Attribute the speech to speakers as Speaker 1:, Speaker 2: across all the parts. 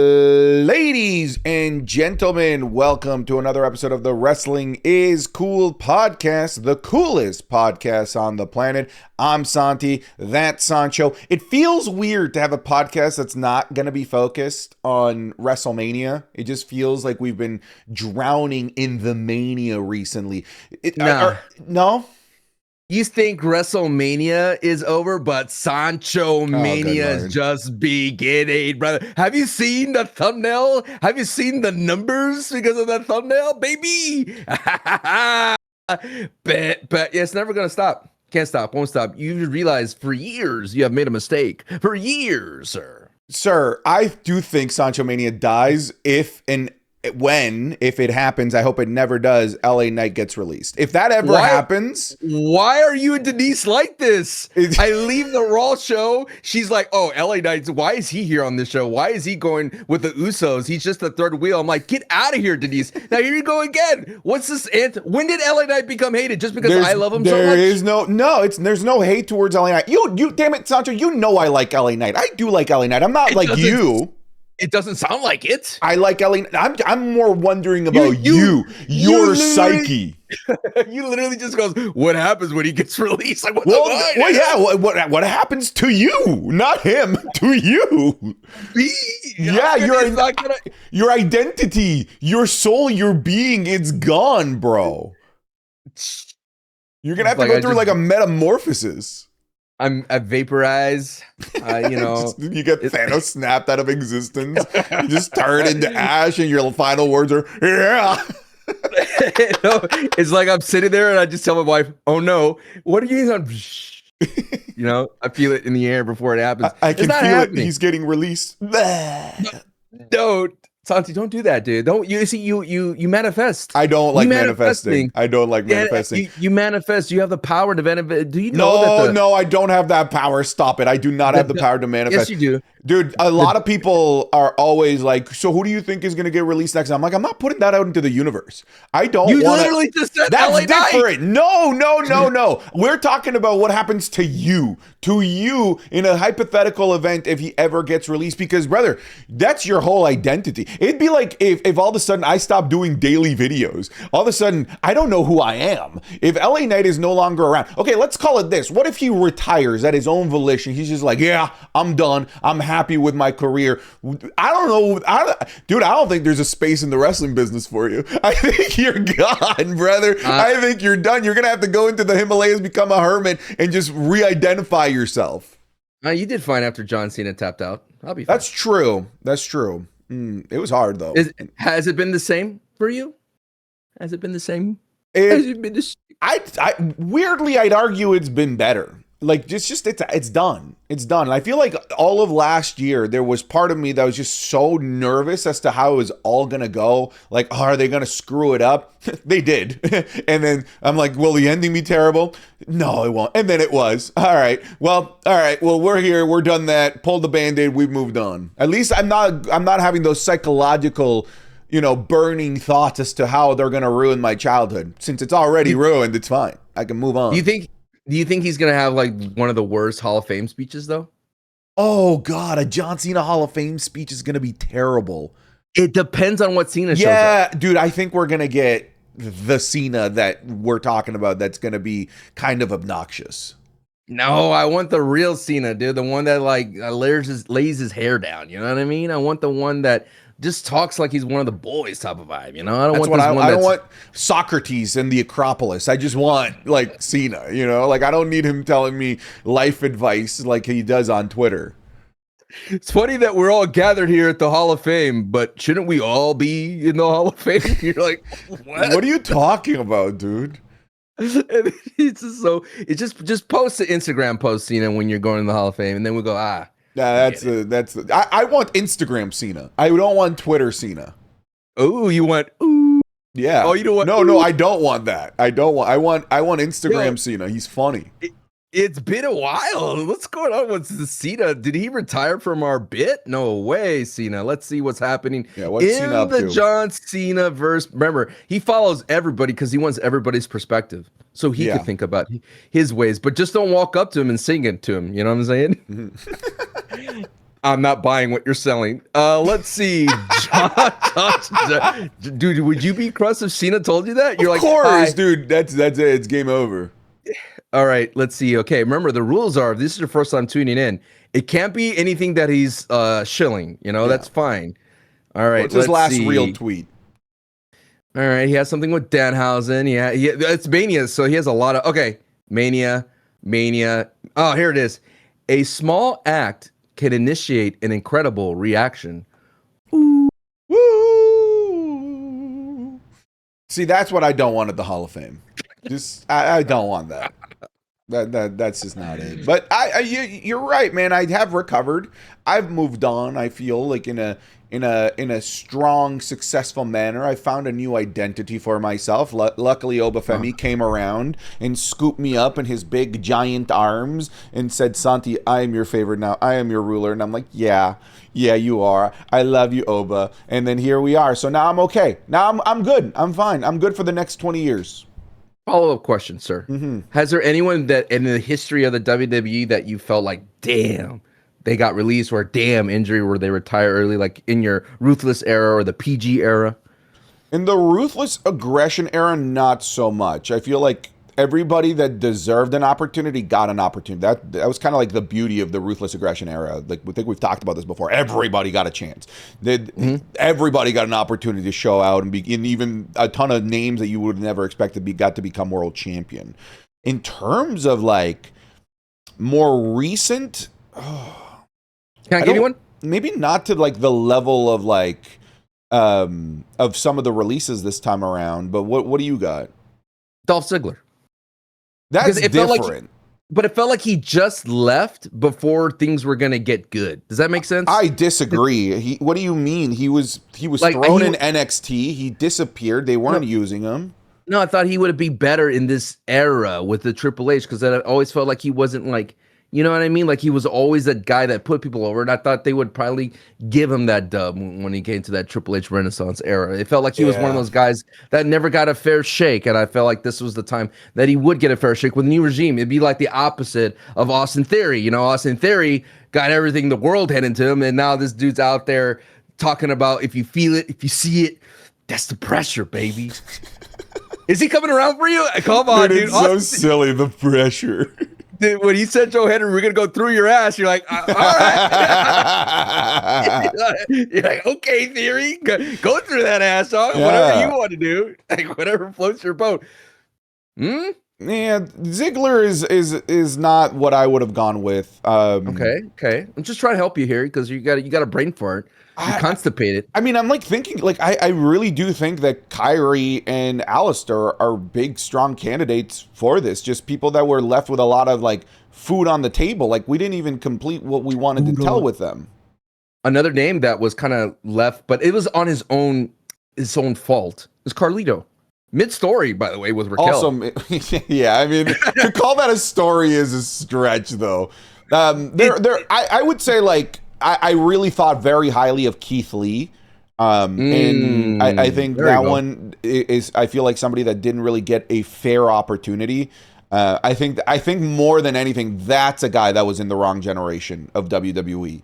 Speaker 1: Ladies and gentlemen, welcome to another episode of the Wrestling is Cool podcast, the coolest podcast on the planet. I'm Santi, that's Sancho. It feels weird to have a podcast that's not going to be focused on WrestleMania. It just feels like we've been drowning in the mania recently. No?
Speaker 2: You think WrestleMania is over, but Sancho Mania is just beginning, brother. Have you seen the thumbnail? Have you seen the numbers because of that thumbnail, baby? but yeah, it's never gonna stop. Can't stop, won't stop. You realize for years you have made a mistake. For years, sir.
Speaker 1: Sir, I do think Sancho Mania dies if it happens. I hope it never does. LA Knight gets released. If that ever happens,
Speaker 2: why are you and Denise like this? I leave the Raw show. She's like, "Oh, LA Knight. Why is he here on this show? Why is he going with the Usos? He's just the third wheel." I'm like, "Get out of here, Denise." Now here you go again. What's this? When did LA Knight become hated? Just because I love him so much?
Speaker 1: There's no hate towards LA Knight. You damn it, Sancho. You know I like LA Knight. I do like LA Knight. I'm not like you.
Speaker 2: It doesn't sound like it.
Speaker 1: I like Ellie. I'm more wondering about your psyche.
Speaker 2: You literally just goes, what happens when he gets released? Like,
Speaker 1: what happens to you? Not him, to you. Your identity, your soul, your being, it's gone, bro. You're gonna have to go through like a metamorphosis.
Speaker 2: I vaporize,
Speaker 1: you get Thanos snapped out of existence. You just turn into ash, and your final words are, yeah.
Speaker 2: It's like I'm sitting there, and I just tell my wife, "Oh no, what are you on?" I feel it in the air before it happens.
Speaker 1: I can feel it. He's getting released.
Speaker 2: No, Santi, don't do that, dude. Don't you see? You manifest.
Speaker 1: I don't like manifesting. I don't like manifesting.
Speaker 2: You manifest. You have the power to manifest. Do you know?
Speaker 1: No, I don't have that power. Stop it. I do not have the power to manifest.
Speaker 2: Yes, you do.
Speaker 1: Dude, a lot of people are always like, so who do you think is going to get released next? I'm like, I'm not putting that out into the universe. I don't want to.
Speaker 2: You literally just said
Speaker 1: that's
Speaker 2: LA
Speaker 1: different.
Speaker 2: Knight.
Speaker 1: No. We're talking about what happens to you in a hypothetical event if he ever gets released. Because, brother, that's your whole identity. It'd be like if all of a sudden I stop doing daily videos. All of a sudden, I don't know who I am. If LA Knight is no longer around. Okay, let's call it this. What if he retires at his own volition? He's just like, yeah, I'm done. I'm happy with my career. I don't know. I don't think there's a space in the wrestling business for you. I think you're gone, brother. I think you're done. You're going to have to go into the Himalayas, become a hermit, and just re-identify yourself.
Speaker 2: You did fine after John Cena tapped out. I'll be fine.
Speaker 1: That's true. It was hard, though.
Speaker 2: Has it been the same for you? Has it been the same?
Speaker 1: Weirdly, I'd argue it's been better. Like it's done. It's done. And I feel like all of last year, there was part of me that was just so nervous as to how it was all going to go. Like, oh, are they going to screw it up? They did. And then I'm like, will the ending be terrible? No, it won't. And then it was. All right. Well, we're here. We're done that. Pulled the Band-Aid. We've moved on. At least I'm not having those psychological, burning thoughts as to how they're going to ruin my childhood. Since it's already ruined, it's fine. I can move on.
Speaker 2: Do you think he's going to have like one of the worst Hall of Fame speeches though?
Speaker 1: Oh God, a John Cena Hall of Fame speech is going to be terrible.
Speaker 2: It depends on what Cena shows up.
Speaker 1: Yeah, dude, I think we're going to get the Cena that we're talking about that's going to be kind of obnoxious.
Speaker 2: No, I want the real Cena, dude. The one that like lays his hair down. You know what I mean? I want the one that just talks like he's one of the boys type of vibe, I don't want Socrates in the Acropolis. I just want like Cena, like I don't need him telling me life advice like he does on Twitter. It's funny that we're all gathered here at the Hall of Fame, but shouldn't we all be in the Hall of Fame? You're like, what are you talking about, dude? It's just post the Instagram post, Cena, when you're going to the Hall of Fame, and then we go,
Speaker 1: Yeah, I want Instagram Cena. I don't want Twitter Cena.
Speaker 2: Oh, you want ooh?
Speaker 1: Yeah.
Speaker 2: Oh, you don't want?
Speaker 1: No, I don't want that. I want Instagram Cena. He's funny.
Speaker 2: It's been a while. What's going on with Cena? Did he retire from our bit? No way, Cena. Let's see what's happening
Speaker 1: what's Cena up to?
Speaker 2: John Cena verse. Remember, he follows everybody because he wants everybody's perspective, so he can think about his ways. But just don't walk up to him and sing it to him. You know what I'm saying? I'm not buying what you're selling. Let's see. Dude, would you be crushed if Cena told you that? You're
Speaker 1: of
Speaker 2: like,
Speaker 1: course,
Speaker 2: hi.
Speaker 1: dude. That's it. It's game over.
Speaker 2: All right, let's see. Okay, remember the rules are, if this is your first time tuning in, it can't be anything that he's shilling.
Speaker 1: Yeah.
Speaker 2: That's fine. All right,
Speaker 1: What's his
Speaker 2: let's
Speaker 1: last
Speaker 2: see.
Speaker 1: real tweet?
Speaker 2: All right, he has something with Danhausen. Yeah, it's Mania, so he has a lot of. Okay, Mania. Oh, here it is. A small act can initiate an incredible reaction.
Speaker 1: Woo! See, that's what I don't want at the Hall of Fame. Just I don't want that. That's just not it. But you're right, man. I have recovered. I've moved on. I feel like in a strong, successful manner. I found a new identity for myself. Luckily, Obafemi came around and scooped me up in his big, giant arms and said, "Santi, I am your favorite now. I am your ruler." And I'm like, yeah, you are. I love you, Oba. And then here we are. So now I'm okay. Now I'm good. I'm fine. I'm good for the next 20 years.
Speaker 2: Follow-up question, sir.
Speaker 1: Mm-hmm.
Speaker 2: Has there anyone that in the history of the WWE that you felt like, damn, they got released, or damn, injury where they retire early, like in your Ruthless era or the PG era?
Speaker 1: In the Ruthless Aggression era, not so much. I feel like everybody that deserved an opportunity got an opportunity. That was kind of like the beauty of the Ruthless Aggression era. Like, we think we've talked about this before. Everybody got a chance. Everybody got an opportunity to show out and even a ton of names that you would never expect got to become world champion. In terms of like more recent,
Speaker 2: Can I give you one?
Speaker 1: Maybe not to like the level of like of some of the releases this time around. But what do you got?
Speaker 2: Dolph Ziggler.
Speaker 1: That's different.
Speaker 2: But it felt like he just left before things were gonna get good. Does that make sense?
Speaker 1: I disagree. What do you mean? He was like, thrown in NXT. He disappeared. They weren't using him.
Speaker 2: No, I thought he would be better in this era with the Triple H, because I always felt like he wasn't like, you know what I mean? Like he was always that guy that put people over, and I thought they would probably give him that dub when he came to that Triple H Renaissance era. It felt like he was one of those guys that never got a fair shake, and I felt like this was the time that he would get a fair shake with the new regime. It'd be like the opposite of Austin Theory. Austin Theory got everything the world handed to him, and now this dude's out there talking about if you feel it, if you see it, that's the pressure, baby. Is he coming around for you? Come on, dude.
Speaker 1: It's so silly, the pressure.
Speaker 2: Dude, when he said, Joe Henry, we're going to go through your ass, you're like, all right. You're like, okay, Theory, go through that ass, dog. Yeah. Whatever you want to do. Like, whatever floats your boat.
Speaker 1: Yeah, Ziggler is not what I would have gone with.
Speaker 2: Okay. I'm just trying to help you here because you got a brain fart. You're constipated.
Speaker 1: I mean, I'm like thinking, like I really do think that Kyrie and Alistair are big, strong candidates for this. Just people that were left with a lot of like food on the table. Like we didn't even complete what we wanted to tell with them.
Speaker 2: Another name that was kind of left, but it was on his own fault, is Carlito. Mid-story, by the way, with Raquel.
Speaker 1: Also, yeah, I mean, to call that a story is a stretch, though. I would say, like, I really thought very highly of Keith Lee. And I think that one is, I feel like somebody that didn't really get a fair opportunity. I think more than anything, that's a guy that was in the wrong generation of WWE,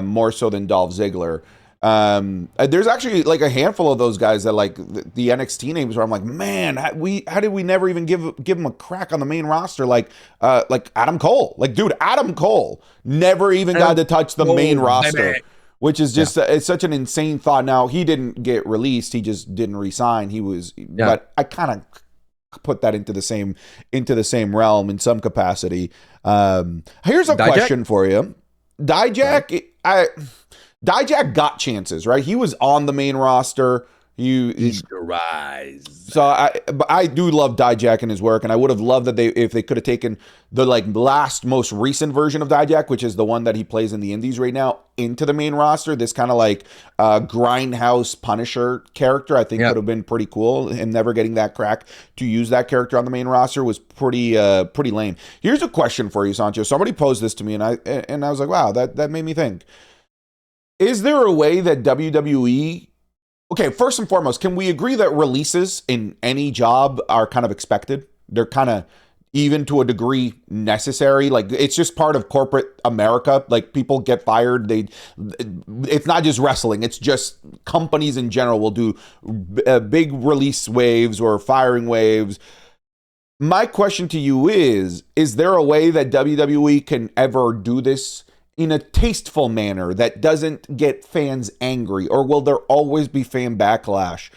Speaker 1: more so than Dolph Ziggler. There's actually like a handful of those guys that like the NXT names where I'm like, man, how did we never even give him a crack on the main roster? Like Adam Cole, like dude, Adam Cole never even got to touch the main roster, which is just it's such an insane thought. Now he didn't get released; he just didn't resign. He was, but I kind of put that into the same realm in some capacity. Here's a question for you, Dijak. Dijak got chances, right? He was on the main roster. He's the rise. So I do love Dijak and his work, and I would have loved that if they could have taken the like most recent version of Dijak, which is the one that he plays in the Indies right now, into the main roster. This kind of like grindhouse Punisher character, I think would have been pretty cool. And never getting that crack to use that character on the main roster was pretty lame. Here's a question for you, Sancho. Somebody posed this to me, and I was like, wow, that made me think. Is there a way that WWE... Okay, first and foremost, can we agree that releases in any job are kind of expected? They're kind of... even to a degree necessary. Like, it's just part of corporate America. Like, people get fired. It's not just wrestling, it's just companies in general will do big release waves or firing waves. My question to you is there a way that WWE can ever do this in a tasteful manner that doesn't get fans angry, or will there always be fan backlash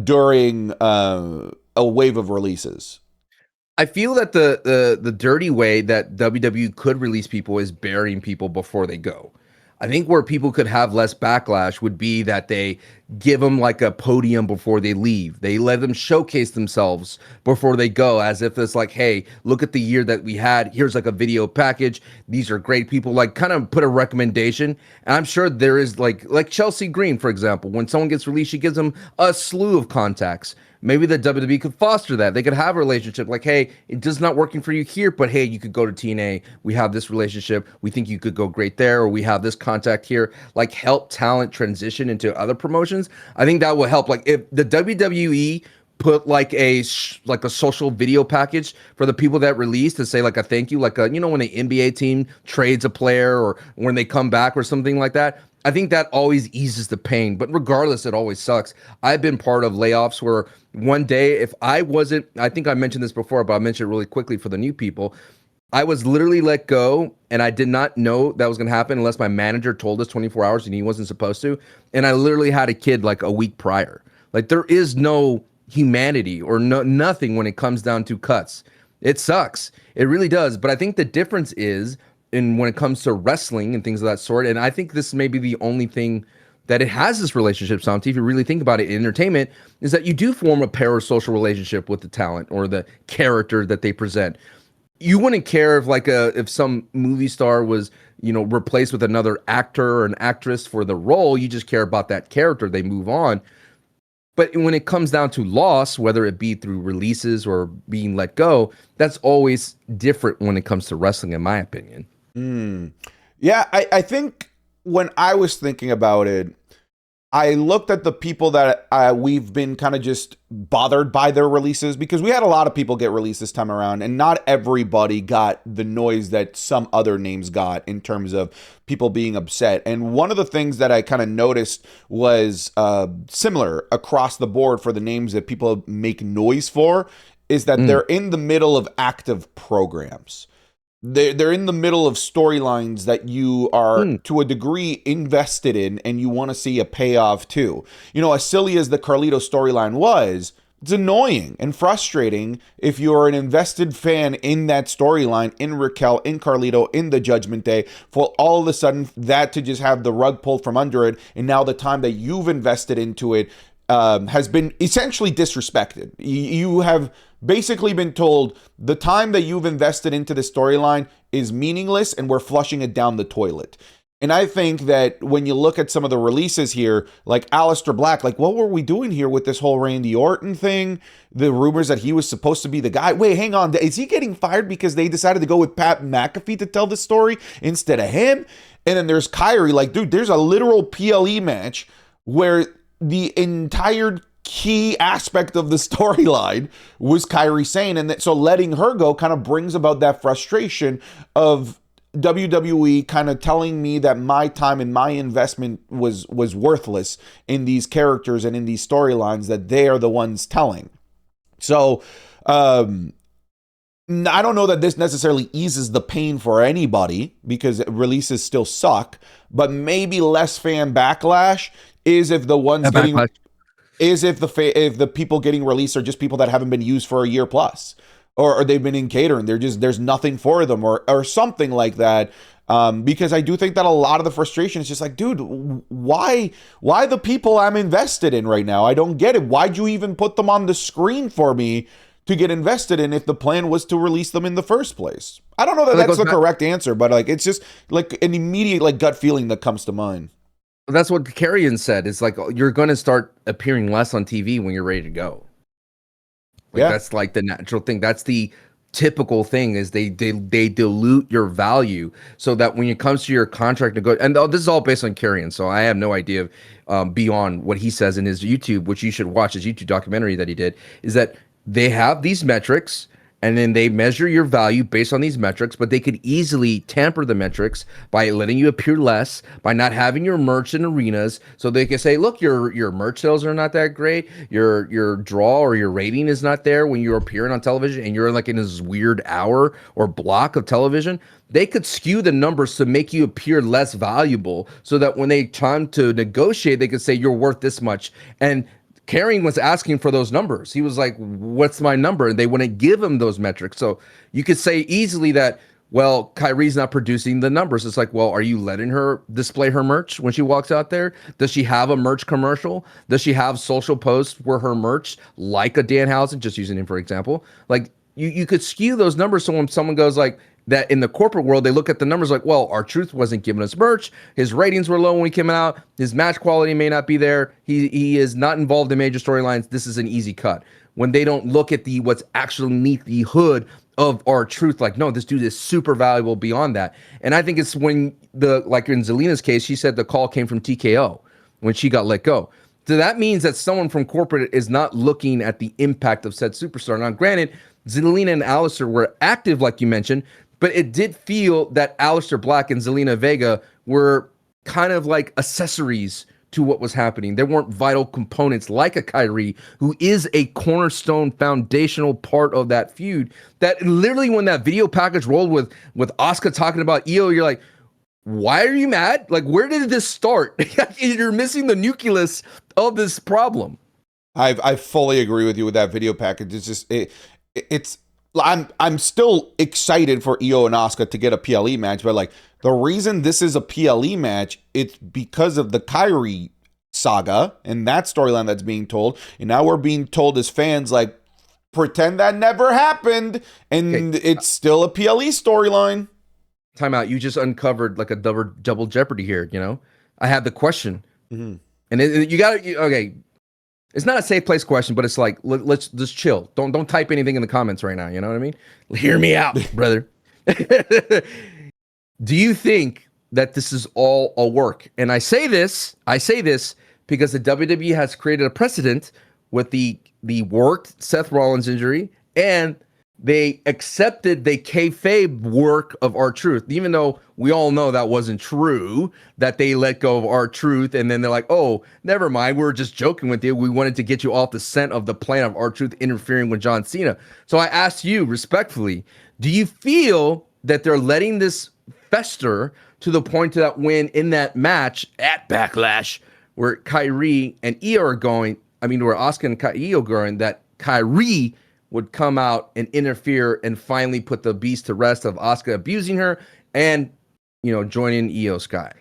Speaker 1: during a wave of releases?
Speaker 2: I feel that the dirty way that WWE could release people is burying people before they go. I think where people could have less backlash would be that they give them like a podium before they leave. They let them showcase themselves before they go, as if it's like, hey, look at the year that we had. Here's like a video package. These are great people. Like, kind of put a recommendation. And I'm sure there is like Chelsea Green, for example. When someone gets released, she gives them a slew of contacts. Maybe the WWE could foster that. They could have a relationship like, hey, it does not working for you here, but hey, you could go to TNA. We have this relationship. We think you could go great there, or we have this contact here. Like, help talent transition into other promotions. I think that will help. Like, if the WWE put like a social video package for the people that release to say like a thank you, like a, when the NBA team trades a player or when they come back or something like that. I think that always eases the pain, but regardless, it always sucks. I've been part of layoffs where one day, if I wasn't, I think I mentioned this before, but I'll mention it really quickly for the new people. I was literally let go, and I did not know that was going to happen unless my manager told us 24 hours and he wasn't supposed to. And I literally had a kid like a week prior. Like, there is no humanity or nothing when it comes down to cuts. It sucks. It really does. But I think the difference is when it comes to wrestling and things of that sort, and I think this may be the only thing that it has this relationship, Santi, if you really think about it in entertainment, is that you do form a parasocial relationship with the talent or the character that they present. You wouldn't care if if some movie star was, replaced with another actor or an actress for the role. You just care about that character. They move on. But when it comes down to loss, whether it be through releases or being let go, that's always different when it comes to wrestling, in my opinion.
Speaker 1: Yeah, I think when I was thinking about it, I looked at the people that we've been kind of just bothered by their releases, because we had a lot of people get released this time around, and not everybody got the noise that some other names got in terms of people being upset. And one of the things that I kind of noticed was similar across the board for the names that people make noise for is that they're in the middle of active programs. They're in the middle of storylines that you are to a degree invested in, and you want to see a payoff too. As silly as the Carlito storyline was, it's annoying and frustrating if you're an invested fan in that storyline, in Raquel, in Carlito, in the Judgment Day, for all of a sudden that to just have the rug pulled from under it, and now the time that you've invested into it has been essentially disrespected. You have basically been told the time that you've invested into the storyline is meaningless and we're flushing it down the toilet. And I think that when you look at some of the releases here, like Aleister Black, like, what were we doing here with this whole Randy Orton thing? The rumors that he was supposed to be the guy. Wait, hang on. Is he getting fired because they decided to go with Pat McAfee to tell the story instead of him? And then there's Kyrie. Like, dude, there's a literal PLE match where the entire key aspect of the storyline was Kyrie Sane, and so letting her go kind of brings about that frustration of WWE kind of telling me that my time and my investment was worthless in these characters and in these storylines that they are the ones telling. So I don't know that this necessarily eases the pain for anybody, because releases still suck, but maybe less fan backlash is if the ones getting is if the people getting released are just people that haven't been used for a year plus, or they've been in catering. There's nothing for them, or something like that. Because I do think that a lot of the frustration is just like, dude, why the people I'm invested in right now? I don't get it. Why'd you even put them on the screen for me to get invested in if the plan was to release them in the first place? I don't know that that's the correct answer, but like, it's just like an immediate like gut feeling that comes to mind.
Speaker 2: That's what Carrion said. It's like, you're going to start appearing less on TV when you're ready to go. Like, that's like the natural thing. That's the typical thing, is they dilute your value so that when it comes to your contract and this is all based on Carrion, so I have no idea beyond what he says in his YouTube, which you should watch his YouTube documentary that he did, is that they have these metrics, and then they measure your value based on these metrics, but they could easily tamper the metrics by letting you appear less, by not having your merch in arenas. So they can say, look, your merch sales are not that great, your draw or your rating is not there when you're appearing on television, and you're like in this weird hour or block of television. They could skew the numbers to make you appear less valuable, so that when they time to negotiate, they could say you're worth this much. And Carrion was asking for those numbers. He was like, what's my number? And they wouldn't give him those metrics. So you could say easily that, well, Kyrie's not producing the numbers. It's like, well, are you letting her display her merch when she walks out there? Does she have a merch commercial? Does she have social posts where her merch, like a Danhausen, just using him for example, like you could skew those numbers. So when someone goes like, that in the corporate world, they look at the numbers like, well, R-Truth wasn't giving us merch. His ratings were low when he came out. His match quality may not be there. He is not involved in major storylines. This is an easy cut. When they don't look at what's actually beneath the hood of R-Truth, like, no, this dude is super valuable beyond that. And I think it's when like in Zelina's case, she said the call came from TKO when she got let go. So that means that someone from corporate is not looking at the impact of said superstar. Now, granted, Zelina and Aleister were active, like you mentioned, but it did feel that Aleister Black and Zelina Vega were kind of like accessories to what was happening. They weren't vital components like a Kyrie, who is a cornerstone foundational part of that feud. That literally when that video package rolled with Asuka talking about Io, you're like, why are you mad? Like, where did this start? You're missing the nucleus of this problem.
Speaker 1: I fully agree with you with that video package. It's just it's I'm still excited for Io and Asuka to get a PLE match, but like the reason this is a PLE match, it's because of the Kyrie saga and that storyline that's being told. And now we're being told as fans, like, pretend that never happened, and it's still a PLE storyline.
Speaker 2: Time out. You just uncovered like a double jeopardy here. You know, I have the question, and you got to okay. It's not a safe place question, but it's like, let's just chill. Don't type anything in the comments right now. You know what I mean? Hear me out, brother. Do you think that this is all a work? And I say this because the WWE has created a precedent with the worked Seth Rollins injury, and they accepted the kayfabe work of R-Truth, even though we all know that wasn't true, that they let go of R-Truth, and then they're like, oh, never mind, we were just joking with you. We wanted to get you off the scent of the plan of R-Truth interfering with John Cena. So I asked you respectfully, do you feel that they're letting this fester to the point that when in that match at Backlash, where Kyrie and Io are going, where Asuka and Io are going, that Kyrie would come out and interfere and finally put the beast to rest of Asuka abusing her and, joining Io Sky?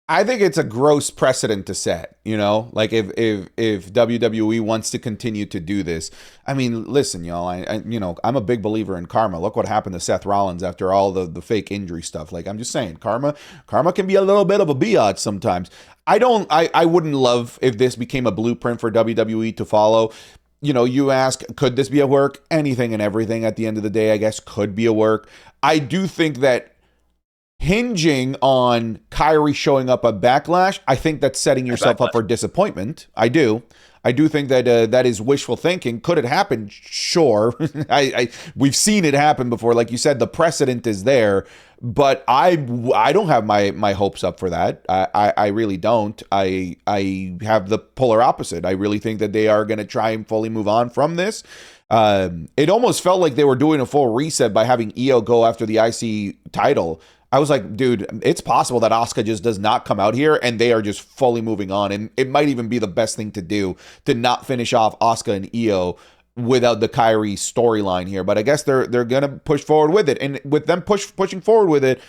Speaker 1: I think it's a gross precedent to set, like if WWE wants to continue to do this. I mean, listen, y'all, I'm a big believer in karma. Look what happened to Seth Rollins after all the fake injury stuff. Like, I'm just saying, karma can be a little bit of a biatch sometimes. I wouldn't love if this became a blueprint for WWE to follow. You ask, could this be a work? Anything and everything at the end of the day, I guess, could be a work. I do think that hinging on Kyrie showing up at Backlash, I think that's setting yourself up for disappointment. I do think that that is wishful thinking. Could it happen? Sure. We've seen it happen before. Like you said, the precedent is there, but I don't have my hopes up for that. I really don't. I have the polar opposite. I really think that they are going to try and fully move on from this. It almost felt like they were doing a full reset by having Io go after the IC title. I was like, dude, it's possible that Asuka just does not come out here and they are just fully moving on. And it might even be the best thing to do to not finish off Asuka and Io without the Kyrie storyline here. But I guess they're going to push forward with it. And with them pushing forward with it,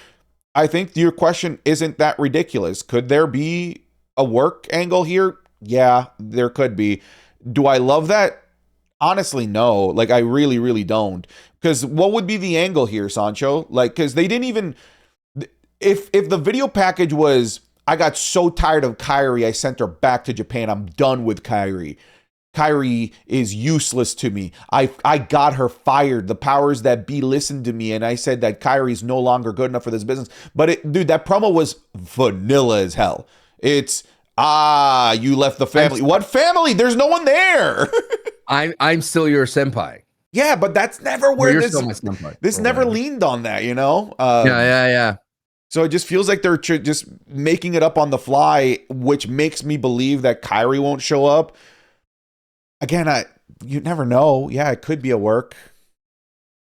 Speaker 1: I think your question isn't that ridiculous. Could there be a work angle here? Yeah, there could be. Do I love that? Honestly, no. Like, I really, really don't. Because what would be the angle here, Sancho? Like, because they didn't even... If the video package was, I got so tired of Kyrie, I sent her back to Japan. I'm done with Kyrie. Kyrie is useless to me. I got her fired. The powers that be listened to me, and I said that Kyrie's no longer good enough for this business. But dude, that promo was vanilla as hell. It's, you left the family. What family? There's no one there.
Speaker 2: I'm still your senpai.
Speaker 1: Yeah, but that's never where
Speaker 2: You're
Speaker 1: this
Speaker 2: still my senpai.
Speaker 1: this
Speaker 2: Or
Speaker 1: never
Speaker 2: whatever.
Speaker 1: leaned on that, you know?
Speaker 2: Yeah.
Speaker 1: So it just feels like they're just making it up on the fly, which makes me believe that Kyrie won't show up. Again, you never know. Yeah, it could be a work.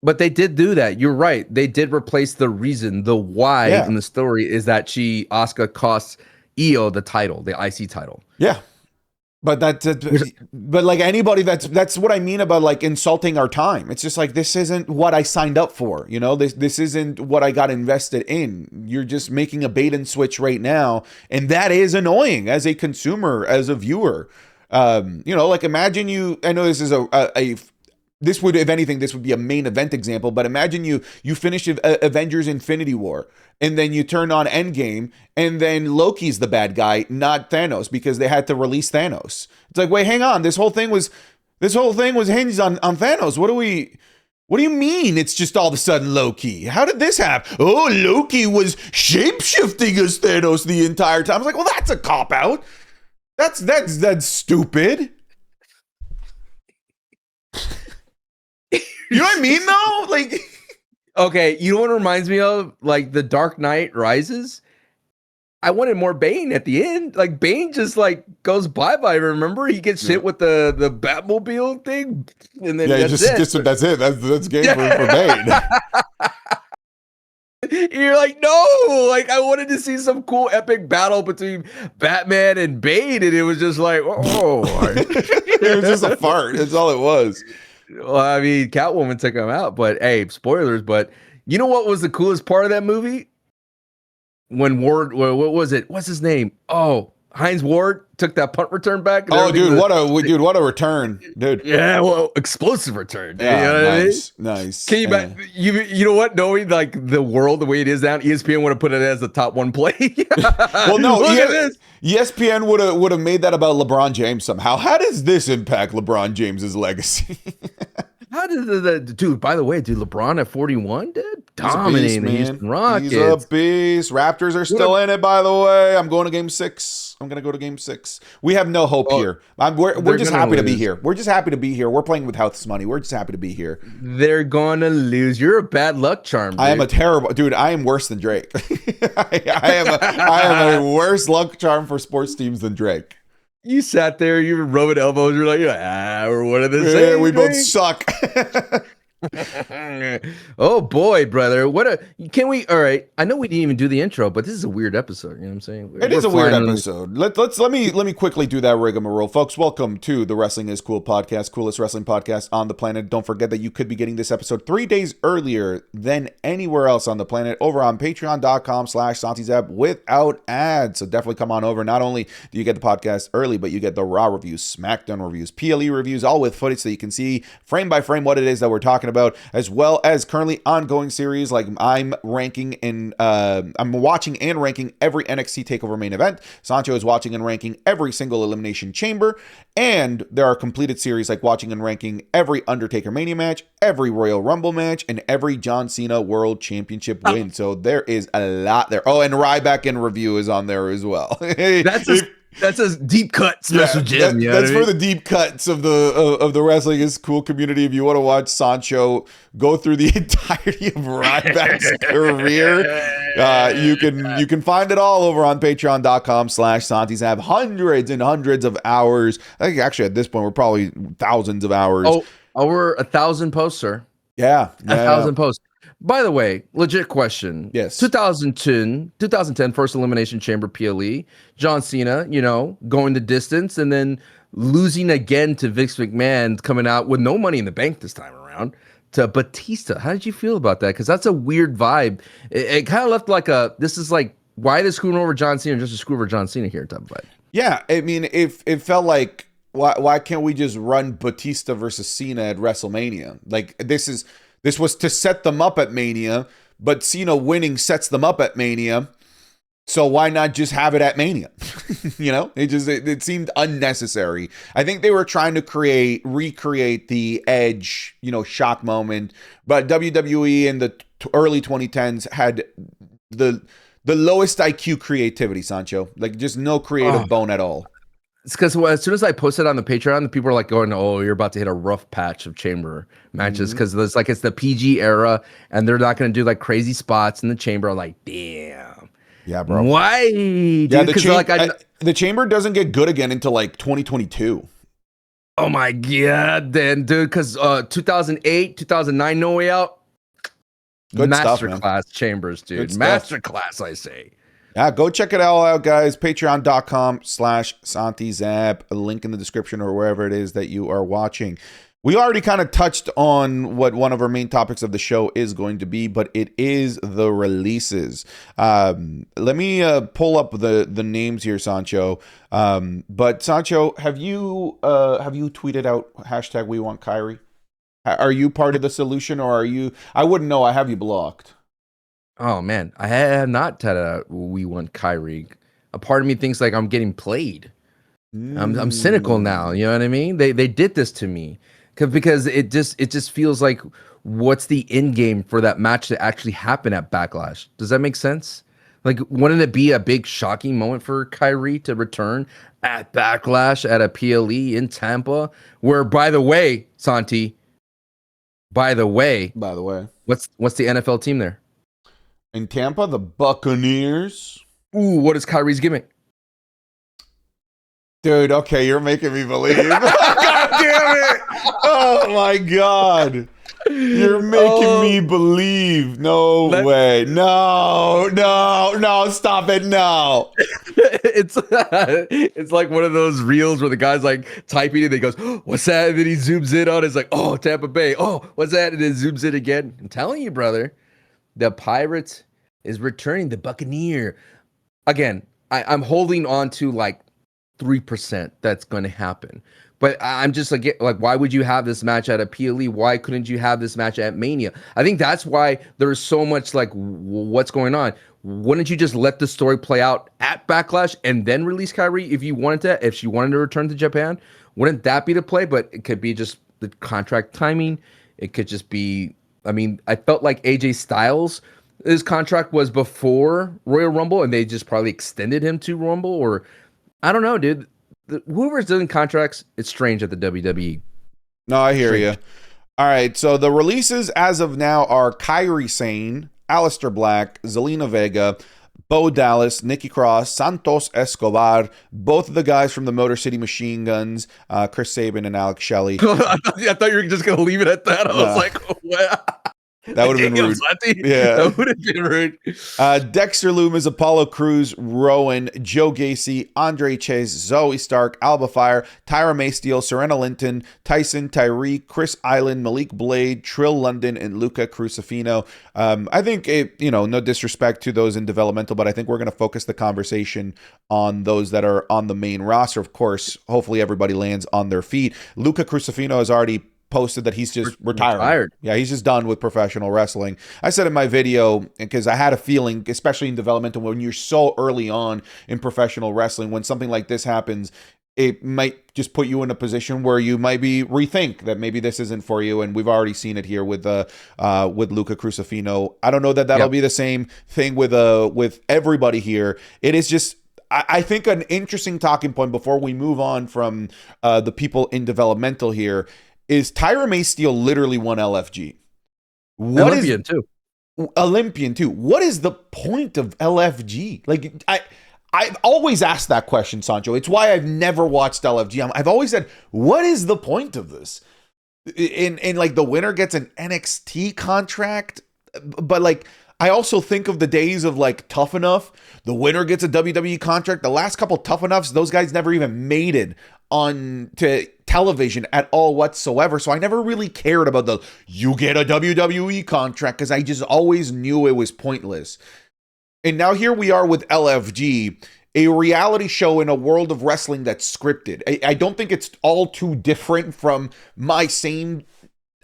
Speaker 2: But they did do that. You're right. They did replace the reason. The why in the story is that Asuka costs Io the title, the IC title.
Speaker 1: Yeah. But but like anybody, that's what I mean about like insulting our time. It's just like, this isn't what I signed up for. You know, this isn't what I got invested in. You're just making a bait and switch right now, and that is annoying as a consumer, as a viewer. You know, like imagine I know this is this would, if anything, this would be a main event example, but imagine you finish Avengers Infinity War, and then you turn on Endgame, and then Loki's the bad guy, not Thanos, because they had to release Thanos. It's like, wait, hang on, this whole thing was hinged on Thanos. What do you mean it's just all of a sudden Loki? How did this happen? Oh, Loki was shape-shifting as Thanos the entire time. I was like, well, that's a cop-out. That's stupid. You know what I mean, though? Like,
Speaker 2: okay, you know what it reminds me of? Like The Dark Knight Rises. I wanted more Bane at the end. Like Bane just like goes bye-bye. Remember, he gets hit with the Batmobile thing, and then that's it.
Speaker 1: That's game for Bane.
Speaker 2: You're like, no, like I wanted to see some cool epic battle between Batman and Bane, and it was just like, oh,
Speaker 1: it was just a fart. That's all it was.
Speaker 2: Well, I mean, Catwoman took him out, but hey, spoilers. But you know what was the coolest part of that movie? When Ward, what was it? What's his name? Oh, Hines Ward took that punt return back.
Speaker 1: Oh, dude, what a return, dude.
Speaker 2: Yeah, well, explosive return. Dude,
Speaker 1: yeah,
Speaker 2: you know
Speaker 1: nice,
Speaker 2: what I mean?
Speaker 1: nice.
Speaker 2: Can you know what? Knowing like the world the way it is now, ESPN would have put it as the top one play.
Speaker 1: Well, no, ESPN would have made that about LeBron James somehow. How does this impact LeBron James's legacy?
Speaker 2: How did the dude? By the way, dude, LeBron at 41, dude, dominating the Houston Rockets.
Speaker 1: He's a beast. Raptors are still in it. By the way, I'm going to Game 6. I'm gonna go to Game 6. We have no hope here. We're just happy to be here. We're just happy to be here. We're playing with house money. We're just happy to be here.
Speaker 2: They're gonna lose. You're a bad luck charm, dude.
Speaker 1: I am a terrible dude. I am worse than Drake. I am a worse luck charm for sports teams than Drake.
Speaker 2: You sat there, you were rubbing elbows, you're like, we're one of the same.
Speaker 1: Yeah, we both suck.
Speaker 2: Oh boy, brother. All right. I know we didn't even do the intro, but this is a weird episode. You know what I'm saying?
Speaker 1: It is a weird episode. Let me quickly do that rigmarole. Folks, welcome to the Wrestling is Cool podcast, coolest wrestling podcast on the planet. Don't forget that you could be getting this episode 3 days earlier than anywhere else on the planet over on patreon.com/SantiZap without ads. So definitely come on over. Not only do you get the podcast early, but you get the Raw reviews, SmackDown reviews, PLE reviews, all with footage so you can see frame by frame what it is that we're talking about, as well as currently ongoing series like I'm watching and ranking every NXT TakeOver main event. Sancho is watching and ranking every single Elimination Chamber, and there are completed series like watching and ranking every Undertaker Mania match, every Royal Rumble match, and every John Cena World Championship win. So there is a lot there. Oh, and Ryback in review is on there as well.
Speaker 2: That's a deep cut special gem.
Speaker 1: That's for the deep cuts of the Wrestling is Cool community. If you want to watch Sancho go through the entirety of Ryback's career, you can find it all over on patreon.com/SantiZap. Hundreds and hundreds of hours. I think actually at this point we're probably thousands of hours.
Speaker 2: Oh, over 1,000 posts, sir.
Speaker 1: Yeah.
Speaker 2: 1,000 posts. By the way, legit question.
Speaker 1: Yes.
Speaker 2: 2010 first Elimination Chamber PLE. John Cena, going the distance and then losing again to Vince McMahon, coming out with no money in the bank this time around to Batista. How did you feel about that? Because that's a weird vibe. It kind of left like this is like, why they screwing over John Cena just to screw over John Cena here type of vibe.
Speaker 1: Yeah, I mean, it felt like, why can't we just run Batista versus Cena at WrestleMania? Like, this was to set them up at Mania, but Cena winning sets them up at Mania. So why not just have it at Mania? It seemed unnecessary. I think they were trying to recreate the Edge, shock moment, but WWE in the early 2010s had the lowest IQ creativity, Sancho. Like just no creative bone at all.
Speaker 2: It's because as soon as I posted on the Patreon, the people are like going, "Oh, you're about to hit a rough patch of chamber matches," because it's the PG era, and they're not going to do like crazy spots in the chamber. I'm like, damn,
Speaker 1: Yeah, bro.
Speaker 2: why,
Speaker 1: Yeah,
Speaker 2: dude? Because like
Speaker 1: the chamber doesn't get good again until like 2022.
Speaker 2: oh my god, then dude, because 2008, 2009, No Way Out,
Speaker 1: Good stuff, man.
Speaker 2: masterclass chambers, dude, masterclass, I say.
Speaker 1: Yeah, go check it all out, guys. Patreon.com/SantiZap. A link in the description or wherever it is that you are watching. We already kind of touched on what one of our main topics of the show is going to be, but it is the releases. Let me pull up the names here, Sancho. But Sancho, have you tweeted out hashtag We Want Kyrie? Are you part of the solution, or are you? I wouldn't know. I have you blocked.
Speaker 2: Oh man, I have not said We Want Kyrie. A part of me thinks like I'm getting played. I'm cynical now. You know what I mean? They did this to me because it just feels like what's the end game for that match to actually happen at Backlash? Does that make sense? Like, wouldn't it be a big shocking moment for Kyrie to return at Backlash at a PLE in Tampa? Where, by the way, Santi. By the way, what's the NFL team there?
Speaker 1: In Tampa, the Buccaneers.
Speaker 2: Ooh, what is Kyrie's gimmick?
Speaker 1: Dude, okay, you're making me believe. God damn it! Oh my god. You're making me believe. No way. No, stop it. No.
Speaker 2: It's like one of those reels where the guy's like typing and he goes, oh, what's that? And then he zooms in on it. It's like, oh, Tampa Bay. Oh, what's that? And then zooms in again. I'm telling you, brother, the Pirates is returning, the Buccaneer. Again, I'm holding on to like 3% that's going to happen. But I'm just like, why would you have this match at a PLE? Why couldn't you have this match at Mania? I think that's why there's so much like, what's going on? Wouldn't you just let the story play out at Backlash and then release Kyrie if she wanted to return to Japan? Wouldn't that be the play? But it could be just the contract timing. It could just be, I mean, I felt like AJ Styles, his contract was before Royal Rumble and they just probably extended him to Rumble, or I don't know, dude. Whoever's doing contracts, it's strange at the WWE.
Speaker 1: No, I hear you. All right, so the releases as of now are Kairi Sane, Aleister Black, Zelina Vega, Bo Dallas, Nikki Cross, Santos Escobar, both of the guys from the Motor City Machine Guns, Chris Sabin and Alex Shelley.
Speaker 2: I thought you were just going to leave it at that. I was like, oh, wow.
Speaker 1: That would have been rude.
Speaker 2: Yeah, that would have been rude.
Speaker 1: Dexter Lumis, Apollo Crews, Rowan, Joe Gacy, Andre Chase, Zoe Stark, Alba Fire, Tyra Maysteel, Serena Linton, Tyson, Tyree, Chris Island, Malik Blade, Trill London, and Luca Crucifino. I think no disrespect to those in developmental, but I think we're going to focus the conversation on those that are on the main roster. Of course, hopefully everybody lands on their feet. Luca Crucifino has already posted that he's just retired. Yeah, he's just done with professional wrestling. I said in my video, because I had a feeling, especially in developmental, when you're so early on in professional wrestling, when something like this happens, it might just put you in a position where you might be rethink that maybe this isn't for you. And we've already seen it here with Luca Crucifino. I don't know that that'll be the same thing with everybody here. It is just, I think, an interesting talking point before we move on from the people in developmental here is Tyra Maysteel literally won LFG.
Speaker 2: Olympian too.
Speaker 1: What is the point of LFG? Like, I've always asked that question, Sancho. It's why I've never watched LFG. I've always said, what is the point of this? In like the winner gets an NXT contract, but like I also think of the days of like Tough Enough. The winner gets a WWE contract. The last couple Tough Enoughs, those guys never even made it on to television at all whatsoever. So I never really cared about you get a WWE contract, because I just always knew it was pointless. And now here we are with LFG, a reality show in a world of wrestling that's scripted. I don't think it's all too different from my same,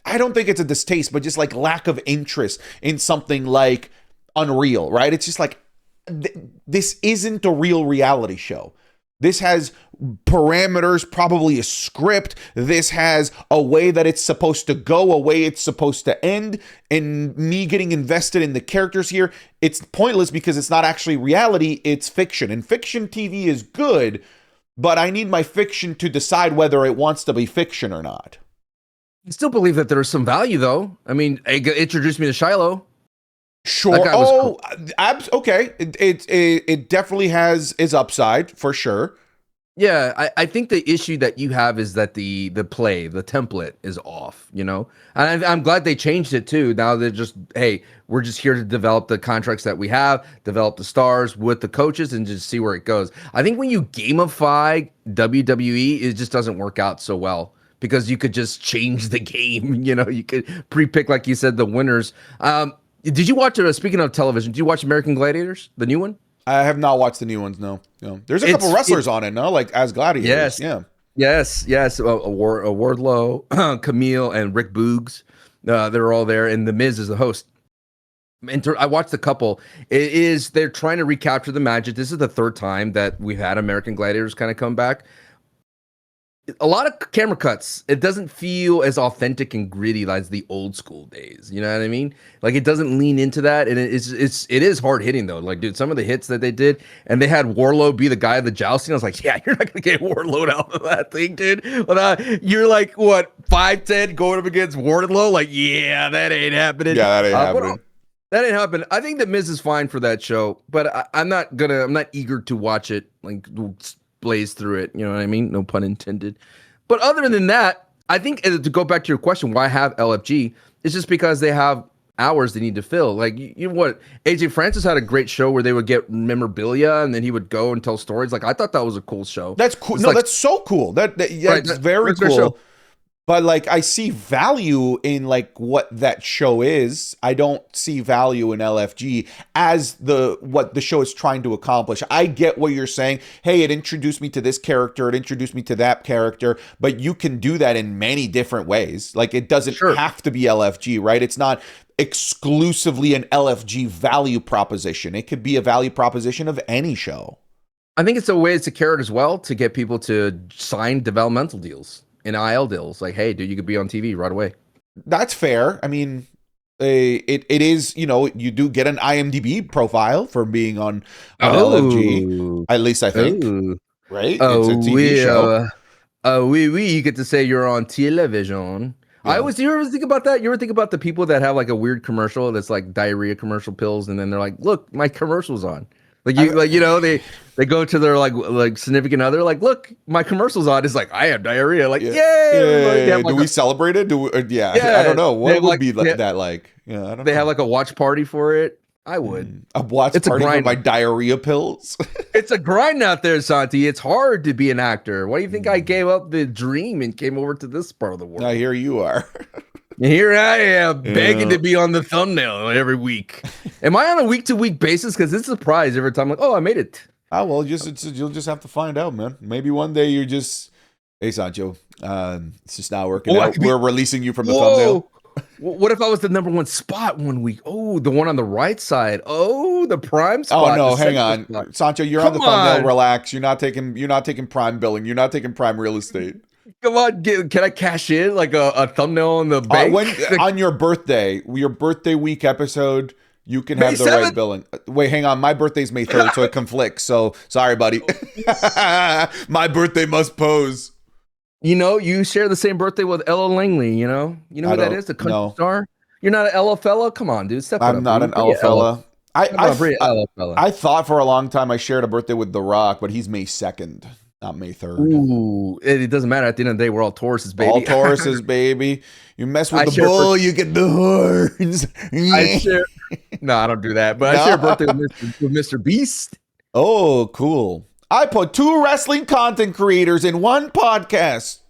Speaker 1: I don't think it's a distaste, but just like lack of interest in something like Unreal, right? It's just like, this isn't a real reality show. This has parameters, probably a script. This has a way that it's supposed to go, a way it's supposed to end. And me getting invested in the characters here, it's pointless because it's not actually reality, it's fiction. And fiction TV is good, but I need my fiction to decide whether it wants to be fiction or not.
Speaker 2: I still believe that there's some value, though. I mean, introduced me to Shiloh.
Speaker 1: Sure. Oh, cool. Okay. It definitely has its upside for sure.
Speaker 2: Yeah, I think the issue that you have is that the template is off, you know? And I'm glad they changed it too. Now they're just, hey, we're just here to develop the contracts that we have, develop the stars with the coaches, and just see where it goes. I think when you gamify WWE, it just doesn't work out so well because you could just change the game. You know, you could pre-pick, like you said, the winners. Did you watch, speaking of television, did you watch American Gladiators, the new one?
Speaker 1: I have not watched the new ones. No. There's a couple wrestlers on it, no? Like as gladiators.
Speaker 2: Yes. Wardlow, Camille, and Rick Boogs. They're all there, and The Miz is the host. And I watched a couple. They're trying to recapture the magic. This is the third time that we've had American Gladiators kind of come back. A lot of camera cuts. It doesn't feel as authentic and gritty as the old school days. You know what I mean? Like it doesn't lean into that, and it is hard hitting though. Like, dude, some of the hits that they did, and they had Wardlow be the guy of the jousting. I was like, yeah, you're not gonna get Wardlow out of that thing, dude. But you're like what 5'10" going up against Wardlow? Like, yeah, that ain't happening.
Speaker 1: Yeah, that ain't happening.
Speaker 2: That ain't happening. I think the Miz is fine for that show, but I'm not eager to watch it. Like, blaze through it, you know what I mean? No pun intended. But other than that, I think to go back to your question, why have LFG? It's just because they have hours they need to fill. Like, you know what? AJ Francis had a great show where they would get memorabilia and then he would go and tell stories. Like, I thought that was a cool show.
Speaker 1: That's cool. No, that's so cool. That's very cool. But like, I see value in like what that show is. I don't see value in LFG as what the show is trying to accomplish. I get what you're saying. Hey, it introduced me to this character. It introduced me to that character. But you can do that in many different ways. Like, it doesn't have to be LFG, right? It's not exclusively an LFG value proposition. It could be a value proposition of any show.
Speaker 2: I think it's a way to carrot as well to get people to sign developmental deals. NIL deals, like, hey, dude, you could be on TV right away.
Speaker 1: That's fair. I mean, it is, you know, you do get an IMDb profile for being on LFG, at least I think, right? It's a TV show.
Speaker 2: You get to say you're on television. Yeah. You ever think about that? You ever think about the people that have like a weird commercial that's like diarrhea commercial pills, and then they're like, look, my commercial's on. Like, they go to their like significant other, like, look, my commercial's on. It's like, I have diarrhea. Like, yay!
Speaker 1: Do we celebrate it? I don't know. What would be that like? Yeah, I don't know.
Speaker 2: They have like a watch party for it. I would.
Speaker 1: A watch party for my diarrhea pills?
Speaker 2: It's a grind out there, Santi. It's hard to be an actor. Why do you think I gave up the dream and came over to this part of the world?
Speaker 1: Now here you are.
Speaker 2: Here I am begging to be on the thumbnail every week. Am I on a week-to-week basis? Because it's a surprise every time. Like, oh, I made it.
Speaker 1: Oh, well, you'll just have to find out, man. Maybe one day you're just, hey, Sancho, it's just not working out. We're releasing you from the thumbnail.
Speaker 2: What if I was the number one spot one week? Oh, the one on the right side. Oh, the prime spot.
Speaker 1: Oh no, hang on, spot. Sancho, you're on the thumbnail. Relax. You're not taking prime billing. You're not taking prime real estate.
Speaker 2: Come on, can I cash in like a thumbnail on the bank?
Speaker 1: On your birthday week episode, you can have the right billing. Wait, hang on. My birthday's May 3rd, so it conflicts. So sorry, buddy. My birthday must pose.
Speaker 2: You know, you share the same birthday with Ella Langley. You know who that is? The country star. You're not an Ella fella. Come on, dude.
Speaker 1: I'm not an Ella fella. I thought for a long time I shared a birthday with The Rock, but he's May 2nd. Not May 3rd.
Speaker 2: Ooh, it doesn't matter. At the end of the day, we're all Tauruses, baby.
Speaker 1: All Tauruses, baby. You mess with the bull, you get the horns.
Speaker 2: No, I don't do that. But I share a birthday with Mr. Beast.
Speaker 1: Oh, cool. I put 2 wrestling content creators in one podcast.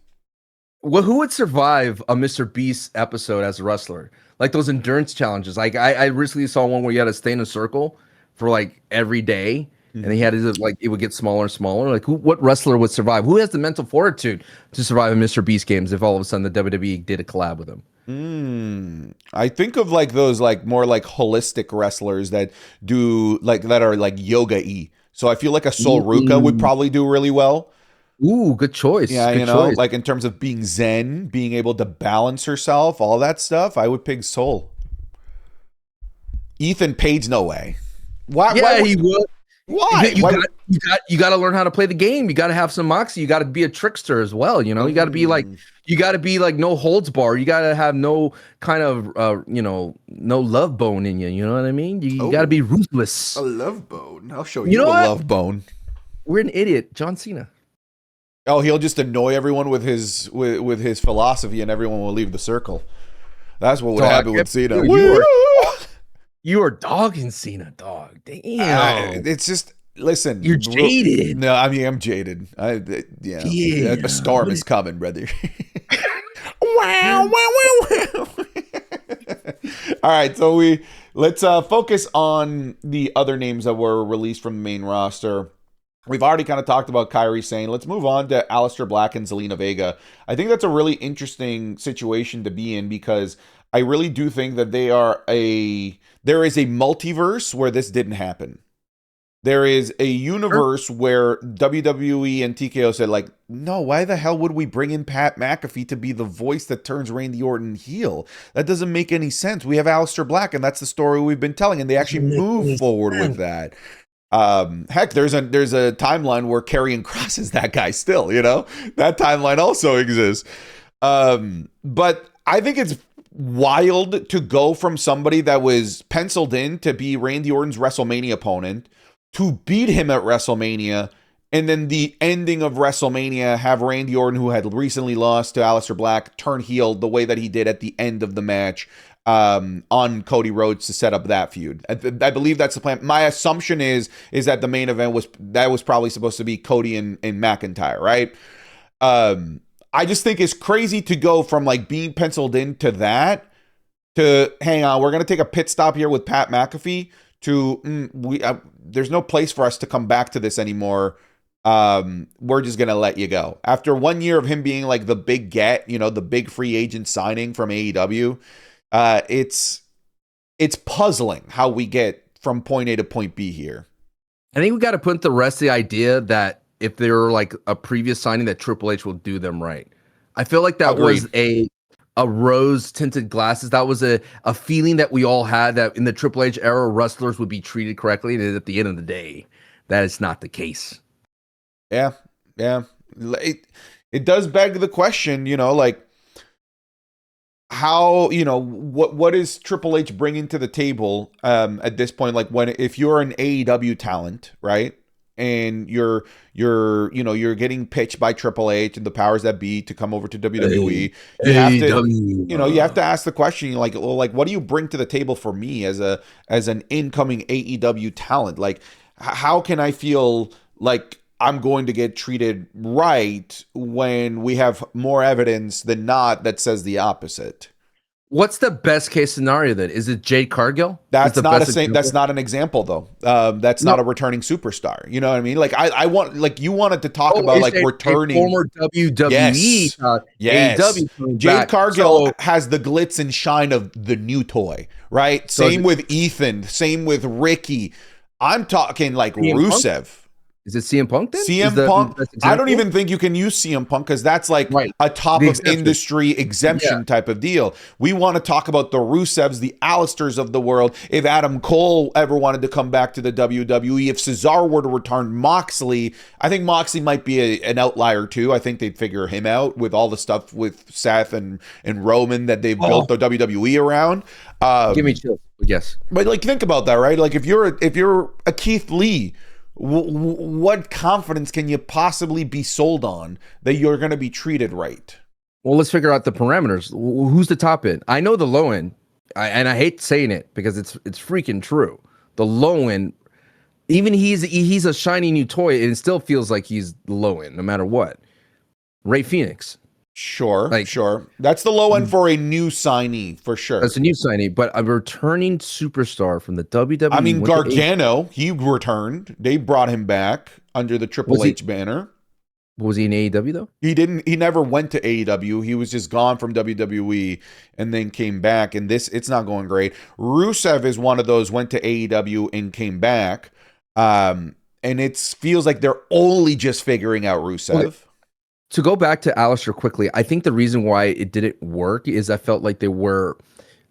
Speaker 2: Well, who would survive a Mr. Beast episode as a wrestler? Like those endurance challenges. Like I recently saw one where you had to stay in a circle for like every day. And he had to, like, it would get smaller and smaller. Like, what wrestler would survive? Who has the mental fortitude to survive in Mr. Beast games if all of a sudden the WWE did a collab with him?
Speaker 1: I think of like those like more like holistic wrestlers that do like that are like yoga-y. So I feel like a Sol Ruka would probably do really well.
Speaker 2: Ooh, good choice.
Speaker 1: Yeah,
Speaker 2: good
Speaker 1: you know,
Speaker 2: choice.
Speaker 1: like in terms of being zen, being able to balance herself, all that stuff, I would pick Sol. Ethan Page, no way.
Speaker 2: Why he would.
Speaker 1: Why?
Speaker 2: you got to learn how to play the game. You got to have some moxie. You got to be a trickster as well. You know, you got to be like, no holds bar. You got to have no kind of, no love bone in you. You know what I mean? You got to be ruthless.
Speaker 1: A love bone. I'll show
Speaker 2: you
Speaker 1: a
Speaker 2: know
Speaker 1: love bone.
Speaker 2: We're an idiot, John Cena.
Speaker 1: Oh, he'll just annoy everyone with his philosophy, and everyone will leave the circle. That's what would happen with Cena.
Speaker 2: You are dogging Cena, dog. Damn.
Speaker 1: It's just, listen.
Speaker 2: You're jaded.
Speaker 1: No, I mean, I'm jaded. Yeah. A storm is coming, brother. Wow, wow, wow, wow. All right, so let's focus on the other names that were released from the main roster. We've already kind of talked about Kairi Sane. Let's move on to Aleister Black and Zelina Vega. I think that's a really interesting situation to be in because I really do think that there is a multiverse where this didn't happen. There is a universe where WWE and TKO said, like, no, why the hell would we bring in Pat McAfee to be the voice that turns Randy Orton heel? That doesn't make any sense. We have Aleister Black, and that's the story we've been telling, and they actually move forward with that. Heck, there's a timeline where Karrion Kross is that guy still, that timeline also exists. But I think it's wild to go from somebody that was penciled in to be Randy Orton's WrestleMania opponent to beat him at WrestleMania, and then the ending of WrestleMania have Randy Orton, who had recently lost to Aleister Black, turn heel the way that he did at the end of the match on Cody Rhodes to set up that feud. I believe that's the plan. My assumption is that the main event was probably supposed to be Cody and McIntyre, right? I just think it's crazy to go from like being penciled into that to, hang on, we're going to take a pit stop here with Pat McAfee to, there's no place for us to come back to this anymore. We're just going to let you go. After 1 year of him being like the big get, the big free agent signing from AEW, it's puzzling how we get from point A to point B here.
Speaker 2: I think we got to put the rest of the idea that if they were like a previous signing, that Triple H will do them right. I feel like that was a rose tinted glasses. That was a feeling that we all had, that in the Triple H era, wrestlers would be treated correctly. And at the end of the day, that is not the case.
Speaker 1: Yeah. It does beg the question, like, how, what is Triple H bringing to the table at this point? Like, if you're an AEW talent, right, and you're getting pitched by Triple H and the powers that be to come over to WWE, you have to ask the question, like, what do you bring to the table for me as an incoming AEW talent? Like, how can I feel like I'm going to get treated right when we have more evidence than not that says the opposite?
Speaker 2: What's the best case scenario then? Is it Jade Cargill?
Speaker 1: That's not an example though. That's not a returning superstar. You know what I mean? Like I want, like, you wanted to talk about like returning
Speaker 2: former WWE.
Speaker 1: Yes.
Speaker 2: AEW
Speaker 1: Jade Cargill has the glitz and shine of the new toy, right? Same with Ethan. Same with Ricky. I'm talking like Rusev.
Speaker 2: Is it CM Punk then?
Speaker 1: CM Punk? I don't even think you can use CM Punk because that's like a top of industry exemption type of deal. We want to talk about the Rusevs, the Alistairs of the world. If Adam Cole ever wanted to come back to the WWE, if Cesaro were to return, Moxley, I think Moxley might be an outlier too. I think they'd figure him out with all the stuff with Seth and Roman that they've built the WWE around.
Speaker 2: Give me chills. Yes.
Speaker 1: But like, think about that, right? Like, if you're a Keith Lee, what confidence can you possibly be sold on that you're going to be treated right?
Speaker 2: Well, let's figure out the parameters. Who's the top end? I know the low end, and I hate saying it because it's freaking true. The low end, even he's a shiny new toy, and it still feels like he's the low end, no matter what. Ray Phoenix.
Speaker 1: Sure. That's the low end for a new signee, for sure.
Speaker 2: That's a new signee, but a returning superstar from the WWE.
Speaker 1: I mean, Gargano, he returned. They brought him back under the Triple H banner.
Speaker 2: Was he in AEW though?
Speaker 1: He never went to AEW. He was just gone from WWE and then came back. And it's not going great. Rusev is one of those, went to AEW and came back. And it feels like they're only just figuring out Rusev.
Speaker 2: Okay. To go back to Aleister quickly, I think the reason why it didn't work is I felt like they were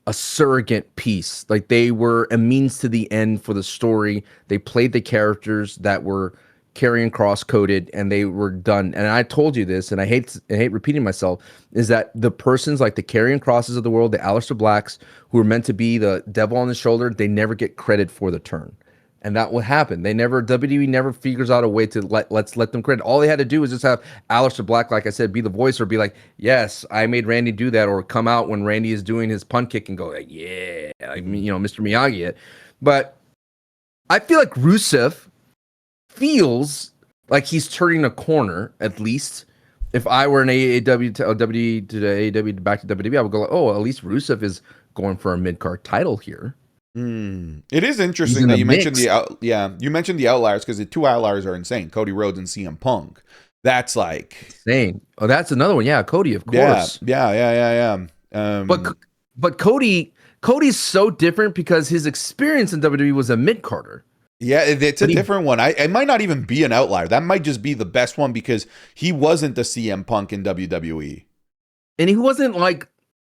Speaker 2: a surrogate piece. Like, they were a means to the end for the story. They played the characters that were Karrion Kross coded and they were done. And I told you this, and I hate repeating myself, is that the persons like the Karrion Crosses of the world, the Aleister Blacks, who are meant to be the devil on the shoulder, they never get credit for the turn. And that would happen. WWE never figures out a way to let's let them credit. All they had to do is just have Aleister Black, like I said, be the voice or be like, yes, I made Randy do that, or come out when Randy is doing his punt kick and go like, yeah, like, Mr. Miyagi it. But I feel like Rusev feels like he's turning a corner, at least. If I were an AEW to WWE to AEW back to WWE, I would go like, oh, at least Rusev is going for a mid-card title here.
Speaker 1: It is interesting that you mentioned you mentioned the outliers, because the two outliers are insane: Cody Rhodes and CM Punk. That's like
Speaker 2: insane. Oh, that's another one. Yeah, Cody, of course.
Speaker 1: Yeah.
Speaker 2: But Cody's so different because his experience in WWE was a mid-carder.
Speaker 1: Yeah, it's a different one. It might not even be an outlier. That might just be the best one because he wasn't the CM Punk in WWE.
Speaker 2: And he wasn't like,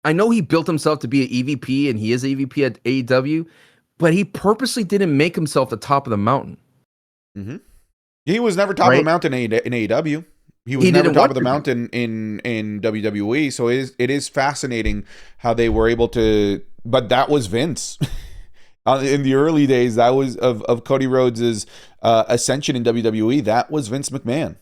Speaker 2: I know he built himself to be an EVP, and he is an EVP at AEW, but he purposely didn't make himself the top of the mountain.
Speaker 1: Mm-hmm. He was never top of the mountain in AEW. He was never top of the mountain in WWE. So it is fascinating how they were able to. But that was Vince. In the early days, that was of Cody Rhodes' ascension in WWE. That was Vince McMahon.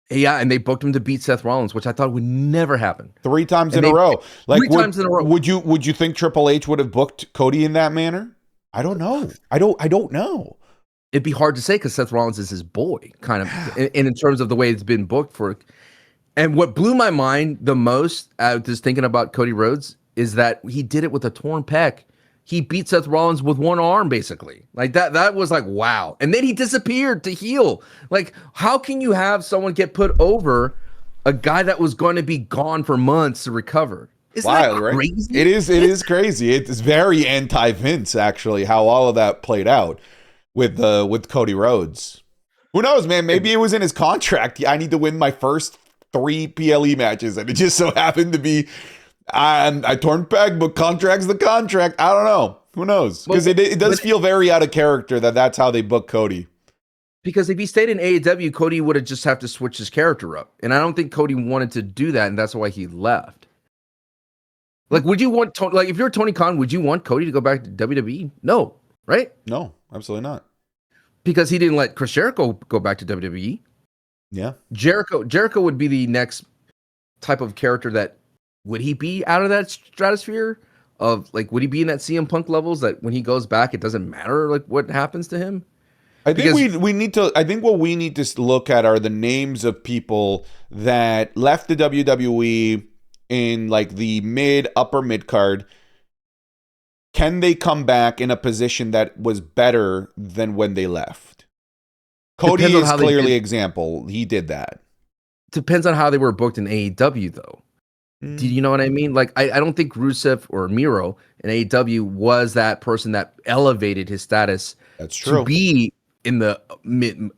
Speaker 2: Yeah, and they booked him to beat Seth Rollins, which I thought would never happen.
Speaker 1: 3 times in a row. Like 3 times in a row. Would you think Triple H would have booked Cody in that manner? I don't know. I don't know.
Speaker 2: It'd be hard to say because Seth Rollins is his boy, kind of, and in terms of the way it's been booked for. And what blew my mind the most, just thinking about Cody Rhodes, is that he did it with a torn pec. He beat Seth Rollins with one arm, basically. Like that was like, wow. And then he disappeared to heal. Like, how can you have someone get put over a guy that was going to be gone for months to recover? Isn't
Speaker 1: wild,
Speaker 2: that crazy?
Speaker 1: Right? It is crazy. It's very anti-Vince, actually, how all of that played out with Cody Rhodes. Who knows, man? Maybe it was in his contract. I need to win my first 3 PLE matches, and it just so happened to be I torn peg, but contract's the contract. I don't know. Who knows? Because it does feel very out of character that's how they book Cody.
Speaker 2: Because if he stayed in AEW, Cody would have just have to switch his character up. And I don't think Cody wanted to do that, and that's why he left. Like, would you want if you're Tony Khan, would you want Cody to go back to WWE? No, right?
Speaker 1: No, absolutely not.
Speaker 2: Because he didn't let Chris Jericho go back to WWE.
Speaker 1: Yeah.
Speaker 2: Jericho would be the next type of character that. Would he be out of that stratosphere of like, would he be in that CM Punk levels that when he goes back, it doesn't matter like what happens to him?
Speaker 1: I think we need to, I think what we need to look at are the names of people that left the WWE in like the upper mid card. Can they come back in a position that was better than when they left? Cody is clearly an example. He did that.
Speaker 2: Depends on how they were booked in AEW though. Do you know what I mean? Like, I don't think Rusev or Miro in AEW was that person that elevated his status.
Speaker 1: That's true.
Speaker 2: To be in the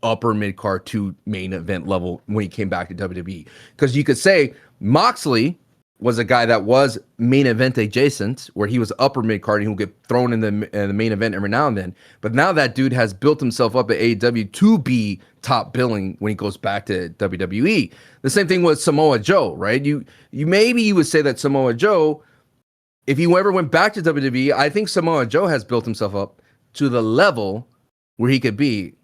Speaker 2: upper mid card to main event level when he came back to WWE. Because you could say Moxley was a guy that was main event adjacent, where he was upper mid card and he'll get thrown in the main event every now and then. But now that dude has built himself up at AEW to be top billing when he goes back to WWE. The same thing with Samoa Joe, right? You would say that Samoa Joe, if he ever went back to WWE, I think Samoa Joe has built himself up to the level where he could be.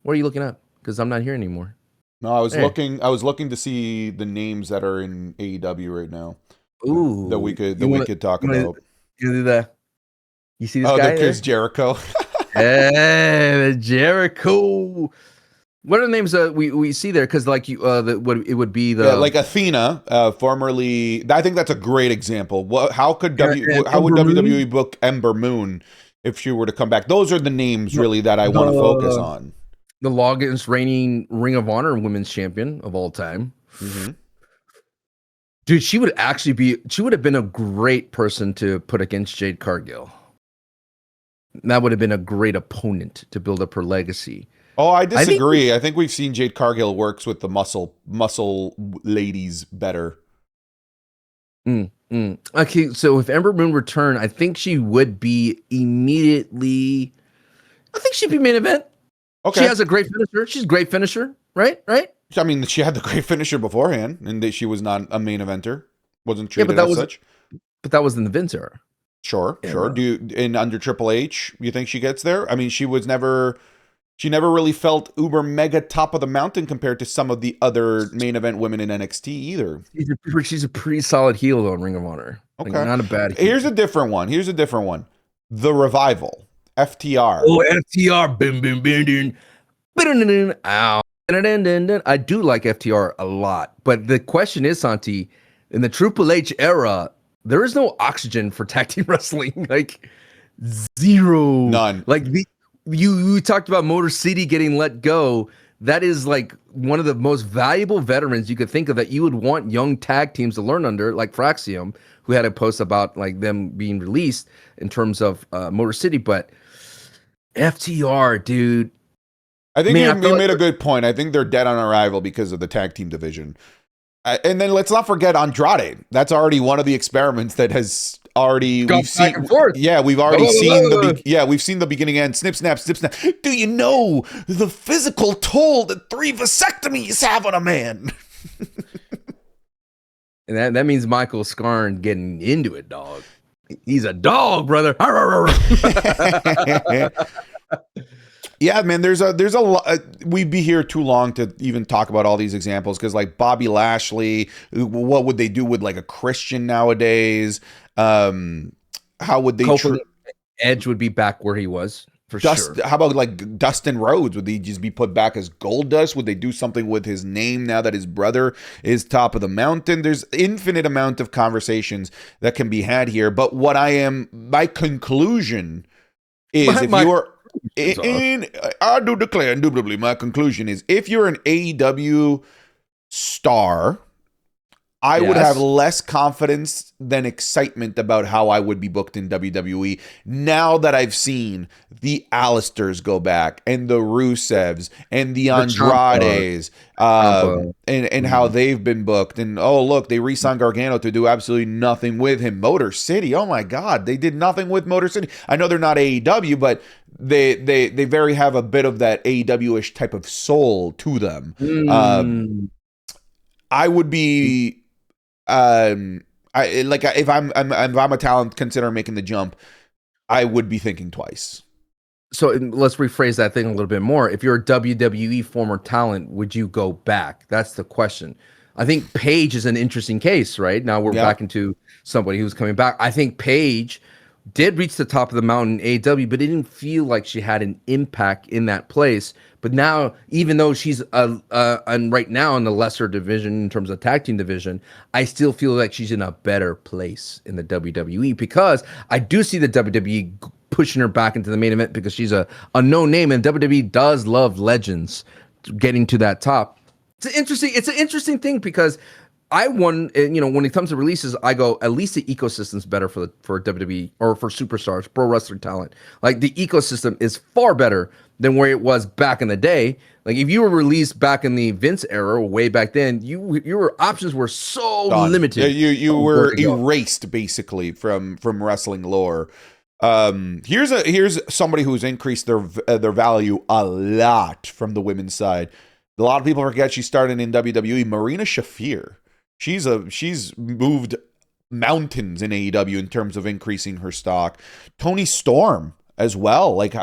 Speaker 2: What are you looking at? Because I'm not here anymore.
Speaker 1: No, I was looking to see the names that are in AEW right now.
Speaker 2: Ooh,
Speaker 1: that we could talk about.
Speaker 2: You do that. You see this guy?
Speaker 1: Oh, Chris Jericho.
Speaker 2: Hey, Jericho. What are the names that we see there? Because like it would be like
Speaker 1: Athena, formerly. I think that's a great example. How would WWE book Ember Moon if she were to come back? Those are the names really that I want to focus on.
Speaker 2: The longest reigning Ring of Honor Women's Champion of all time.
Speaker 1: Mm-hmm.
Speaker 2: Dude, she would have been a great person to put against Jade Cargill. That would have been a great opponent to build up her legacy.
Speaker 1: Oh, I disagree. I think we've seen Jade Cargill works with the muscle ladies better.
Speaker 2: Okay, so if Ember Moon returned, I think she would be immediately. I think she'd be main event. She
Speaker 1: Okay.
Speaker 2: has a great finisher. She's a great finisher, right? Right?
Speaker 1: I mean, she had the great finisher beforehand, and that she was not a main eventer, wasn't
Speaker 2: Yeah, but
Speaker 1: treated as such.
Speaker 2: that was in the Vince era.
Speaker 1: Sure, sure.
Speaker 2: Era.
Speaker 1: Do you, in under Triple H, you think she gets there? I mean, she never really felt uber mega top of the mountain compared to some of the other main event women in NXT either.
Speaker 2: She's a pretty solid heel though in Ring of Honor. Like,
Speaker 1: Okay.
Speaker 2: not a bad heel.
Speaker 1: Here's a different one. The Revival, FTR.
Speaker 2: Oh, FTR. Boom, boom, boom, boom. Ow. I do like FTR a lot. But the question is, Santi, in the Triple H era, there is no oxygen for tag team wrestling. Like, zero.
Speaker 1: None.
Speaker 2: Like, you talked about Motor City getting let go. That is like one of the most valuable veterans you could think of that you would want young tag teams to learn under, like Fraxium, who had a post about like them being released in terms of Motor City. But FTR, dude.
Speaker 1: I think you made a good point. I think they're dead on arrival because of the tag team division. And then let's not forget Andrade. That's already one of the experiments that has already
Speaker 2: we've seen.
Speaker 1: Yeah, we've already seen we've seen the beginning and snip snap snip snap. Do you know the physical toll that 3 vasectomies have on a man?
Speaker 2: And that means Michael Scarn getting into it, dog. He's a dog, brother.
Speaker 1: Yeah, man, there's a lot. We'd be here too long to even talk about all these examples because, like, Bobby Lashley, what would they do with like a Christian nowadays? How would they?
Speaker 2: Edge would be back where he was for
Speaker 1: sure.
Speaker 2: How
Speaker 1: How about like Dustin Rhodes? Would he just be put back as Goldust? Would they do something with his name now that his brother is top of the mountain? There's infinite amount of conversations that can be had here. But my conclusion is I do declare indubitably, my conclusion is if you're an AEW star, I would have less confidence than excitement about how I would be booked in WWE now that I've seen the Alistairs go back and the Rusevs and the Andrades and how they've been booked. And oh, look, they re-signed Gargano to do absolutely nothing with him. Motor City, oh my God, they did nothing with Motor City. I know they're not AEW, but they very have a bit of that AEW-ish type of soul to them. I would be... if I'm a talent considering making the jump, I would be thinking twice.
Speaker 2: So let's rephrase that thing a little bit more. If you're a WWE former talent, would you go back? That's the question. I think Paige is an interesting case, right? Now we're back into somebody who's coming back. I think Paige did reach the top of the mountain in AEW, but it didn't feel like she had an impact in that place. But now, even though she's right now in the lesser division in terms of tag team division, I still feel like she's in a better place in the WWE because I do see the WWE pushing her back into the main event because she's a known name, and WWE does love legends getting to that top. It's an interesting thing because when it comes to releases, I go, at least the ecosystem's better for WWE or for superstars, pro wrestling talent. Like the ecosystem is far better than where it was back in the day. Like if you were released back in the Vince era, way back then, your options were so limited.
Speaker 1: You were erased basically from wrestling lore. Here's somebody who's increased their value a lot from the women's side. A lot of people forget she started in WWE. Marina Shafir. She's moved mountains in AEW in terms of increasing her stock. Toni Storm as well. Like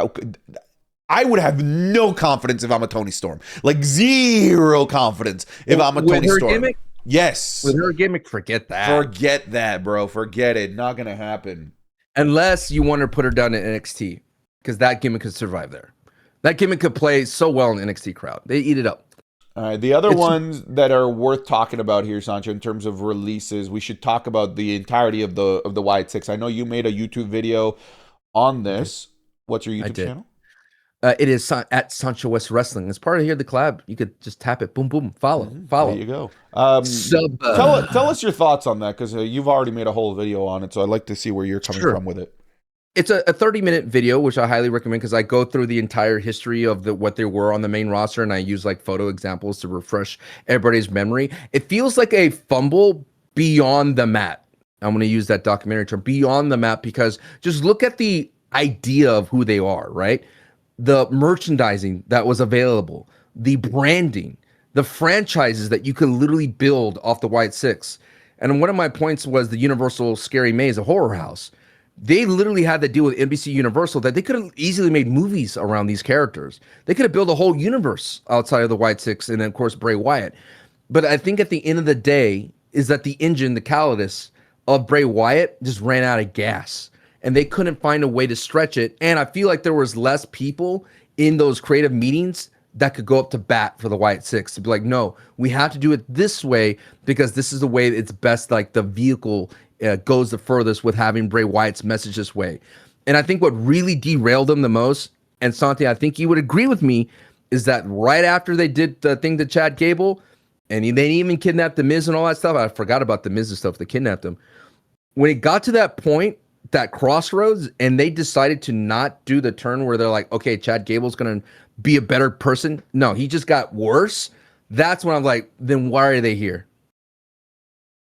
Speaker 1: I would have no confidence if I'm a Toni Storm. Like zero confidence if I'm a Toni Storm.
Speaker 2: Gimmick?
Speaker 1: Yes.
Speaker 2: With her gimmick, forget that.
Speaker 1: Forget that, bro. Forget it. Not gonna happen.
Speaker 2: Unless you want to put her down in NXT, because that gimmick could survive there. That gimmick could play so well in the NXT crowd. They eat it up.
Speaker 1: All right, the other ones that are worth talking about here, Sancho, in terms of releases, we should talk about the entirety of the Wyatt Six. I know you made a YouTube video on this. What's your YouTube channel?
Speaker 2: It is at Sancho West Wrestling. It's part of here, the collab. You could just tap it. Boom, boom. Follow.
Speaker 1: There you go. Tell us your thoughts on that, because you've already made a whole video on it, so I'd like to see where you're coming from with it.
Speaker 2: It's a 30-minute video, which I highly recommend because I go through the entire history of what they were on the main roster, and I use like photo examples to refresh everybody's memory. It feels like a fumble beyond the mat. I'm going to use that documentary term, beyond the mat, because just look at the idea of who they are, right? the merchandising that was available, the branding, the franchises that you could literally build off the White Six. And one of my points was the Universal Scary Maze, a horror house. They literally had to deal with NBC Universal that they could have easily made movies around these characters. They could have built a whole universe outside of the White Six and then, of course, Bray Wyatt. But I think at the end of the day is that the engine, the catalyst of Bray Wyatt just ran out of gas and they couldn't find a way to stretch it. And I feel like there was less people in those creative meetings that could go up to bat for the Wyatt Six to be like, no, we have to do it this way because this is the way it's best, like the vehicle goes the furthest with having Bray Wyatt's message this way. And I think what really derailed them the most, and Santi, I think you would agree with me, is that right after they did the thing to Chad Gable, and they even kidnapped The Miz and all that stuff, I forgot about The Miz and stuff, they kidnapped him. When it got to that point, that crossroads, and they decided to not do the turn where they're like, okay, Chad Gable's going to be a better person. No, he just got worse. That's when I'm like, then why are they here?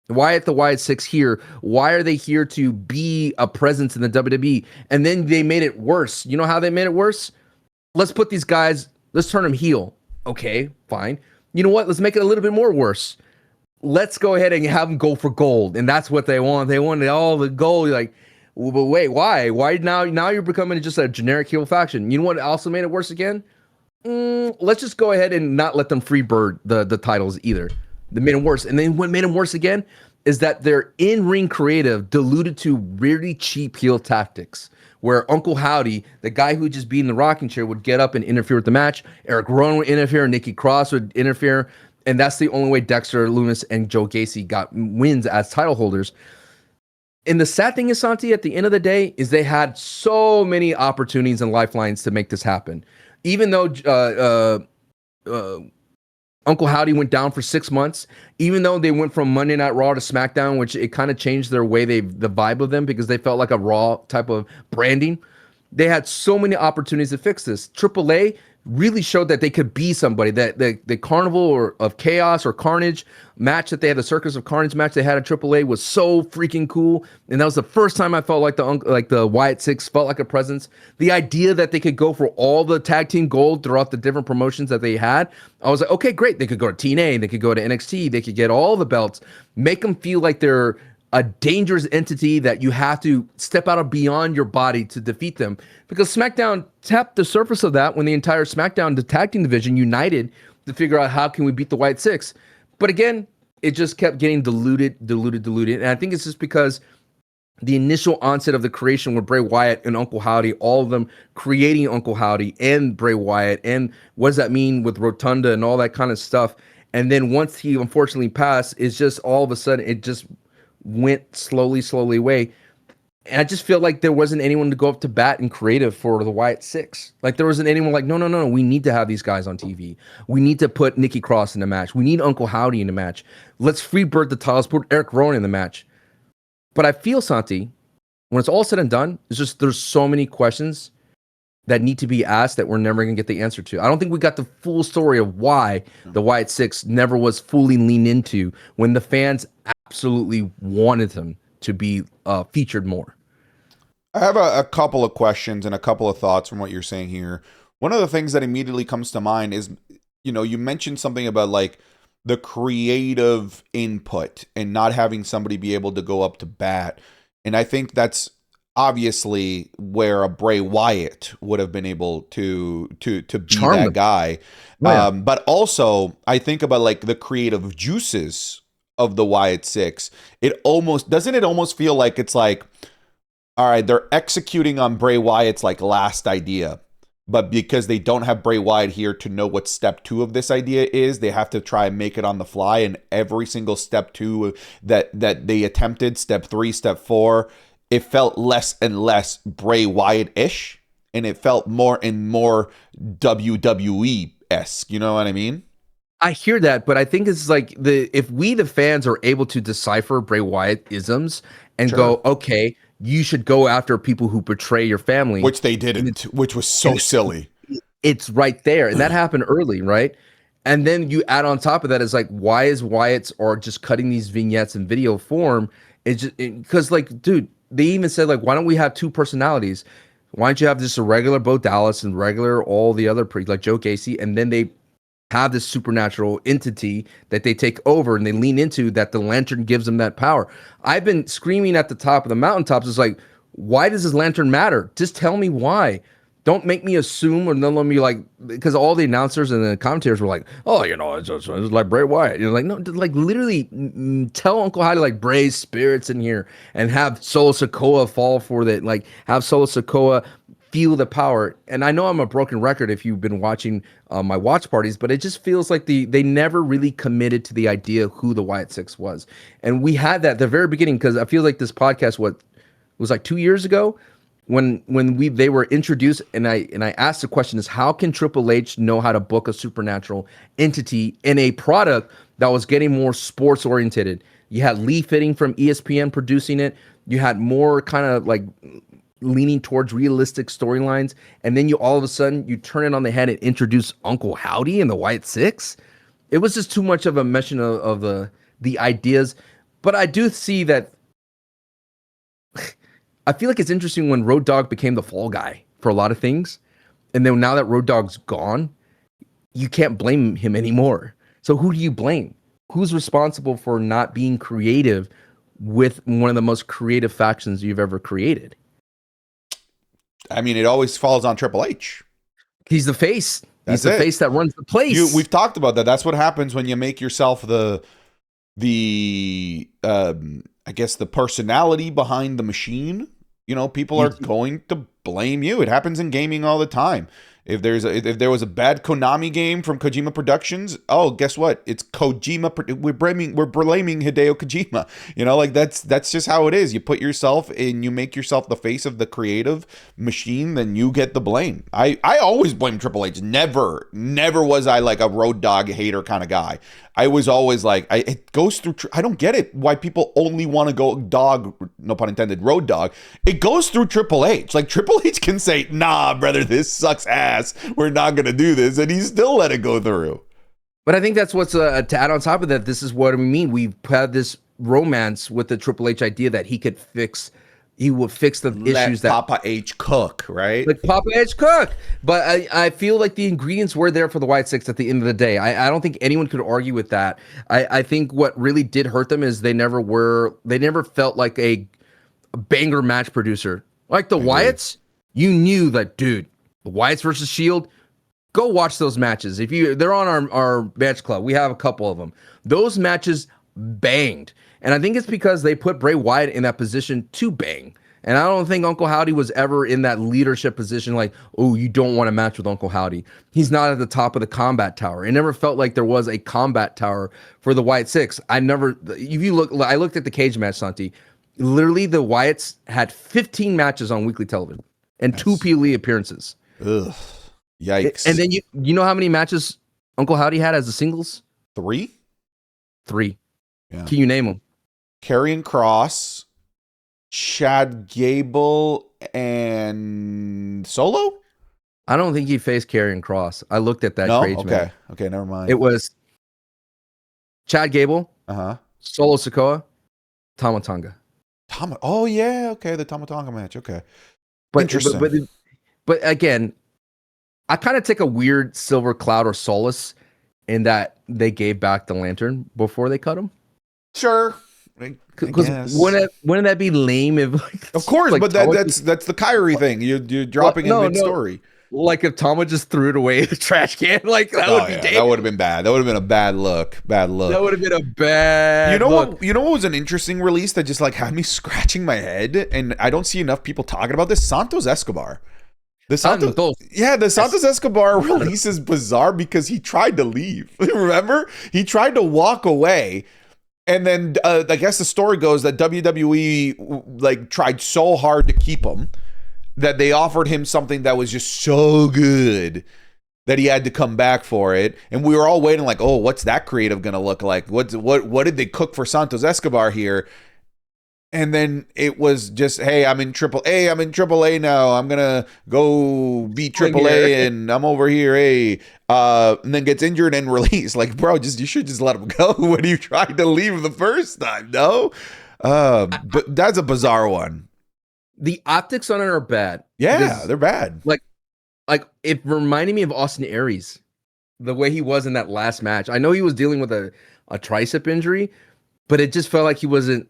Speaker 2: Why at the Wyatt Six here? Why are they here to be a presence in the WWE? And then they made it worse. You know how they made it worse? Let's put these guys, let's turn them heel. Okay, fine. You know what? Let's make it a little bit more worse. Let's go ahead and have them go for gold. And that's what they want. They wanted all the gold. You're like, well, but wait, why? Why now? Now you're becoming just a generic heel faction. You know what also made it worse again? Let's just go ahead and not let them freebird the titles either. That made them worse. And then what made them worse again is that their in-ring creative diluted to really cheap heel tactics, where Uncle Howdy, the guy who just be in the rocking chair, would get up and interfere with the match. Eric Rowan would interfere, Nikki Cross would interfere, and that's the only way Dexter Lumis and Joe Gacy got wins as title holders. And the sad thing is, Santi, at the end of the day, is they had so many opportunities and lifelines to make this happen. Even though Uncle Howdy went down for 6 months, even though they went from Monday Night Raw to SmackDown, which it kind of changed their way, the vibe of them, because they felt like a Raw type of branding. They had so many opportunities to fix this. AAA really showed that they could be somebody. That the Carnival of Chaos or Carnage match that they had, the Circus of Carnage match they had at AAA, was so freaking cool. And that was the first time I felt like the Wyatt Six felt like a presence. The idea that they could go for all the tag team gold throughout the different promotions that they had, I was like, okay, great. They could go to TNA, they could go to NXT, they could get all the belts, make them feel like they're a dangerous entity that you have to step out of beyond your body to defeat them. Because SmackDown tapped the surface of that when the entire SmackDown, the tag team division, united to figure out how can we beat the Wyatt Six. But again, it just kept getting diluted. And I think it's just because the initial onset of the creation with Bray Wyatt and Uncle Howdy, all of them creating Uncle Howdy and Bray Wyatt, and what does that mean with Rotunda and all that kind of stuff. And then once he unfortunately passed, it's just all of a sudden it just went slowly away. And I just feel like there wasn't anyone to go up to bat and creative for the Wyatt Six. Like there wasn't anyone like, no, we need to have these guys on TV. We need to put Nikki Cross in the match. We need Uncle Howdy in the match. Let's freebird the titles, put Eric Rowan in the match. But I feel, Santi, when it's all said and done, it's just there's so many questions that need to be asked that we're never going to get the answer to. I don't think we got the full story of why the Wyatt Six never was fully leaned into when the fans absolutely wanted them to be featured more.
Speaker 1: I have a couple of questions and a couple of thoughts from what you're saying here. One of the things that immediately comes to mind is, you mentioned something about like the creative input and not having somebody be able to go up to bat. And I think that's obviously where a Bray Wyatt would have been able to be that guy. Yeah. But also I think about like the creative juices of the Wyatt Six. Doesn't it almost feel like it's like, all right, they're executing on Bray Wyatt's like last idea, but because they don't have Bray Wyatt here to know what step 2 of this idea is, they have to try and make it on the fly. And every single step 2 that they attempted, step 3, step 4, it felt less and less Bray Wyatt-ish, and it felt more and more WWE-esque. You know what I mean?
Speaker 2: I hear that, but I think it's like if we, the fans, are able to decipher Bray Wyatt isms and go, okay, you should go after people who betray your family.
Speaker 1: Which they didn't, which was so silly.
Speaker 2: It's right there. And that happened early, right? And then you add on top of that is like, why is Wyatt's or just cutting these vignettes in video form? It's just because like, dude, they even said like, why don't we have 2 personalities? Why don't you have just a regular Bo Dallas and regular all the other like Joe Gacy, and then they have this supernatural entity that they take over and they lean into, that the lantern gives them that power. I've been screaming at the top of the mountaintops. It's like, why does this lantern matter? Just tell me why. Don't make me assume, or don't let me like, because all the announcers and the commentators were like, oh, it's like Bray Wyatt. You're like, no, like literally tell Uncle Howdy like Bray's spirits in here and have Solo Sikoa fall for that. Like have Solo Sikoa feel the power. And I know I'm a broken record if you've been watching my watch parties, but it just feels like they never really committed to the idea of who the Wyatt Six was. And we had that at the very beginning, because I feel like this podcast, was like 2 years ago when they were introduced, and I asked the question is, how can Triple H know how to book a supernatural entity in a product that was getting more sports oriented? You had Lee Fitting from ESPN producing it. You had more kind of like leaning towards realistic storylines, and then you all of a sudden you turn it on the head and introduce Uncle Howdy and the Wyatt Six. It was just too much of a meshing of the ideas. But I do see that. I feel like it's interesting when Road Dogg became the fall guy for a lot of things, and then now that Road Dogg's gone, you can't blame him anymore. So who do you blame? Who's responsible for not being creative with one of the most creative factions you've ever created?
Speaker 1: I mean, it always falls on Triple H.
Speaker 2: He's the face. He's the face that runs the place.
Speaker 1: We've talked about that. That's what happens when you make yourself the I guess the personality behind the machine. People are going to blame you. It happens in gaming all the time. If there was a bad Konami game from Kojima Productions, oh, guess what? It's Kojima. We're blaming Hideo Kojima. Like that's just how it is. You put yourself in, you make yourself the face of the creative machine, then you get the blame. I always blame Triple H. Never was I like a Road Dogg hater kind of guy. I was always like, it goes through. I don't get it why people only want to go dog, no pun intended, Road Dogg. It goes through Triple H. Like Triple H can say, nah, brother, this sucks ass. We're not going to do this. And he still let it go through.
Speaker 2: But I think that's what's to add on top of that. This is what we mean. We've had this romance with the Triple H idea that he would fix the issues that
Speaker 1: Papa H cook, right?
Speaker 2: Like Papa H cook. But I feel like the ingredients were there for the Wyatt Six at the end of the day. I don't think anyone could argue with that. I think what really did hurt them is they never felt like a banger match producer. Like the Wyatts, you knew that, dude, the Wyatts versus Shield, go watch those matches. They're on our match club. We have a couple of them. Those matches banged. And I think it's because they put Bray Wyatt in that position to bang. And I don't think Uncle Howdy was ever in that leadership position like, oh, you don't want to match with Uncle Howdy. He's not at the top of the combat tower. It never felt like there was a combat tower for the Wyatt Six. I looked at the cage match, Santi. Literally, the Wyatts had 15 matches on weekly television and 2 PLE appearances.
Speaker 1: Ugh. Yikes.
Speaker 2: And then you know how many matches Uncle Howdy had as a singles?
Speaker 1: 3?
Speaker 2: 3.
Speaker 1: Yeah.
Speaker 2: Can you name them?
Speaker 1: Karrion Kross, Chad Gable, and Solo?
Speaker 2: I don't think he faced Karrion Kross. I looked at that.
Speaker 1: No?
Speaker 2: Cage match.
Speaker 1: Okay, never mind.
Speaker 2: It was Chad Gable, Solo Sikoa, Tama Tonga.
Speaker 1: Oh yeah, okay, the Tama Tonga match. Okay,
Speaker 2: but
Speaker 1: interesting.
Speaker 2: But again, I kind of take a weird silver cloud or solace in that they gave back the lantern before they cut him.
Speaker 1: Sure,
Speaker 2: because wouldn't that be lame if? Like,
Speaker 1: of course, like, but that's the Kyrie thing. You're dropping in mid-story.
Speaker 2: Like if Tama just threw it away in the trash can, like that would be dangerous.
Speaker 1: That would have been bad. That would have been a bad look. That
Speaker 2: would have been a bad look.
Speaker 1: You know what was an interesting release that just like had me scratching my head, and I don't see enough people talking about this? Santos Escobar. The Santos Escobar release is bizarre because he tried to leave. Remember? He tried to walk away. And then I guess the story goes that WWE like tried so hard to keep him that they offered him something that was just so good that he had to come back for it. And we were all waiting like, oh, what's that creative going to look like? What did they cook for Santos Escobar here? And then it was just, hey, I'm in AAA. I'm in AAA now. I'm going to go beat AAA and I'm over here. Hey, and then gets injured and released. Like, bro, you should just let him go when you tried to leave the first time. No, but that's a bizarre one.
Speaker 2: the optics on it are bad.
Speaker 1: Yeah, they're bad.
Speaker 2: Like it reminded me of Austin Aries, the way he was in that last match. I know he was dealing with a tricep injury, but it just felt like he wasn't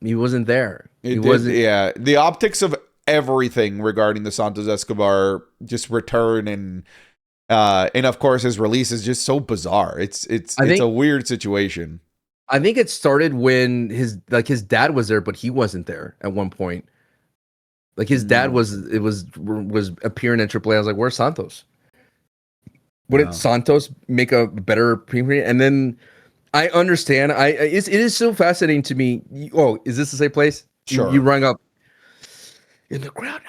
Speaker 2: there.
Speaker 1: Yeah, the optics of everything regarding the Santos Escobar just return and of course his release is just so bizarre. It's a weird situation.
Speaker 2: I think it started when his dad was there, but he wasn't there at one point. Like his dad was appearing in AAA. I was like, "Where's Santos? Wouldn't Santos make a better premium?" And then I understand. It is so fascinating to me. Is this the same place?
Speaker 1: Sure.
Speaker 2: You rung up in the crowd.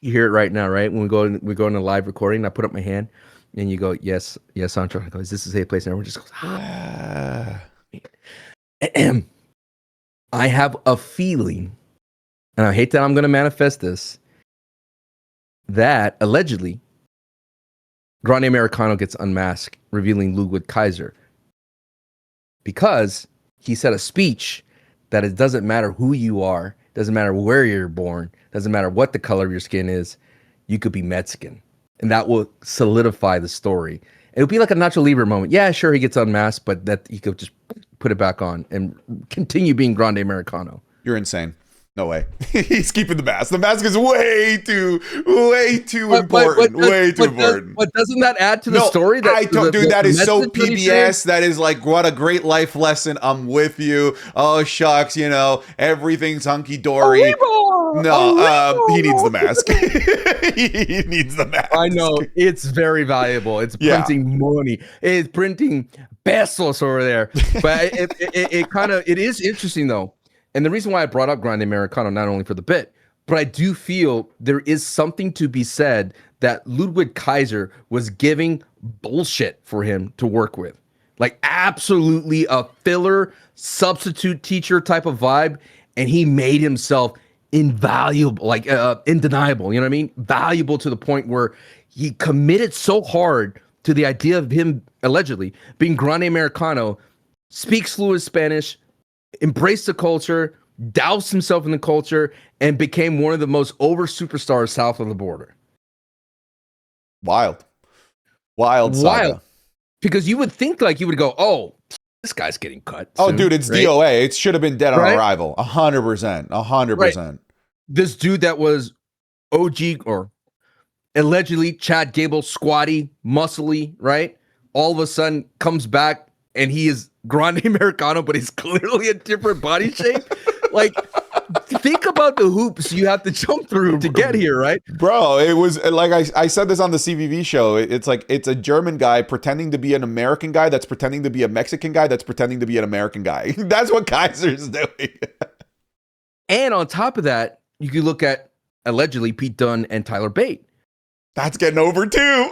Speaker 2: You hear it right now, right? When we go in a live recording, I put up my hand, and you go, "Yes, Santos." I go, "Is this the same place?" And everyone just goes, I have a feeling, and I hate that I'm going to manifest this, that allegedly Grande Americano gets unmasked, revealing Ludwig Kaiser, because he said a speech that it doesn't matter who you are, doesn't matter where you're born, doesn't matter what the color of your skin is, you could be Mexican. And that will solidify the story. It'll be like a Nacho Libre moment. Yeah, sure, he gets unmasked, but that he could just put it back on and continue being Grande Americano.
Speaker 1: You're insane. No way. He's keeping the mask. The mask is way too important. Way too important.
Speaker 2: But doesn't that add to the story?
Speaker 1: That is so PBS. That is like, what a great life lesson. I'm with you. Oh, shucks. Everything's hunky dory. No, he needs the mask. He needs the mask.
Speaker 2: I know. It's very valuable. It's printing money. It's printing pesos over there. But it is interesting though. And the reason why I brought up Grande Americano, not only for the bit, but I do feel there is something to be said that Ludwig Kaiser was giving bullshit for him to work with. Like absolutely a filler substitute teacher type of vibe. And he made himself invaluable, like undeniable, you know what I mean? Valuable to the point where he committed so hard to the idea of him allegedly being Grande Americano, speaks fluent Spanish, embraced the culture, doused himself in the culture, and became one of the most over superstars south of the border.
Speaker 1: Wild.
Speaker 2: Because you would think like you would go, oh, this guy's getting cut.
Speaker 1: Oh, dude, it's right? DOA. It should have been dead on arrival. 100%. 100%. Right.
Speaker 2: This dude that was OG or allegedly Chad Gable, squatty, muscly, right? All of a sudden comes back and he is Grande Americano, but he's clearly a different body shape. Like, think about the hoops you have to jump through to get here, right?
Speaker 1: Bro, it was like I said this on the CVV show. It's like it's a German guy pretending to be an American guy that's pretending to be a Mexican guy that's pretending to be an American guy. That's what Kaiser's doing.
Speaker 2: And on top of that, you could look at allegedly Pete Dunne and Tyler Bate.
Speaker 1: That's getting over too.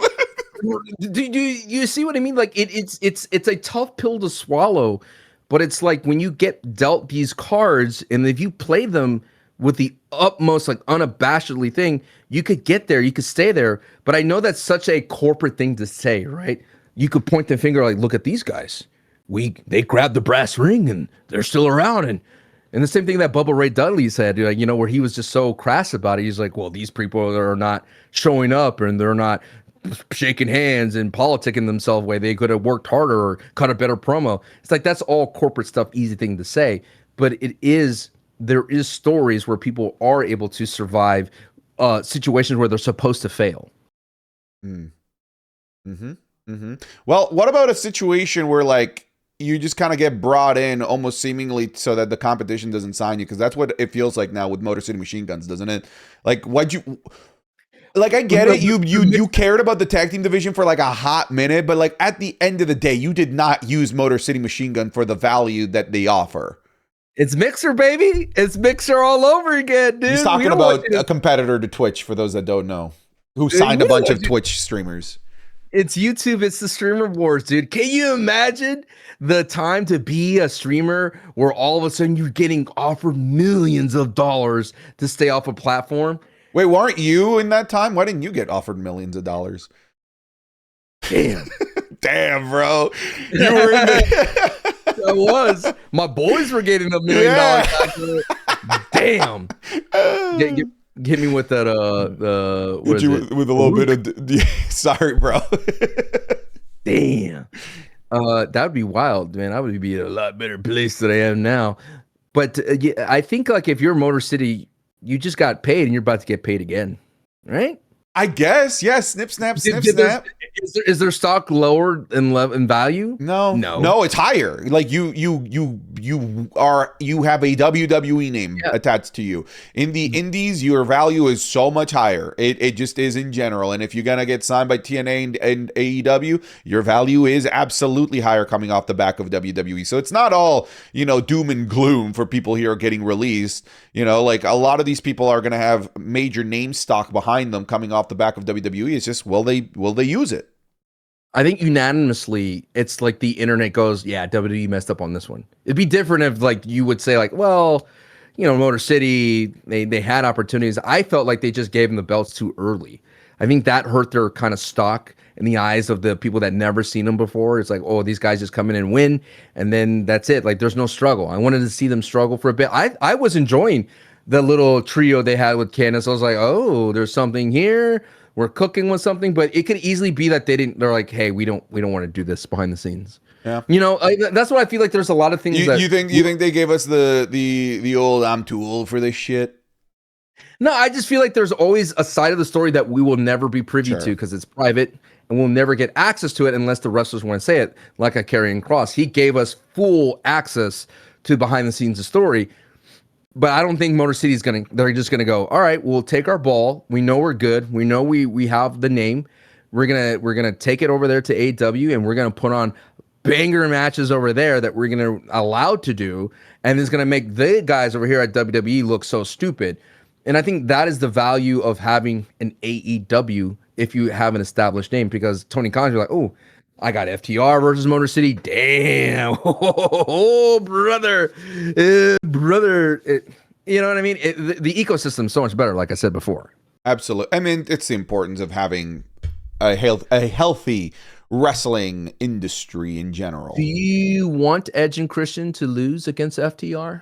Speaker 2: Do you see what I mean? Like it's a tough pill to swallow, but it's like when you get dealt these cards and if you play them with the utmost like unabashedly thing, you could get there, you could stay there. But I know that's such a corporate thing to say, right? You could point the finger like, look at these guys. They grabbed the brass ring and they're still around. And the same thing that Bubba Ray Dudley said, where he was just so crass about it. He's like, well, these people are not showing up and they're not shaking hands and politicking themselves way. They could have worked harder or cut a better promo. It's like that's all corporate stuff, easy thing to say. But there is stories where people are able to survive situations where they're supposed to fail.
Speaker 1: Mm-hmm. Well, what about a situation where like you just kind of get brought in almost seemingly so that the competition doesn't sign you? Because that's what it feels like now with Motor City Machine Guns, doesn't it? Like like I get it, you cared about the tag team division for like a hot minute, but like at the end of the day, you did not use Motor City Machine Gun for the value that they offer.
Speaker 2: It's Mixer, baby. It's Mixer all over again, dude.
Speaker 1: He's talking about a competitor to Twitch, for those that don't know, who signed a bunch of Twitch streamers.
Speaker 2: It's YouTube. It's the streamer wars, dude. Can you imagine the time to be a streamer where all of a sudden you're getting offered millions of dollars to stay off a platform?
Speaker 1: Wait, weren't you in that time? Why didn't you get offered millions of dollars?
Speaker 2: Damn.
Speaker 1: Damn, bro. You were in
Speaker 2: I was. My boys were getting $1 million. Damn. Get me with that. What is it?
Speaker 1: With a little bit of. Sorry, bro.
Speaker 2: Damn. That would be wild, man. I would be in a lot better place than I am now. But yeah, I think like if you're Motor City, you just got paid and you're about to get paid again, right?
Speaker 1: I guess, yeah. Snip, snap, snip, snap.
Speaker 2: Is their stock lower in value?
Speaker 1: No, it's higher. Like you have a WWE name attached to you. In the indies, your value is so much higher. It just is in general. And if you're gonna get signed by TNA and AEW, your value is absolutely higher coming off the back of WWE. So it's not all, doom and gloom for people here getting released. Like a lot of these people are gonna have major name stock behind them coming off the back of WWE. It's just will they use it?
Speaker 2: I think unanimously, it's like the internet goes, yeah, WWE messed up on this one. It'd be different if like you would say like, well, Motor City, they had opportunities. I felt like they just gave them the belts too early. I think that hurt their kind of stock in the eyes of the people that never seen them before. It's like, oh, these guys just come in and win, and then that's it. Like there's no struggle. I wanted to see them struggle for a bit. I was enjoying the little trio they had with Candice. I was like, oh, there's something here. We're cooking with something, but it could easily be that they're like, hey, we don't want to do this behind the scenes.
Speaker 1: Yeah.
Speaker 2: That's what I feel like. There's a lot of things
Speaker 1: you think they gave us the old I'm too old for this shit?
Speaker 2: No, I just feel like there's always a side of the story that we will never be privy to because it's private and we'll never get access to it unless the wrestlers want to say it. Like a Karrion Kross, he gave us full access to behind the scenes of story. But I don't think Motor City they're just gonna go, all right, we'll take our ball. We know we're good. We know we have the name. We're gonna take it over there to AEW and we're gonna put on banger matches over there that we're gonna allow to do, and it's gonna make the guys over here at WWE look so stupid. And I think that is the value of having an AEW if you have an established name, because Tony Khan's like, oh, I got FTR versus Motor City. Damn. Oh, brother. Brother. You know what I mean? The ecosystem is so much better, like I said before.
Speaker 1: Absolutely. I mean, it's the importance of having a healthy wrestling industry in general.
Speaker 2: Do you want Edge and Christian to lose against FTR?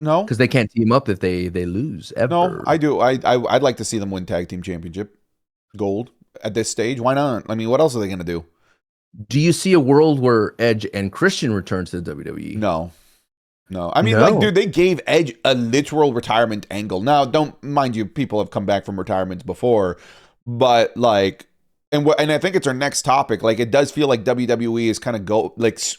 Speaker 1: No.
Speaker 2: Because they can't team up if they lose, ever.
Speaker 1: No, I do. I'd like to see them win Tag Team Championship Gold at this stage. Why not? I mean, what else are they going to do?
Speaker 2: Do you see a world where Edge and Christian return to the WWE?
Speaker 1: No. I mean, like, dude, they gave Edge a literal retirement angle. Now, don't mind you, people have come back from retirements before, but like, and I think it's our next topic. Like, it does feel like WWE is kind of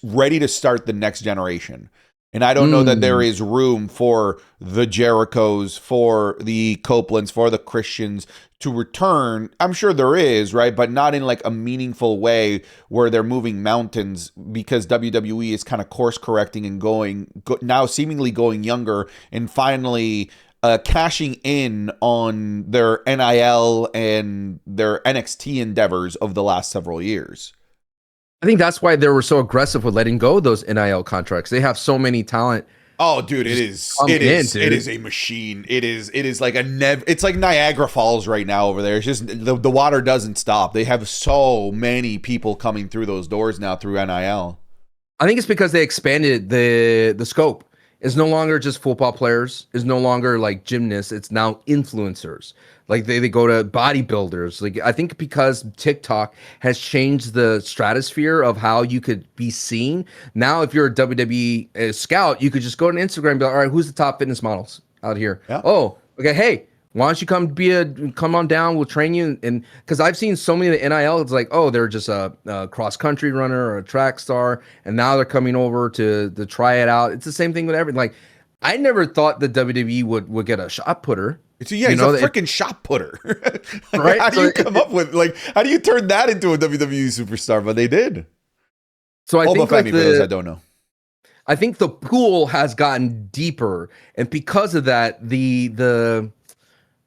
Speaker 1: ready to start the next generation. And I don't know that there is room for the Jerichos, for the Copelands, for the Christians to return. I'm sure there is, right? But not in like a meaningful way where they're moving mountains, because WWE is kind of course correcting and now seemingly going younger and finally cashing in on their NIL and their NXT endeavors of the last several years.
Speaker 2: I think that's why they were so aggressive with letting go of those NIL contracts. They have so many talent.
Speaker 1: Oh, dude, it is a machine. It is like it's like Niagara Falls right now over there. It's just the water doesn't stop. They have so many people coming through those doors now through NIL.
Speaker 2: I think it's because they expanded the scope. It's no longer just football players. It's no longer like gymnasts. It's now influencers. Like they go to bodybuilders. Like I think because TikTok has changed the stratosphere of how you could be seen. Now, if you're a WWE scout, you could just go to Instagram and be like, all right, who's the top fitness models out here? Yeah. Oh, okay. Hey, why don't you come on down? We'll train you. And because I've seen so many of the NIL, it's like, oh, they're just a cross country runner or a track star, and now they're coming over to try it out. It's the same thing with everything. Like, I never thought the WWE would get a shot putter.
Speaker 1: He's a freaking shot putter. Right? How do you turn that into a WWE superstar? But they did.
Speaker 2: So I think
Speaker 1: for those I don't know.
Speaker 2: I think the pool has gotten deeper, and because of that,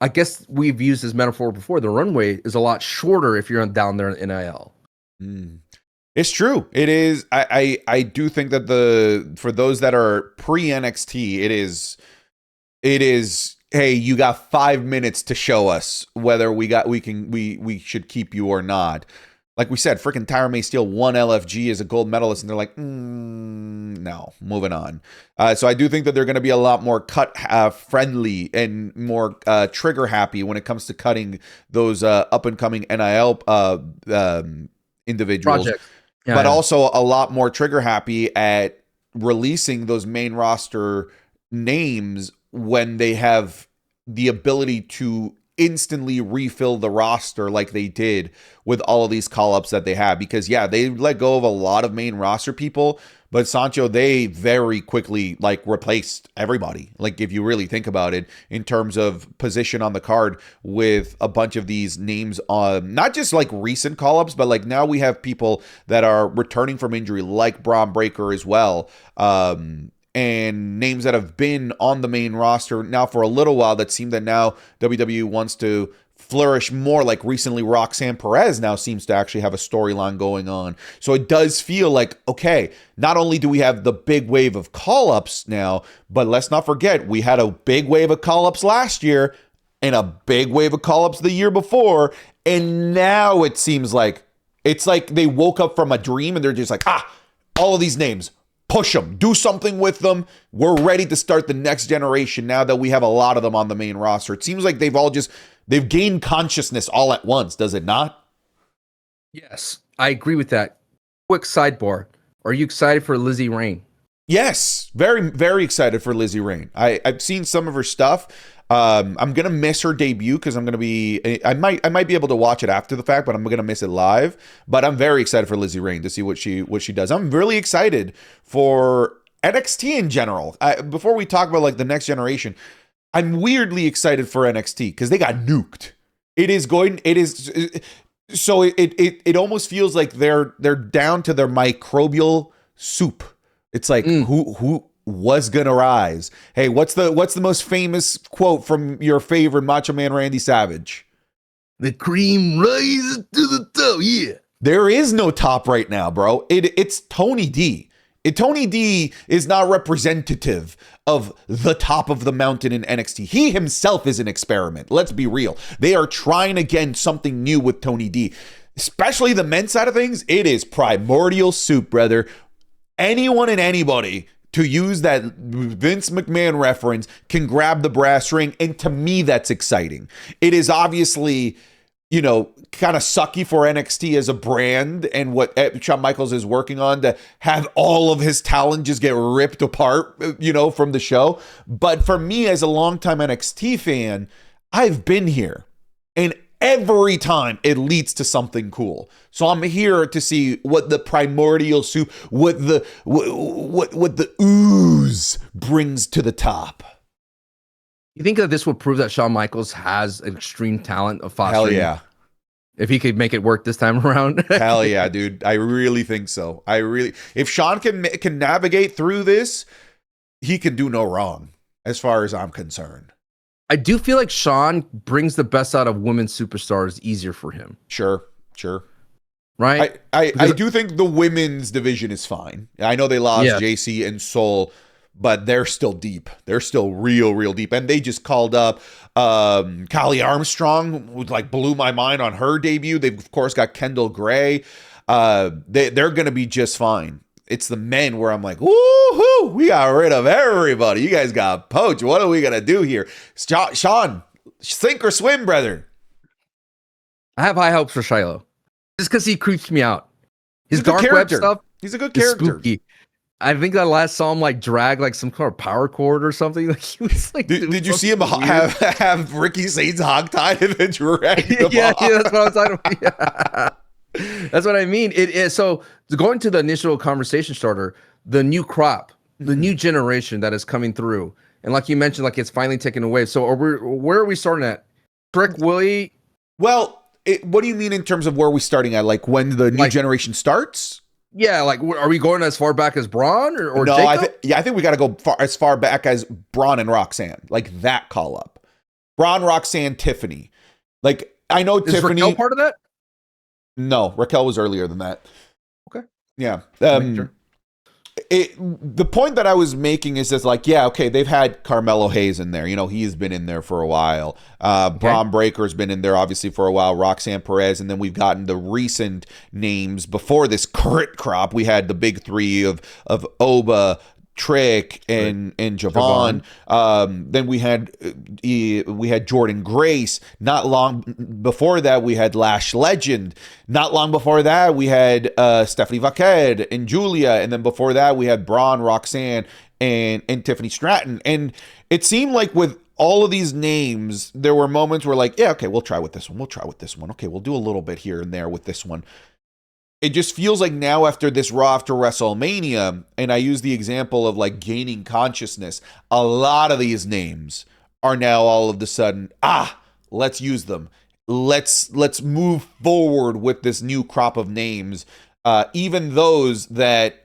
Speaker 2: I guess we've used this metaphor before. The runway is a lot shorter if you're down there in NIL.
Speaker 1: It's true. It is. I do think that for those that are pre NXT, it is. Hey, you got 5 minutes to show us whether we should keep you or not. Like we said, freaking Tyra May Steele won LFG as a gold medalist, and they're like, now. Moving on. So I do think that they're going to be a lot more cut friendly and more trigger happy when it comes to cutting those up and coming NIL individuals.
Speaker 2: Projects.
Speaker 1: But also a lot more trigger happy at releasing those main roster names when they have the ability to instantly refill the roster like they did with all of these call-ups that they have. Because they let go of a lot of main roster people, but Sancho, they very quickly like replaced everybody. Like if you really think about it in terms of position on the card with a bunch of these names on not just like recent call-ups, but like now we have people that are returning from injury like Braun Breaker as well. And names that have been on the main roster now for a little while that seem that now WWE wants to flourish more, like recently Roxanne Perez now seems to actually have a storyline going on. So it does feel like, okay, not only do we have the big wave of call-ups now, but let's not forget we had a big wave of call-ups last year and a big wave of call-ups the year before. And now it seems like it's like they woke up from a dream and they're just like, all of these names. Push them. Do something with them. We're ready to start the next generation now that we have a lot of them on the main roster. It seems like they've gained consciousness all at once, does it not?
Speaker 2: Yes, I agree with that. Quick sidebar. Are you excited for Lizzie Rain?
Speaker 1: Yes, very, very excited for Lizzie Rain. I've seen some of her stuff. I'm gonna miss her debut because I might be able to watch it after the fact, but I'm gonna miss it live. But I'm very excited for Lizzie Rain to see what she does. I'm really excited for NXT in general. Before we talk about like the next generation, I'm weirdly excited for NXT because they got nuked. So it almost feels like they're down to their microbial soup. It's like who was gonna rise? Hey, what's the most famous quote from your favorite Macho Man Randy Savage?
Speaker 2: The cream rises to the top. Yeah.
Speaker 1: There is no top right now, bro. It's Tony D. Tony D is not representative of the top of the mountain in NXT. He himself is an experiment. Let's be real. They are trying again something new with Tony D. Especially the men's side of things. It is primordial soup, brother. Anyone and anybody, to use that Vince McMahon reference, can grab the brass ring. And to me, that's exciting. It is obviously, kind of sucky for NXT as a brand and what Shawn Michaels is working on to have all of his talent just get ripped apart, from the show. But for me, as a longtime NXT fan, I've been here. And every time it leads to something cool. So I'm here to see what the primordial soup, what the ooze brings to the top.
Speaker 2: You think that this will prove that Shawn Michaels has an extreme talent of fostering?
Speaker 1: Hell yeah.
Speaker 2: If he could make it work this time around.
Speaker 1: Hell yeah, dude. I really think so. If Shawn can navigate through this, he can do no wrong as far as I'm concerned.
Speaker 2: I do feel like Shawn brings the best out of women superstars easier for him.
Speaker 1: Sure.
Speaker 2: Right?
Speaker 1: I do think the women's division is fine. I know they lost JC and Soul, but they're still deep. They're still real deep. And they just called up Callie Armstrong, who like blew my mind on her debut. They've, of course, got Kendall Gray. They're going to be just fine. It's the men where I'm like, woohoo, we got rid of everybody. You guys got poached. What are we going to do here? Shawn, sink or swim, brother.
Speaker 2: I have high hopes for Shiloh. Just because he creeps me out. His dark web stuff.
Speaker 1: He's a good character.
Speaker 2: Spooky. I think I last saw him like drag like some kind of power cord or something. Like he was like.
Speaker 1: Did you see him have Ricky Saints hogtied and then drag him
Speaker 2: yeah, that's what I was talking about. Yeah. That's what I mean. It is so going to the initial conversation starter, the new crop, the new generation that is coming through, and like you mentioned, like it's finally taken away. So where are we starting at? Trick Willie?
Speaker 1: Well, what do you mean in terms of where we're starting at? Like when the new generation starts?
Speaker 2: Yeah, like are we going as far back as Braun or
Speaker 1: no?
Speaker 2: Jacob?
Speaker 1: I think we got to go as far back as Braun and Roxanne, like that call up. Braun, Roxanne, Tiffany. Like I know
Speaker 2: is
Speaker 1: Tiffany.
Speaker 2: Raquel part of that?
Speaker 1: No, Raquel was earlier than that.
Speaker 2: Okay.
Speaker 1: Yeah.
Speaker 2: Sure.
Speaker 1: the point that I was making is just like, yeah, okay, they've had Carmelo Hayes in there. You know, he's been in there for a while. Braun Breaker's been in there, obviously, for a while. Roxanne Perez. And then we've gotten the recent names before this current crop. We had the big three of Oba, Trick, and Javon. Then we had Jordan Grace. Not long before that, we had Lash Legend. Not long before that, we had Stephanie Vaqued and Julia. And then before that, we had Braun, Roxanne, and Tiffany Stratton. And it seemed like with all of these names, there were moments where like, yeah, okay, we'll try with this one. We'll try with this one. Okay, we'll do a little bit here and there with this one. It just feels like now after this Raw after WrestleMania, and I use the example of like gaining consciousness, a lot of these names are now all of a sudden, let's use them. Let's move forward with this new crop of names. Even those that,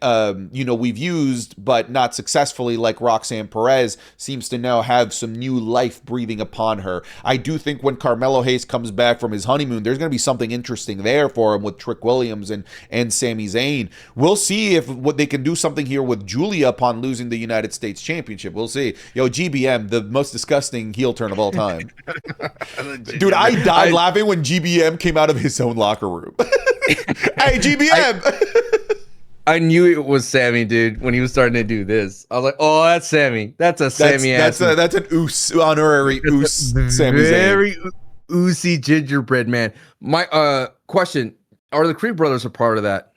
Speaker 1: we've used, but not successfully, like Roxanne Perez, seems to now have some new life breathing upon her. I do think when Carmelo Hayes comes back from his honeymoon, there's going to be something interesting there for him with Trick Williams and Sami Zayn. We'll see if what they can do something here with Julia upon losing the United States Championship. We'll see. GBM, the most disgusting heel turn of all time. Dude, I died laughing when GBM came out of his own locker room. Hey, GBM!
Speaker 2: I knew it was Sammy, dude, when he was starting to do this. I was like, oh, that's Sammy. That's a Sammy ass.
Speaker 1: That's an honorary Oos Sami Zayn.
Speaker 2: Very oosy gingerbread man. My question, are the Creed brothers a part of that?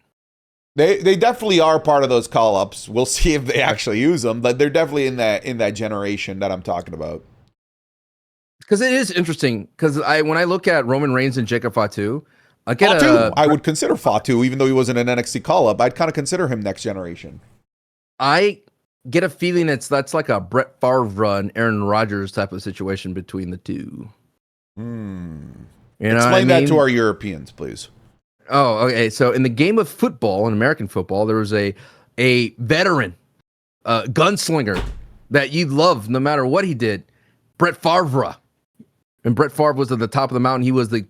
Speaker 1: They definitely are part of those call-ups. We'll see if they actually use them, but they're definitely in that generation that I'm talking about.
Speaker 2: Because it is interesting, because when I look at Roman Reigns and Jacob Fatu,
Speaker 1: I would consider Fatu, even though he wasn't an NXT call-up. I'd kind of consider him next generation.
Speaker 2: I get a feeling that's like a Brett Favre run, Aaron Rodgers type of situation between the two.
Speaker 1: Explain that to our Europeans, please.
Speaker 2: Oh, okay. So in the game of football, in American football, there was a veteran gunslinger that you love no matter what he did, Brett Favre. And Brett Favre was at the top of the mountain. He was the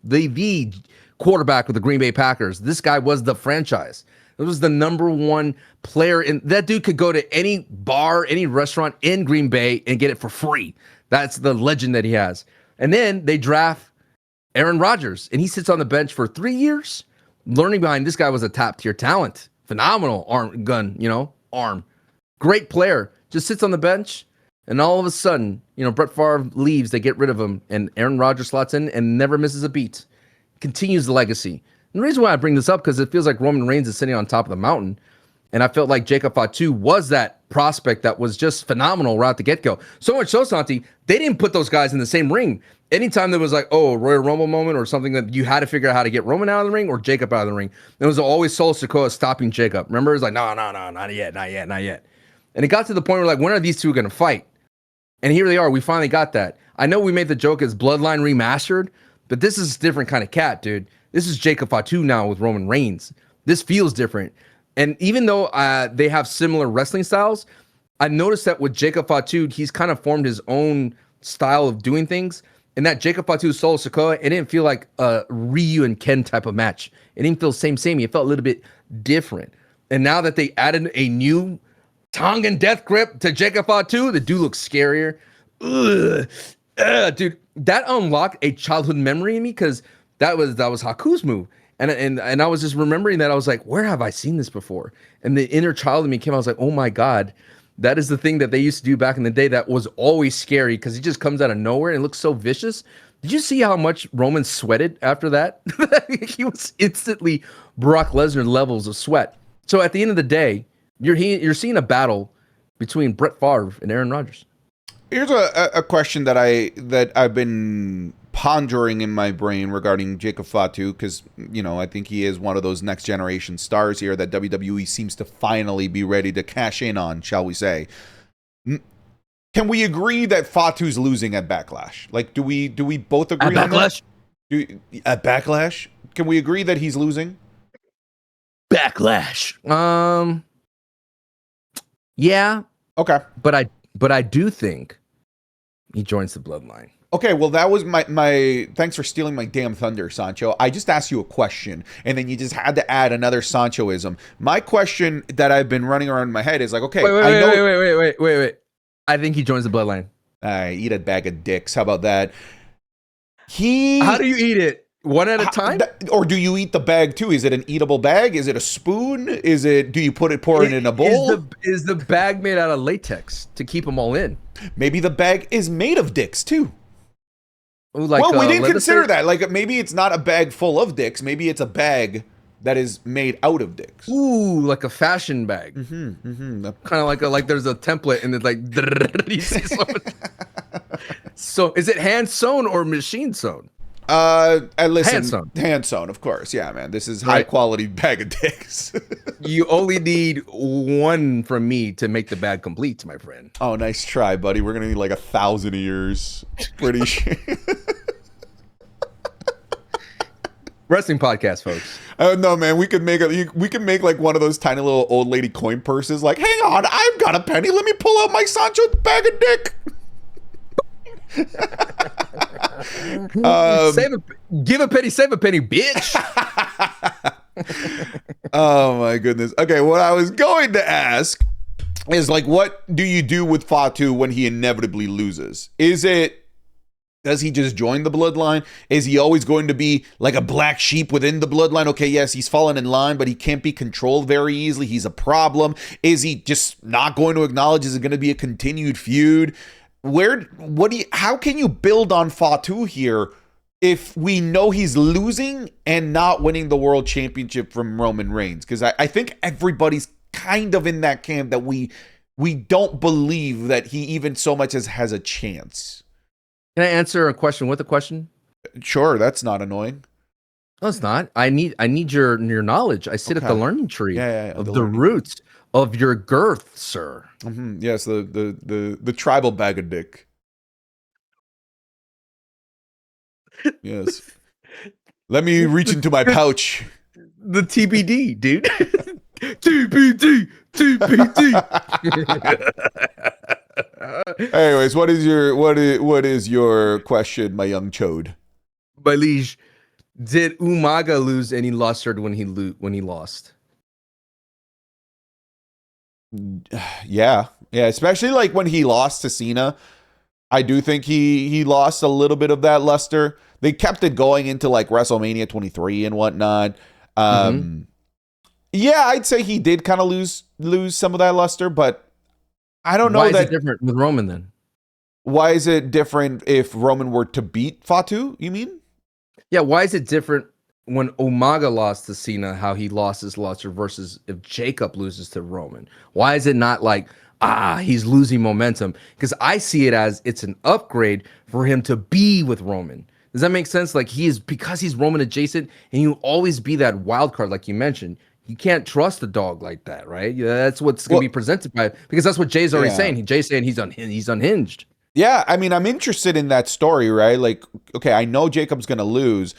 Speaker 2: quarterback with the Green Bay Packers. This guy was the franchise. It was the number one player. And that dude could go to any bar, any restaurant in Green Bay and get it for free. That's the legend that he has. And then they draft Aaron Rodgers, and he sits on the bench for 3 years, learning behind this guy was a top tier talent. Phenomenal arm. Great player. Just sits on the bench. And all of a sudden, Brett Favre leaves, they get rid of him, and Aaron Rodgers slots in and never misses a beat. Continues the legacy. And the reason why I bring this up, because it feels like Roman Reigns is sitting on top of the mountain, and I felt like Jacob Fatu was that prospect that was just phenomenal right at the get-go. So much so, Santi, they didn't put those guys in the same ring. Anytime there was like, a Royal Rumble moment or something that you had to figure out how to get Roman out of the ring or Jacob out of the ring, there was always Solo Sikoa stopping Jacob. Remember? It was like, no, not yet. And it got to the point where like, when are these two going to fight? And here they are. We finally got that. I know we made the joke as Bloodline Remastered, but this is a different kind of cat, dude. This is Jacob Fatu now with Roman Reigns. This feels different. And even though they have similar wrestling styles, I noticed that with Jacob Fatu, he's kind of formed his own style of doing things. And that Jacob Fatu Solo Sikoa, it didn't feel like a Ryu and Ken type of match. It didn't feel samey. It felt a little bit different. And now that they added a new Tongan death grip to Jacob Fatu, the dude looks scarier. Dude, that unlocked a childhood memory in me because that was Haku's move. And I was just remembering that. I was like, where have I seen this before? And the inner child in me came. I was like, oh my God, that is the thing that they used to do back in the day that was always scary because he just comes out of nowhere and looks so vicious. Did you see how much Roman sweated after that? He was instantly Brock Lesnar levels of sweat. So at the end of the day, you're seeing a battle between Brett Favre and Aaron Rodgers.
Speaker 1: Here's a question that I've been pondering in my brain regarding Jacob Fatu, because I think he is one of those next generation stars here that WWE seems to finally be ready to cash in on, shall we say. Can we agree that Fatu's losing at Backlash? Like, do we both agree
Speaker 2: at Backlash?
Speaker 1: At Backlash? Can we agree that he's losing?
Speaker 2: Backlash. Yeah.
Speaker 1: Okay.
Speaker 2: But I do think he joins the Bloodline.
Speaker 1: Okay, well, that was my. Thanks for stealing my damn thunder, Sancho. I just asked you a question, and then you just had to add another Sanchoism. My question that I've been running around in my head is like, okay, I know.
Speaker 2: Wait. I think he joins the bloodline.
Speaker 1: I eat a bag of dicks. How about that?
Speaker 2: How do you eat it? One at a time?
Speaker 1: Or do you eat the bag too? Is it an eatable bag? Is it a spoon? Do you pour it in a bowl?
Speaker 2: Is the bag made out of latex to keep them all in?
Speaker 1: Maybe the bag is made of dicks too.
Speaker 2: Ooh, like,
Speaker 1: well, we didn't consider that. Like, maybe it's not a bag full of dicks. Maybe it's a bag that is made out of dicks.
Speaker 2: Ooh, like a fashion bag. Kind of like there's a template and it's like you see so is it hand sewn or machine sewn?
Speaker 1: Listen, hand sewn, of course. Yeah, man. This is high quality bag of dicks.
Speaker 2: You only need one from me to make the bag complete, my friend.
Speaker 1: Oh, nice try, buddy. We're gonna need like 1,000 years. Pretty sure.
Speaker 2: Wrestling podcast, folks.
Speaker 1: No, man. We could make like one of those tiny little old lady coin purses. Like, hang on, I've got a penny. Let me pull out my Sancho bag of dick.
Speaker 2: Give a penny, save a penny, bitch.
Speaker 1: Oh my goodness. Okay, what I was going to ask is like, what do you do with Fatu when he inevitably loses? Does he just join the bloodline? Is he always going to be like a black sheep within the bloodline? Okay, yes, he's fallen in line, but he can't be controlled very easily. He's a problem. Is he just not going to acknowledge? Is it going to be a continued feud? How can you build on Fatu here if we know he's losing and not winning the world championship from Roman Reigns? Because I think everybody's kind of in that camp that we don't believe that he even so much as has a chance.
Speaker 2: Can I answer a question with a question?
Speaker 1: Sure, that's not annoying.
Speaker 2: No, it's not. I need your knowledge. I sit at the learning tree of the roots of your girth, sir.
Speaker 1: Mm-hmm. Yes, the tribal bag of dick. Yes. Let me reach into my pouch.
Speaker 2: The TBD, dude. TBD.
Speaker 1: Anyways, what is your question, my young chode?
Speaker 2: My liege, did Umaga lose any luster when he lost?
Speaker 1: Yeah, especially like when he lost to Cena. I do think he lost a little bit of that luster. They kept it going into like WrestleMania 23 and whatnot. Yeah, I'd say he did kind of lose some of that luster, but I don't know.
Speaker 2: Why is it different with Roman then?
Speaker 1: Why is it different if Roman were to beat Fatu, you mean?
Speaker 2: Yeah, why is it different when Umaga lost to Cena, how he lost his luster versus if Jacob loses to Roman? Why is it not like, he's losing momentum? Because I see it as it's an upgrade for him to be with Roman. Does that make sense? Like because he's Roman adjacent and you always be that wild card, like you mentioned. You can't trust a dog like that, right? Yeah, that's what's going to be presented by, because that's what Jay's already saying. Jay's saying he's unhinged.
Speaker 1: Yeah, I mean, I'm interested in that story, right? Like, okay, I know Jacob's going to lose.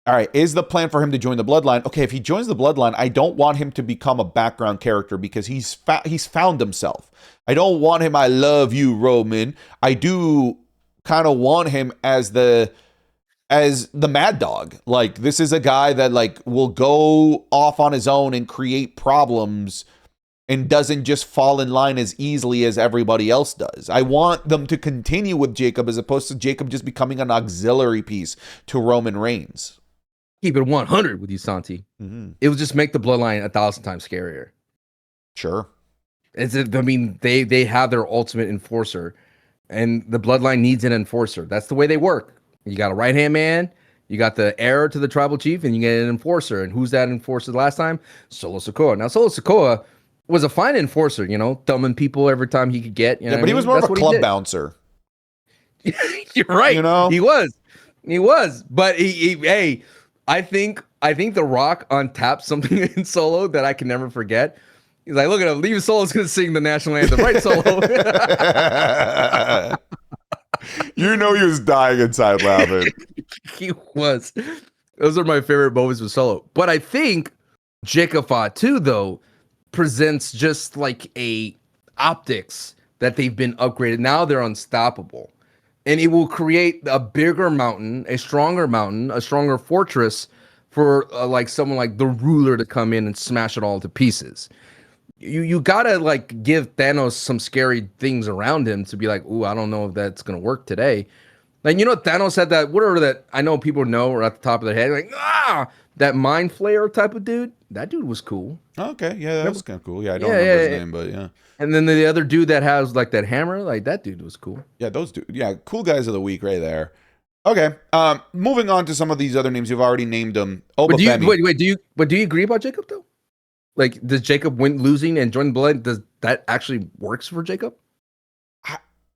Speaker 1: All right, is the plan for him to join the bloodline? Okay, if he joins the bloodline, I don't want him to become a background character because he's found himself. I don't want him, I love you, Roman. I do kind of want him as the mad dog. Like, this is a guy that like will go off on his own and create problems and doesn't just fall in line as easily as everybody else does. I want them to continue with Jacob as opposed to Jacob just becoming an auxiliary piece to Roman Reigns.
Speaker 2: Keep it 100 with you, Santi. Mm-hmm. It would just make the bloodline 1,000 times scarier.
Speaker 1: Sure.
Speaker 2: They have their ultimate enforcer, and the bloodline needs an enforcer. That's the way they work. You got a right-hand man, you got the heir to the tribal chief, and you get an enforcer. And who's that enforcer last time? Solo Sikoa. Now, Solo Sikoa was a fine enforcer, thumbing people every time he could get.
Speaker 1: But he was more of a club bouncer.
Speaker 2: You're right. He was. But hey, I think The Rock untapped something in Solo that I can never forget. He's like, look at him. Even Solo's going to sing the national anthem. Right, Solo?
Speaker 1: He was dying inside laughing.
Speaker 2: He was. Those are my favorite moments with Solo. But I think Jacob Fatu, though, presents just like a optics that they've been upgraded. Now they're unstoppable. and it will create a bigger mountain, a stronger fortress for like someone like the ruler to come in and smash it all to pieces. You gotta like give Thanos some scary things around him to be like, ooh, I don't know if that's gonna work today. Like, you know, Thanos had that, whatever that I know people know are at the top of their head, like, that mind flayer type of dude. That dude was cool.
Speaker 1: Okay, yeah, that was kind of cool. Yeah, I don't remember his name, but yeah.
Speaker 2: And then the other dude that has like that hammer, like that dude was cool.
Speaker 1: Yeah, those dudes. Yeah, cool guys of the week right there. Okay, moving on to some of these other names. You've already named them.
Speaker 2: But do you agree about Jacob though? Like, does Jacob win losing and Jordan Blood? Does that actually works for Jacob?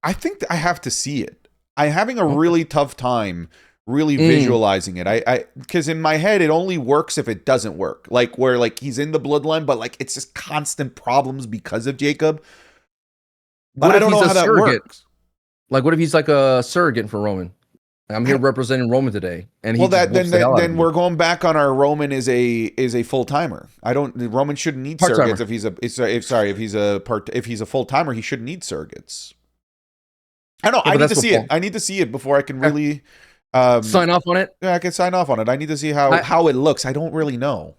Speaker 1: I think I have to see it. I'm having a really tough time really visualizing it. I because in my head it only works if it doesn't work. Like where like he's in the bloodline, but like it's just constant problems because of Jacob. But I don't know how that works.
Speaker 2: Like, what if he's like a surrogate for Roman? I'm here representing Roman today, and he
Speaker 1: then we're going back on our Roman is a full timer. Roman shouldn't need surrogates if he's a full timer. He shouldn't need surrogates. I don't know. I need to see it. I need to see it before I can really
Speaker 2: sign off on it.
Speaker 1: Yeah, I can sign off on it. I need to see how it looks. I don't really know.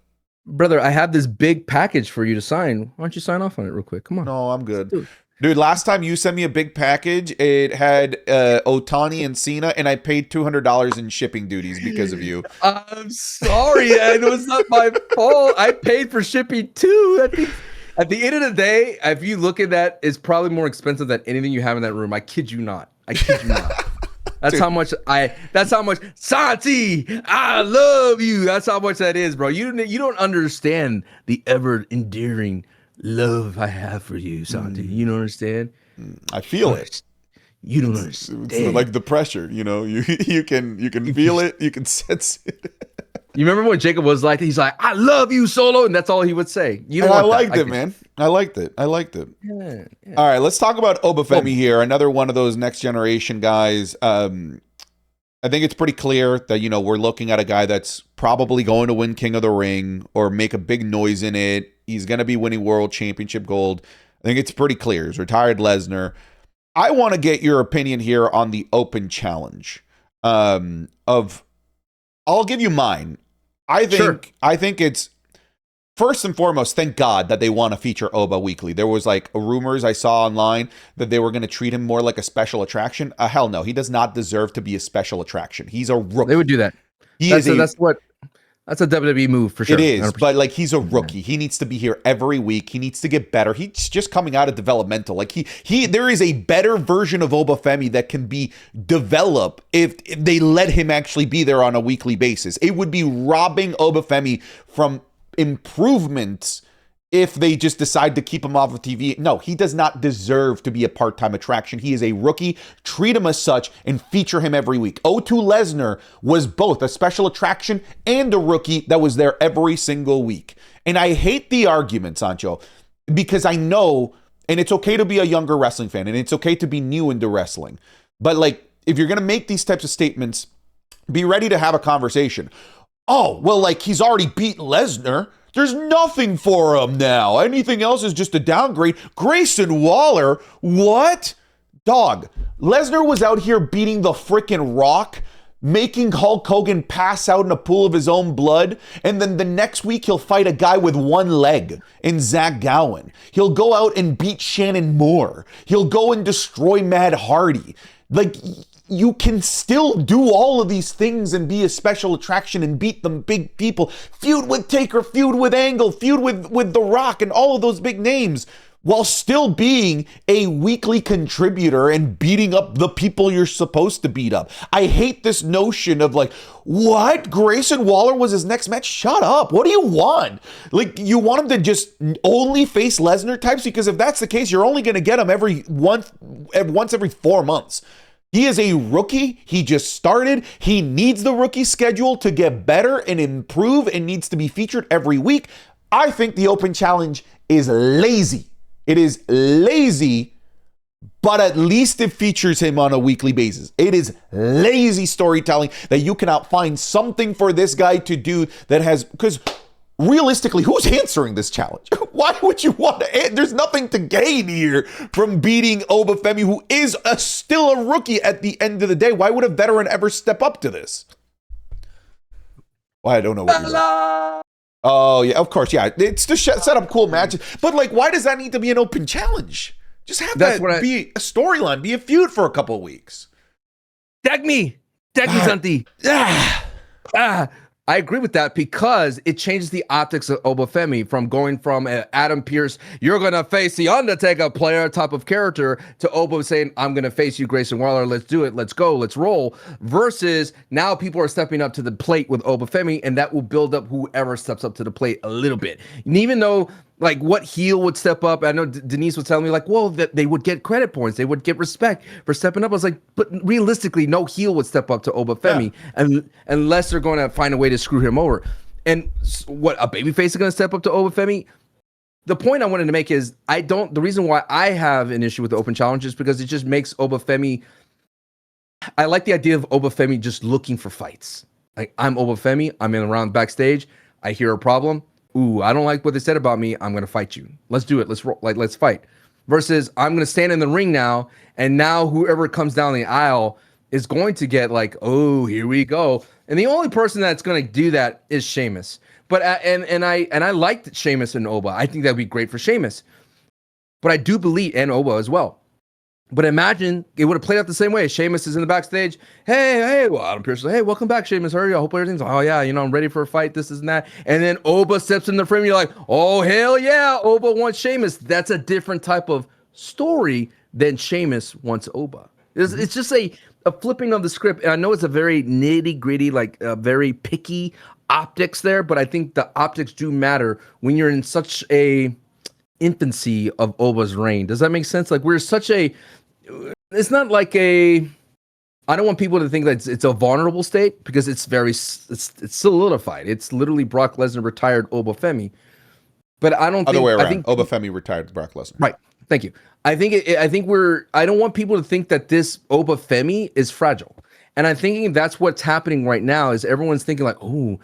Speaker 2: Brother, I have this big package for you to sign. Why don't you sign off on it real quick? Come on.
Speaker 1: No, I'm good. Dude, last time you sent me a big package, it had Otani and Cena, and I paid $200 in shipping duties because of you.
Speaker 2: I'm sorry, it was not my fault. I paid for shipping too. At the end of the day, if you look at that, it's probably more expensive than anything you have in that room. I kid you not. That's how much Santi, I love you. That's how much that is, bro. You don't understand the ever endearing love I have for you, Santi. You don't understand?
Speaker 1: I feel it.
Speaker 2: You don't understand.
Speaker 1: It's like the pressure, you know. You can feel it. You can sense it.
Speaker 2: You remember when Jacob was like, he's like, I love you, Solo, and that's all he would say.
Speaker 1: I liked it, man. I liked it. Yeah. All right, let's talk about Obafemi here. Another one of those next generation guys. I think it's pretty clear that, you know, we're looking at a guy that's probably going to win King of the Ring or make a big noise in it. He's going to be winning World Championship gold. I think it's pretty clear. He's retired Lesnar. I want to get your opinion here on the Open Challenge. I'll give you mine. I think it's first and foremost, thank God that they want to feature Oba weekly. There was like rumors I saw online that they were going to treat him more like a special attraction. Hell no, he does not deserve to be a special attraction. He's a rookie.
Speaker 2: They would do that. That's a WWE move for sure.
Speaker 1: It is, 100%. But like he's a rookie. He needs to be here every week. He needs to get better. He's just coming out of developmental. Like there is a better version of Obafemi that can be developed if they let him actually be there on a weekly basis. It would be robbing Obafemi from improvements if they just decide to keep him off of TV. No, he does not deserve to be a part-time attraction. He is a rookie. Treat him as such and feature him every week. O2 Lesnar was both a special attraction and a rookie that was there every single week. And I hate the argument, Sancho, because I know, and it's okay to be a younger wrestling fan, and it's okay to be new into wrestling. But like, if you're going to make these types of statements, be ready to have a conversation. Oh, well, like he's already beat Lesnar. There's nothing for him now. Anything else is just a downgrade. Grayson Waller, what? Dog, Lesnar was out here beating the freaking Rock, making Hulk Hogan pass out in a pool of his own blood, and then the next week he'll fight a guy with one leg in Zach Gowen. He'll go out and beat Shannon Moore. He'll go and destroy Matt Hardy. Like, you can still do all of these things and be a special attraction and beat them big people. Feud with Taker, feud with Angle, feud with The Rock and all of those big names while still being a weekly contributor and beating up the people you're supposed to beat up. I hate this notion of like, what? Grayson Waller was his next match? Shut up. What do you want? Like, you want him to just only face Lesnar types? Because if that's the case, you're only going to get him once every 4 months. He is a rookie. He just started. He needs the rookie schedule to get better and improve and needs to be featured every week. I think the Open Challenge is lazy. It is lazy, but at least it features him on a weekly basis. It is lazy storytelling that you cannot find something for this guy to do that has, because realistically, who's answering this challenge? Why would you want to? There's nothing to gain here from beating Obafemi, who is still a rookie at the end of the day. Why would a veteran ever step up to this? Well, I don't know what you're. Oh yeah, of course, yeah. It's to set up cool matches, but like, why does that need to be an open challenge? Just have that be a storyline, be a feud for a couple of weeks.
Speaker 2: Tag me, Santi. I agree with that because it changes the optics of Obafemi from going from Adam Pearce, you're going to face the Undertaker player type of character, to Oba saying, I'm going to face you, Grayson Waller. Let's do it. Let's go. Let's roll. Versus now people are stepping up to the plate with Obafemi, and that will build up whoever steps up to the plate a little bit. And even though, like, what heel would step up? I know Denise was telling me, like, well, that they would get credit points. They would get respect for stepping up. I was like, but realistically, no heel would step up to Obafemi unless they're going to find a way to screw him over. And what, a babyface is going to step up to Obafemi? The point I wanted to make is the reason why I have an issue with the open challenge is because it just makes Obafemi, I like the idea of Obafemi just looking for fights. Like, I'm Obafemi, I'm in around backstage, I hear a problem. Ooh, I don't like what they said about me. I'm going to fight you. Let's do it. Let's fight. Versus I'm going to stand in the ring now, and now whoever comes down the aisle is going to get like, oh, here we go. And the only person that's going to do that is Sheamus. But and I liked Sheamus and Oba. I think that'd be great for Sheamus. But I do believe, and Oba as well. But imagine it would have played out the same way. Sheamus is in the backstage. Hey, well, Adam Pearce, hey, welcome back, Sheamus. Hurry, I hope everything's, oh yeah, I'm ready for a fight, this and that. And then Oba steps in the frame, you're like, oh, hell yeah, Oba wants Sheamus. That's a different type of story than Sheamus wants Oba. It's just a flipping of the script. And I know it's a very nitty gritty, like very picky optics there, but I think the optics do matter when you're in such a infancy of Oba's reign. Does that make sense? Like, we're such a, it's not like I don't want people to think that it's a vulnerable state, because it's solidified. It's literally Brock Lesnar retired Obafemi. But I don't think...
Speaker 1: Other way around. Obafemi retired Brock Lesnar.
Speaker 2: Right. Thank you. I don't want people to think that this Obafemi is fragile. And I'm thinking that's what's happening right now, is everyone's thinking like, oh,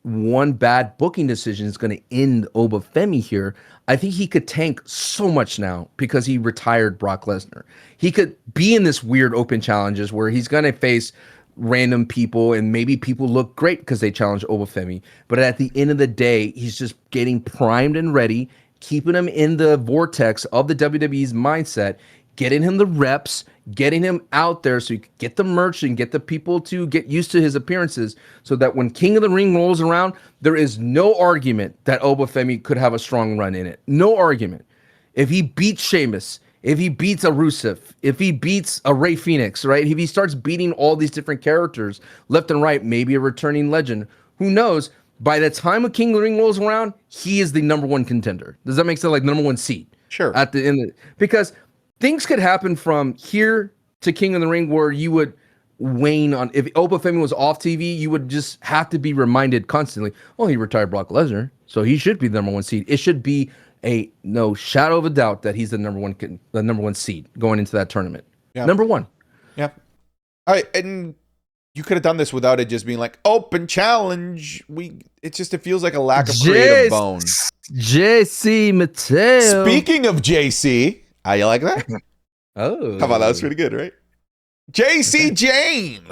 Speaker 2: one bad booking decision is going to end Obafemi here. I think he could tank so much now because he retired Brock Lesnar. He could be in this weird open challenges where he's going to face random people, and maybe people look great because they challenge Obafemi. But at the end of the day, he's just getting primed and ready, keeping him in the vortex of the WWE's mindset, getting him the reps, getting him out there so you can get the merch and get the people to get used to his appearances, so that when King of the Ring rolls around, there is no argument that Obafemi could have a strong run in it. No argument. If he beats Sheamus, if he beats a Rusev, if he beats a Rey Fenix, right? If he starts beating all these different characters left and right, maybe a returning legend, who knows? By the time a King of the Ring rolls around, he is the number one contender. Does that make sense? Like number one seed.
Speaker 1: Sure.
Speaker 2: At the end, because things could happen from here to King of the Ring where you would wane on. If Obafemi was off TV, you would just have to be reminded constantly, oh, he retired Brock Lesnar, so he should be the number one seed. It should be a no shadow of a doubt that he's the number one seed going into that tournament. Yeah. Number one.
Speaker 1: Yeah. All right, and you could have done this without it just being like open challenge. It feels like a lack of creative bone.
Speaker 2: JC Mateo.
Speaker 1: Speaking of JC, how you like that?
Speaker 2: Oh,
Speaker 1: how about that? Was pretty good, right? JC Jane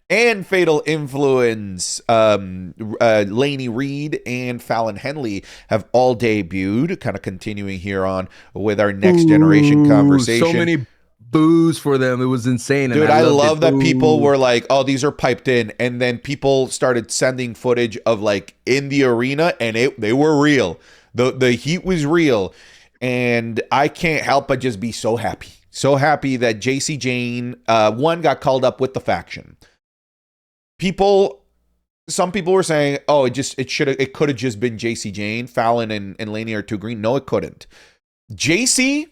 Speaker 1: and Fatal Influence, Laney Reed and Fallon Henley have all debuted. Kind of continuing here on with our next generation conversation.
Speaker 2: So many boos for them. It was insane.
Speaker 1: Dude, I love that people were like, oh, these are piped in. And then people started sending footage of like in the arena, and they were real. The heat was real. And I can't help but just be so happy. So happy that JC Jane, one, got called up with the faction. Some people were saying, oh, it could have just been JC Jane. Fallon and Laney are too green. No, it couldn't. JC,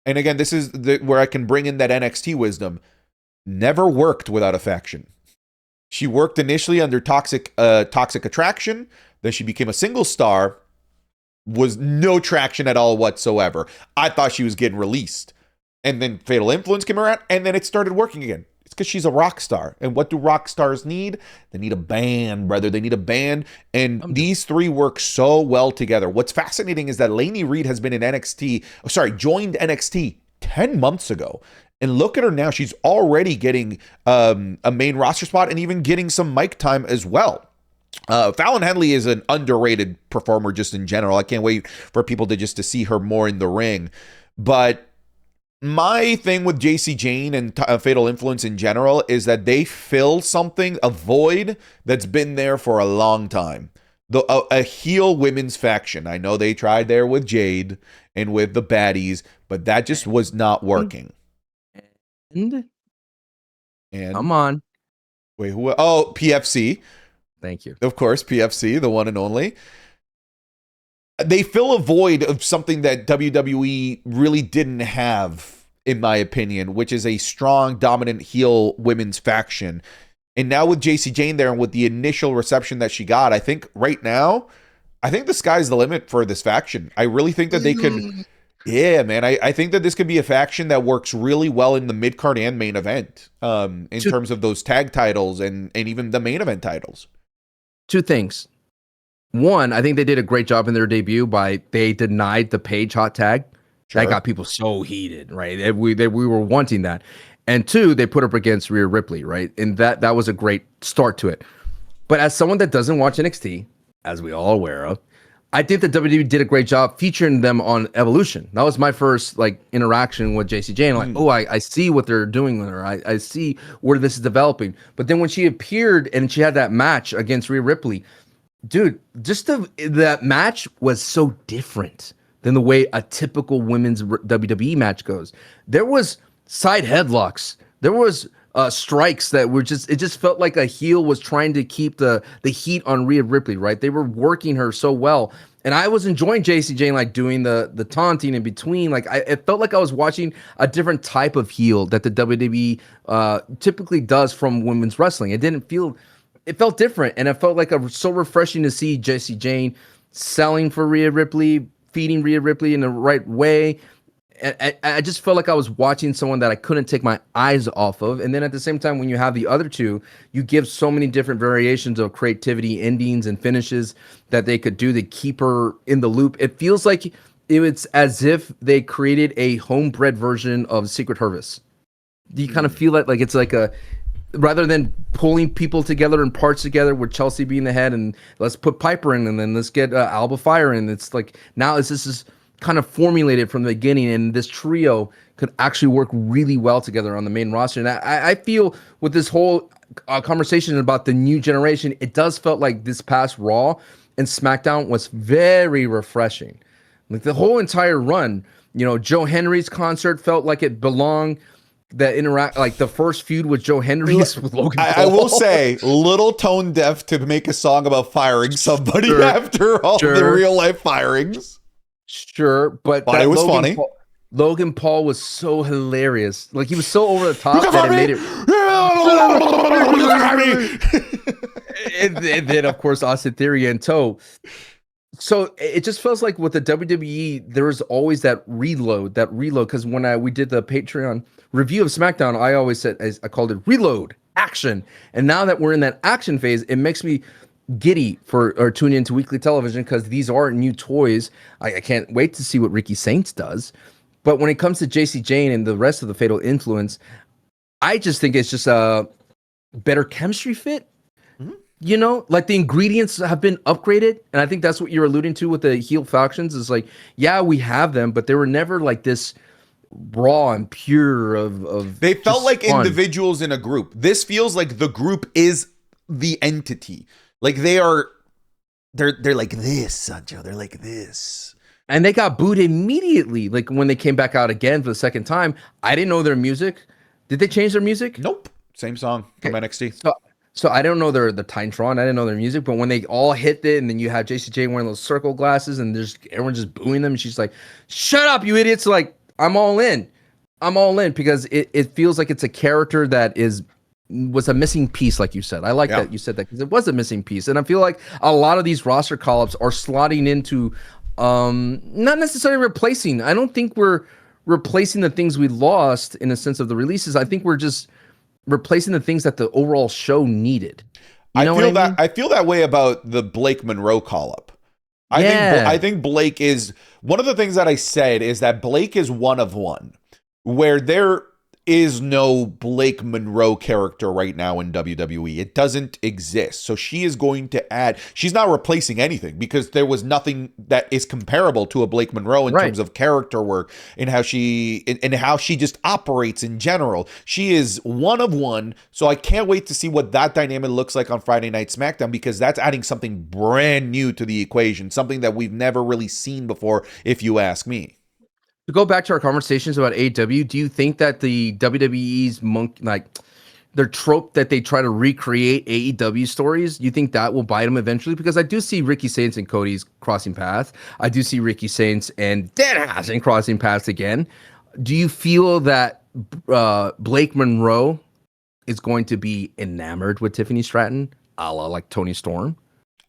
Speaker 1: and again, this is where I can bring in that NXT wisdom, never worked without a faction. She worked initially under Toxic Attraction. Then she became a single star. Was no traction at all whatsoever. I thought she was getting released. And then Fatal Influence came around, and then it started working again. It's because she's a rock star. And what do rock stars need? They need a band, brother. They need a band. And these three work so well together. What's fascinating is that Lainey Reed has been in joined NXT 10 months ago. And look at her now. She's already getting a main roster spot and even getting some mic time as well. Fallon Henley is an underrated performer just in general. I can't wait for people to see her more in the ring. But my thing with JC Jane and Fatal Influence in general is that they fill a void that's been there for a long time. A heel women's faction. I know they tried there with Jade and with the baddies, but that just was not working.
Speaker 2: And come on.
Speaker 1: Wait, who? Oh, PFC.
Speaker 2: Thank you.
Speaker 1: Of course, PFC, the one and only. They fill a void of something that WWE really didn't have, in my opinion, which is a strong, dominant heel women's faction. And now with JC Jane there and with the initial reception that she got, I think right now, the sky's the limit for this faction. I really think that they could... Yeah, man. I think that this could be a faction that works really well in the mid-card and main event in terms of those tag titles and even the main event titles.
Speaker 2: Two things. One, I think they did a great job in their debut they denied the Paige hot tag. Sure. That got people so heated, right? We were wanting that. And two, they put up against Rhea Ripley, right? And that was a great start to it. But as someone that doesn't watch NXT, as we all aware of, I think that WWE did a great job featuring them on Evolution. That was my first interaction with JC Jane. I see what they're doing with her. I see where this is developing. But then when she appeared and she had that match against Rhea Ripley, dude, just that match was so different than the way a typical women's WWE match goes. There was side headlocks. There was strikes that were it just felt like a heel was trying to keep the heat on Rhea Ripley, right? They were working her so well. And I was enjoying JC Jane doing the taunting in between. It felt like I was watching a different type of heel that the WWE typically does from women's wrestling. It felt different, and it felt like so refreshing to see JC Jane selling for Rhea Ripley, feeding Rhea Ripley in the right way. I just felt like I was watching someone that I couldn't take my eyes off of. And then at the same time, when you have the other two, you give so many different variations of creativity, endings, and finishes that they could do to keep her in the loop. It feels like it's as if they created a homebred version of Secret Harvest. Do you kind of feel like it's like rather than pulling people together and parts together with Chelsea being the head and let's put Piper in and then let's get Alba Fire in. It's like now this is kind of formulated from the beginning, and this trio could actually work really well together on the main roster. And I feel with this whole conversation about the new generation, it does felt like this past Raw and SmackDown was very refreshing. Like the whole entire run, Joe Henry's concert felt like it belonged. The first feud with Joe Henry with Logan Paul.
Speaker 1: I will say, little tone deaf to make a song about firing somebody after all the real life firings.
Speaker 2: Sure, but
Speaker 1: it was funny.
Speaker 2: Logan Paul was so hilarious. Like he was so over the top that it made it. And then of course Austin Theory in tow. So it just feels like with the WWE, there was always that reload. Because when we did the Patreon review of SmackDown, I always said I called it reload action. And now that we're in that action phase, it makes me giddy or tune into weekly television because these are new toys. I can't wait to see what Ricky Saints does. But when it comes to JC Jane and the rest of the Fatal Influence, I just think it's just a better chemistry fit. Mm-hmm. Like the ingredients have been upgraded. And I think that's what you're alluding to with the heel factions is like, yeah, we have them, but they were never like this raw and pure of
Speaker 1: they felt like fun individuals in a group. This feels like the group is the entity. Like they're like this, Sancho. They're like this.
Speaker 2: And they got booed immediately. Like when they came back out again for the second time, I didn't know their music. Did they change their music?
Speaker 1: Nope. Same song from NXT.
Speaker 2: So I don't know the Tintron. I didn't know their music. But when they all hit it, and then you have JC Jane wearing those circle glasses, and everyone just booing them, and she's like, "Shut up, you idiots!" Like I'm all in because it feels like it's a character that was a missing piece, like you said. I like that you said that because it was a missing piece, and I feel like a lot of these roster call-ups are slotting into not necessarily replacing. I don't think we're replacing the things we lost in a sense of the releases. I think we're just replacing the things that the overall show needed. You know what I mean?
Speaker 1: I feel that way about the Blake Monroe call up.
Speaker 2: Yeah.
Speaker 1: I think Blake is one of the things that I said is that Blake is one of one, where there is no Blake Monroe character right now in WWE. It doesn't exist. So she is going to add, she's not replacing anything because there was nothing that is comparable to a Blake Monroe in terms of character work and how she just operates in general. She is one of one. So I can't wait to see what that dynamic looks like on Friday Night SmackDown, because that's adding something brand new to the equation, something that we've never really seen before, if you ask me.
Speaker 2: To go back to our conversations about AEW, do you think that the WWE's their trope that they try to recreate AEW stories, you think that will bite them eventually? Because I do see Ricky Saints and Cody's crossing paths. I do see Ricky Saints and Danhausen crossing paths again. Do you feel that Blake Monroe is going to be enamored with Tiffany Stratton, a la like Toni Storm?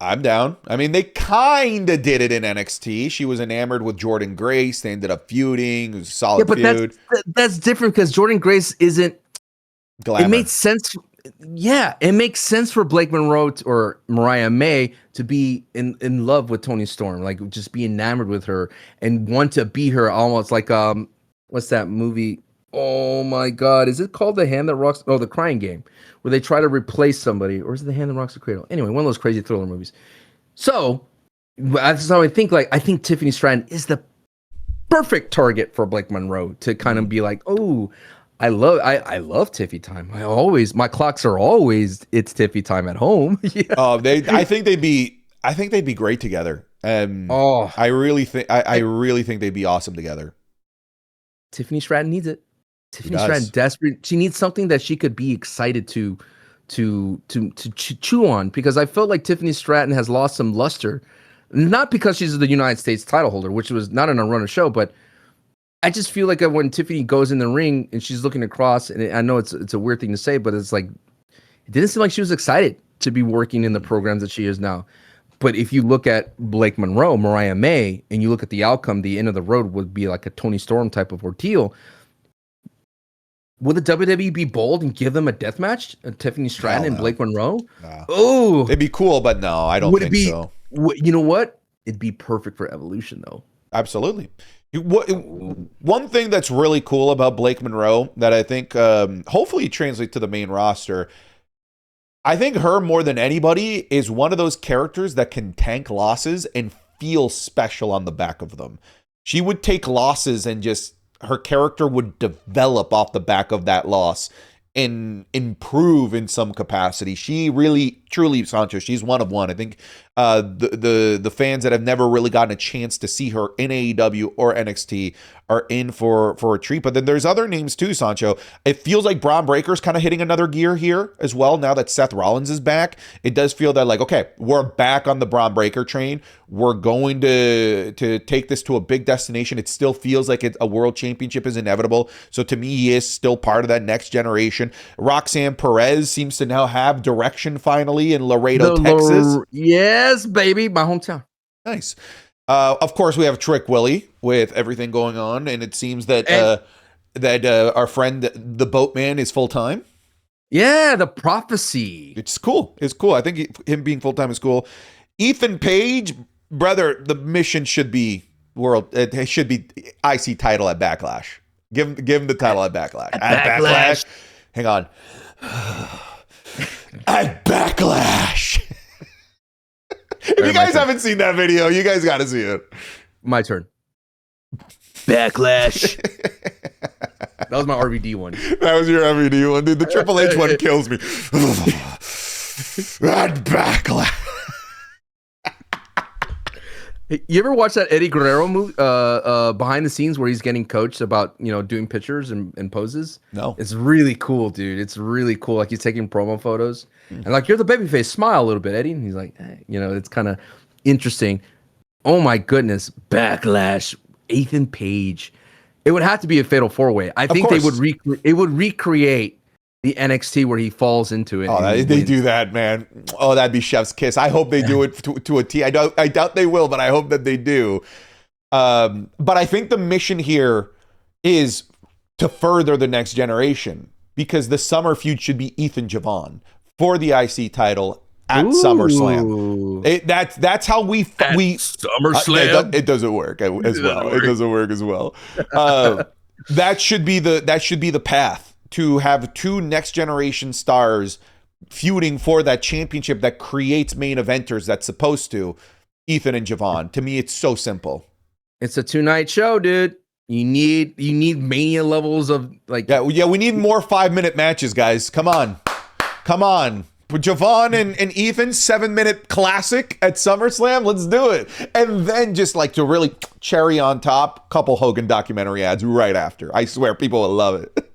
Speaker 1: I'm down. I mean, they kind of did it in NXT. She was enamored with Jordynne Grace. They ended up feuding. It was a solid feud.
Speaker 2: That's different because Jordynne Grace isn't glamour. It made sense. Yeah, it makes sense for Blake Monroe or Mariah May to be in love with Toni Storm, like just be enamored with her and want to be her, almost like what's that movie? Oh my God, is it called The Hand That Rocks? Oh, The Crying Game, where they try to replace somebody, or is it The Hand That Rocks the Cradle? Anyway, one of those crazy thriller movies. So that's how I think. Like, I think Tiffany Stratton is the perfect target for Blake Monroe to kind of be like, oh, I love Tiffy time. My clocks are always it's Tiffy time at home. Yeah.
Speaker 1: I think they'd be great together. I really think they'd be awesome together.
Speaker 2: Tiffany Stratton needs it. Tiffany Stratton desperate. She needs something that she could be excited to chew on, because I felt like Tiffany Stratton has lost some luster, not because she's the United States title holder, which was not in a run of show, but I just feel like when Tiffany goes in the ring and she's looking across, and I know it's a weird thing to say, but it's like, it didn't seem like she was excited to be working in the programs that she is now. But if you look at Blake Monroe, Mariah May, and you look at the outcome, the end of the road would be like a Toni Storm type of ordeal. Would the WWE be bold and give them a death match? Tiffany Stratton and Blake Monroe?
Speaker 1: No. Oh, it'd be cool, but no, I don't think so.
Speaker 2: You know what? It'd be perfect for Evolution, though.
Speaker 1: Absolutely. One thing that's really cool about Blake Monroe that I think hopefully translates to the main roster, I think her more than anybody is one of those characters that can tank losses and feel special on the back of them. She would take losses and just her character would develop off the back of that loss and improve in some capacity. She really, truly, Sancho, she's one of one. I think the fans that have never really gotten a chance to see her in AEW or NXT are in for a treat. But then there's other names too, Sancho. It feels like Braun Breaker's kind of hitting another gear here as well. Now that Seth Rollins is back, it does feel that like, okay, we're back on the Braun Breaker train. We're going to take this to a big destination. It still feels like a world championship is inevitable. So to me, he is still part of that next generation. Roxanne Perez seems to now have direction finally in Laredo, Texas.
Speaker 2: Yes, baby, my hometown.
Speaker 1: Nice. Of course, we have Trick Willie with everything going on, and it seems that our friend the Boatman is full time.
Speaker 2: Yeah, the prophecy.
Speaker 1: It's cool. It's cool. I think him being full time is cool. Ethan Page, brother, the mission should be It should be IC title at Backlash. Give him the title at Backlash. At Backlash. Hang on. At Backlash. If you guys haven't seen that video, you guys got to see it.
Speaker 2: My turn. Backlash. That was my RVD one.
Speaker 1: That was your RVD one, dude. The Triple H one kills me. At Backlash.
Speaker 2: You ever watch that Eddie Guerrero movie, behind the scenes where he's getting coached about, doing pictures and poses?
Speaker 1: No.
Speaker 2: It's really cool, dude. It's really cool. Like, he's taking promo photos and like, you're the babyface, smile a little bit, Eddie. And he's like, hey, it's kind of interesting. Oh my goodness. Backlash. Ethan Page. It would have to be a fatal 4-way. I think they would recreate the NXT where he falls into it.
Speaker 1: Oh, they do that, man. Oh, that'd be chef's kiss. I hope they do it to a T. I doubt they will, but I hope that they do. But I think the mission here is to further the next generation. because the summer feud should be Ethan Javon for the IC title at SummerSlam. That's how we
Speaker 2: SummerSlam.
Speaker 1: It doesn't work as well. It doesn't work as well. That should be the path to have two next generation stars feuding for that championship that creates main eventers. That's supposed to Ethan and Javon. To me, it's so simple.
Speaker 2: It's a 2-night show, dude. You need Mania levels of like.
Speaker 1: Yeah. We need more 5-minute matches, guys. Come on. Put Javon and Ethan 7-minute classic at SummerSlam. Let's do it. And then just like to really cherry on top, couple Hogan documentary ads right after. I swear people will love it.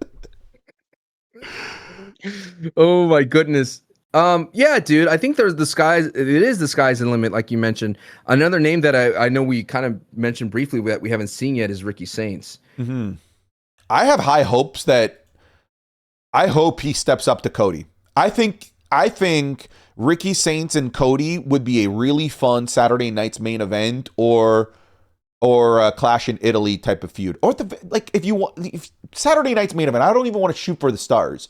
Speaker 2: Oh my goodness. Yeah, dude. I think it is the sky's the limit, like you mentioned. Another name that I know we kind of mentioned briefly that we haven't seen yet is Ricky Saints.
Speaker 1: Mm-hmm. I have high hopes I hope he steps up to Cody. I think Ricky Saints and Cody would be a really fun Saturday night's main event or a Clash in Italy type of feud. Or if Saturday night's main event, I don't even want to shoot for the stars.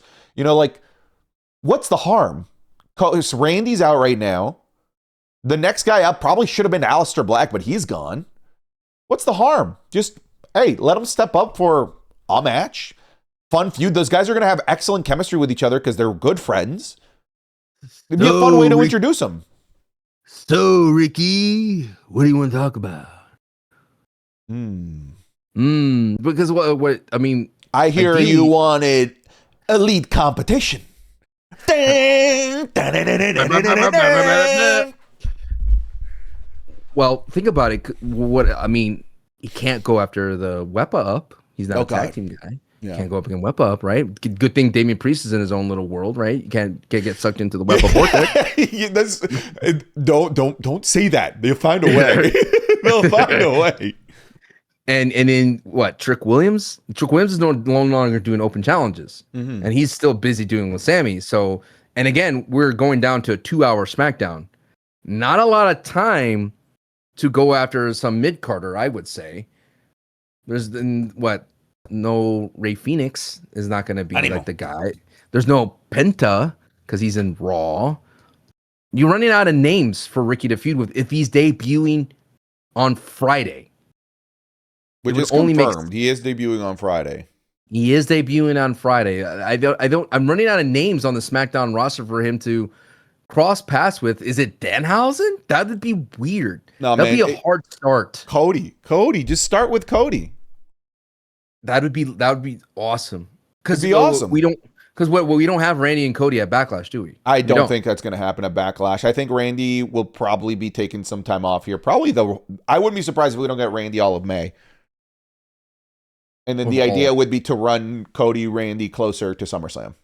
Speaker 1: What's the harm? Randy's out right now. The next guy up probably should have been Aleister Black, but he's gone. What's the harm? Just, hey, let him step up for a match. Fun feud. Those guys are going to have excellent chemistry with each other because they're good friends. It'd be a fun way to introduce them.
Speaker 2: So, Ricky, what do you want to talk about? Because what I mean,
Speaker 1: I hear you wanted elite competition.
Speaker 2: Well, think about it. He can't go after the Wepa up. He's not a tag team guy. Yeah. Can't go up against Wepa up, right? Good thing Damian Priest is in his own little world, right? You can't get sucked into the Wepa vortex.
Speaker 1: Don't say that. They'll find a way. They'll find a way.
Speaker 2: And in what, Trick Williams? Trick Williams is no longer doing open challenges, and he's still busy doing with Sammy. So, and again, we're going down to a 2-hour SmackDown. Not a lot of time to go after some mid-carder, I would say. There's no Rey Fenix is not going to be like the guy. There's no Penta because he's in Raw. You're running out of names for Ricky to feud with if he's debuting on Friday.
Speaker 1: Which is confirmed. He is debuting on Friday.
Speaker 2: He is debuting on Friday. I'm running out of names on the SmackDown roster for him to cross paths with. Is it Danhausen? That would be weird. No, that'd be a hard start.
Speaker 1: Cody. Just start with Cody.
Speaker 2: That would be awesome.
Speaker 1: Because we
Speaker 2: don't have Randy and Cody at Backlash, do we?
Speaker 1: I don't think that's going to happen at Backlash. I think Randy will probably be taking some time off here. I wouldn't be surprised if we don't get Randy all of May. And then the idea would be to run Cody, Randy closer to SummerSlam.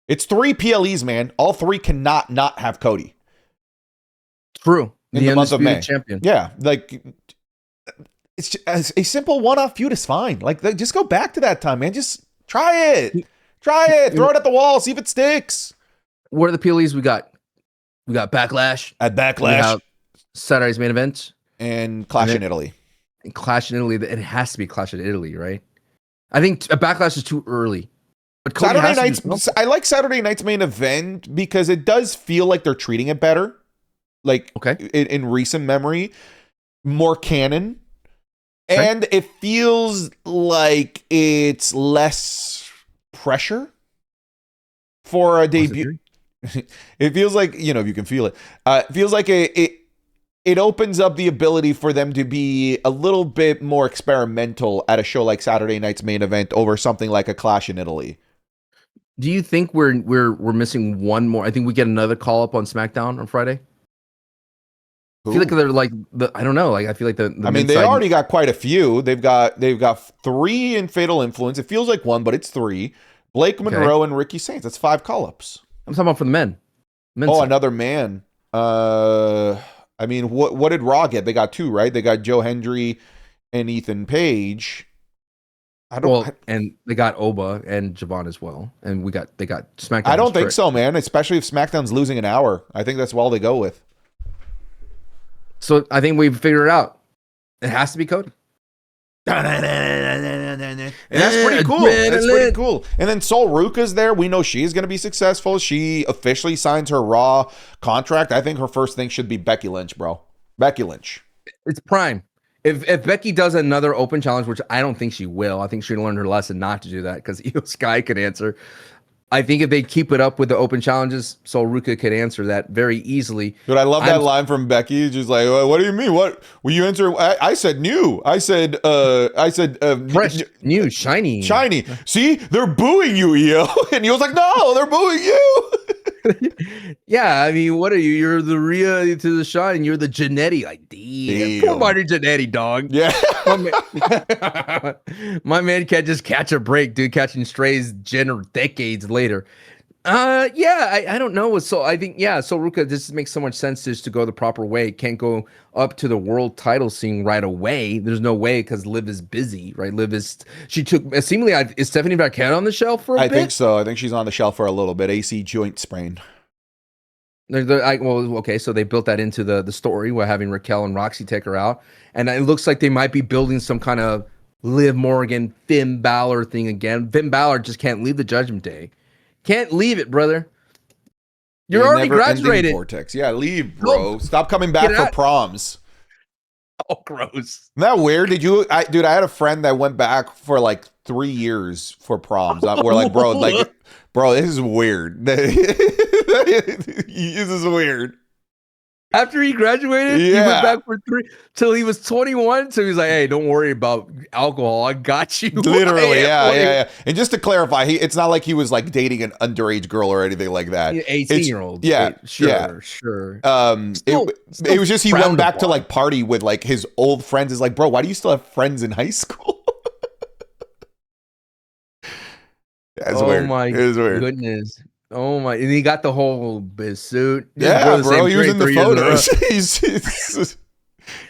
Speaker 1: It's 3 PLEs, man. All 3 cannot not have Cody.
Speaker 2: True.
Speaker 1: In the month of May.
Speaker 2: Champion.
Speaker 1: Yeah. It's just, a simple one-off feud is fine. Just go back to that time, man. Just try it. Throw it at the wall. See if it sticks.
Speaker 2: What are the PLEs we got? We got Backlash.
Speaker 1: At Backlash.
Speaker 2: Saturday's main event.
Speaker 1: And Clash in Italy.
Speaker 2: Clash in Italy. It has to be Clash in Italy, right? I think a Backlash is too early. But
Speaker 1: Saturday nights. I like Saturday night's main event because it does feel like they're treating it better. In recent memory, more canon, and it feels like it's less pressure for a debut. It feels like you can feel it. It feels like it opens up the ability for them to be a little bit more experimental at a show like Saturday night's main event over something like a Clash in Italy.
Speaker 2: Do you think we're missing one more? I think we get another call up on SmackDown on Friday. I feel like they're I don't know. I feel like
Speaker 1: they already got quite a few. They've got 3 in Fatal Influence. It feels like 1, but it's 3. Blake Monroe and Ricky Saints. That's 5 call-ups.
Speaker 2: I'm talking about for the men.
Speaker 1: Another man. What did Raw get? They got 2, right? They got Joe Hendry and Ethan Page.
Speaker 2: And they got Oba and Javon as well. And they got SmackDown.
Speaker 1: I don't think so, man. Especially if SmackDown's losing an hour. I think that's all they go with.
Speaker 2: So I think we've figured it out. It has to be Cody.
Speaker 1: And that's pretty cool. That's pretty cool. And then Sol Ruka's there. We know she's going to be successful. She officially signs her Raw contract. I think her first thing should be Becky Lynch, bro. Becky Lynch.
Speaker 2: It's prime. If Becky does another open challenge, which I don't think she will, I think she learned her lesson not to do that because Io Sky could answer. I think if they keep it up with the open challenges, Sol Ruka could answer that very easily.
Speaker 1: Dude, I love that line from Becky. She's like, "What do you mean? What will you answer?" I said new. I said
Speaker 2: fresh, new, shiny.
Speaker 1: See, they're booing you, Io. And Io's like, "No, they're booing you."
Speaker 2: Yeah, I mean, what are you? You're the Rhea to the Shine. You're the Janetti. Like, damn. Poor Marty Janetti, dog.
Speaker 1: Yeah.
Speaker 2: My man can't just catch a break, dude. Catching strays decades later. I don't know. So I think, so Ruka, this makes so much sense just to go the proper way. Can't go up to the world title scene right away. There's no way because Liv is busy, right? She took, seemingly, is Stephanie Marquette on the shelf for a bit?
Speaker 1: I think so. I think she's on the shelf for a little bit. AC joint sprain.
Speaker 2: So they built that into the story. We're having Raquel and Roxy take her out. And it looks like they might be building some kind of Liv Morgan, Finn Balor thing again. Finn Balor just can't leave the Judgment Day. Can't leave it, brother. You're already graduated.
Speaker 1: Vortex. Yeah, leave, bro. No. Stop coming back for proms.
Speaker 2: Oh, gross.
Speaker 1: Isn't that weird? Dude, I had a friend that went back for like 3 years for proms. We're like, bro, this is weird. This is weird.
Speaker 2: After he graduated, he went back for 3 till he was 21. So he's like, "Hey, don't worry about alcohol. I got you."
Speaker 1: Literally, yeah. And just to clarify, it's not like he was like dating an underage girl or anything like that.
Speaker 2: 18-year-old.
Speaker 1: Yeah,
Speaker 2: sure.
Speaker 1: It was just he went back to like party with like his old friends. Is like, bro, why do you still have friends in high school? That's weird.
Speaker 2: My goodness. Oh my! And he got the whole suit.
Speaker 1: Yeah, bro. He was in the photos.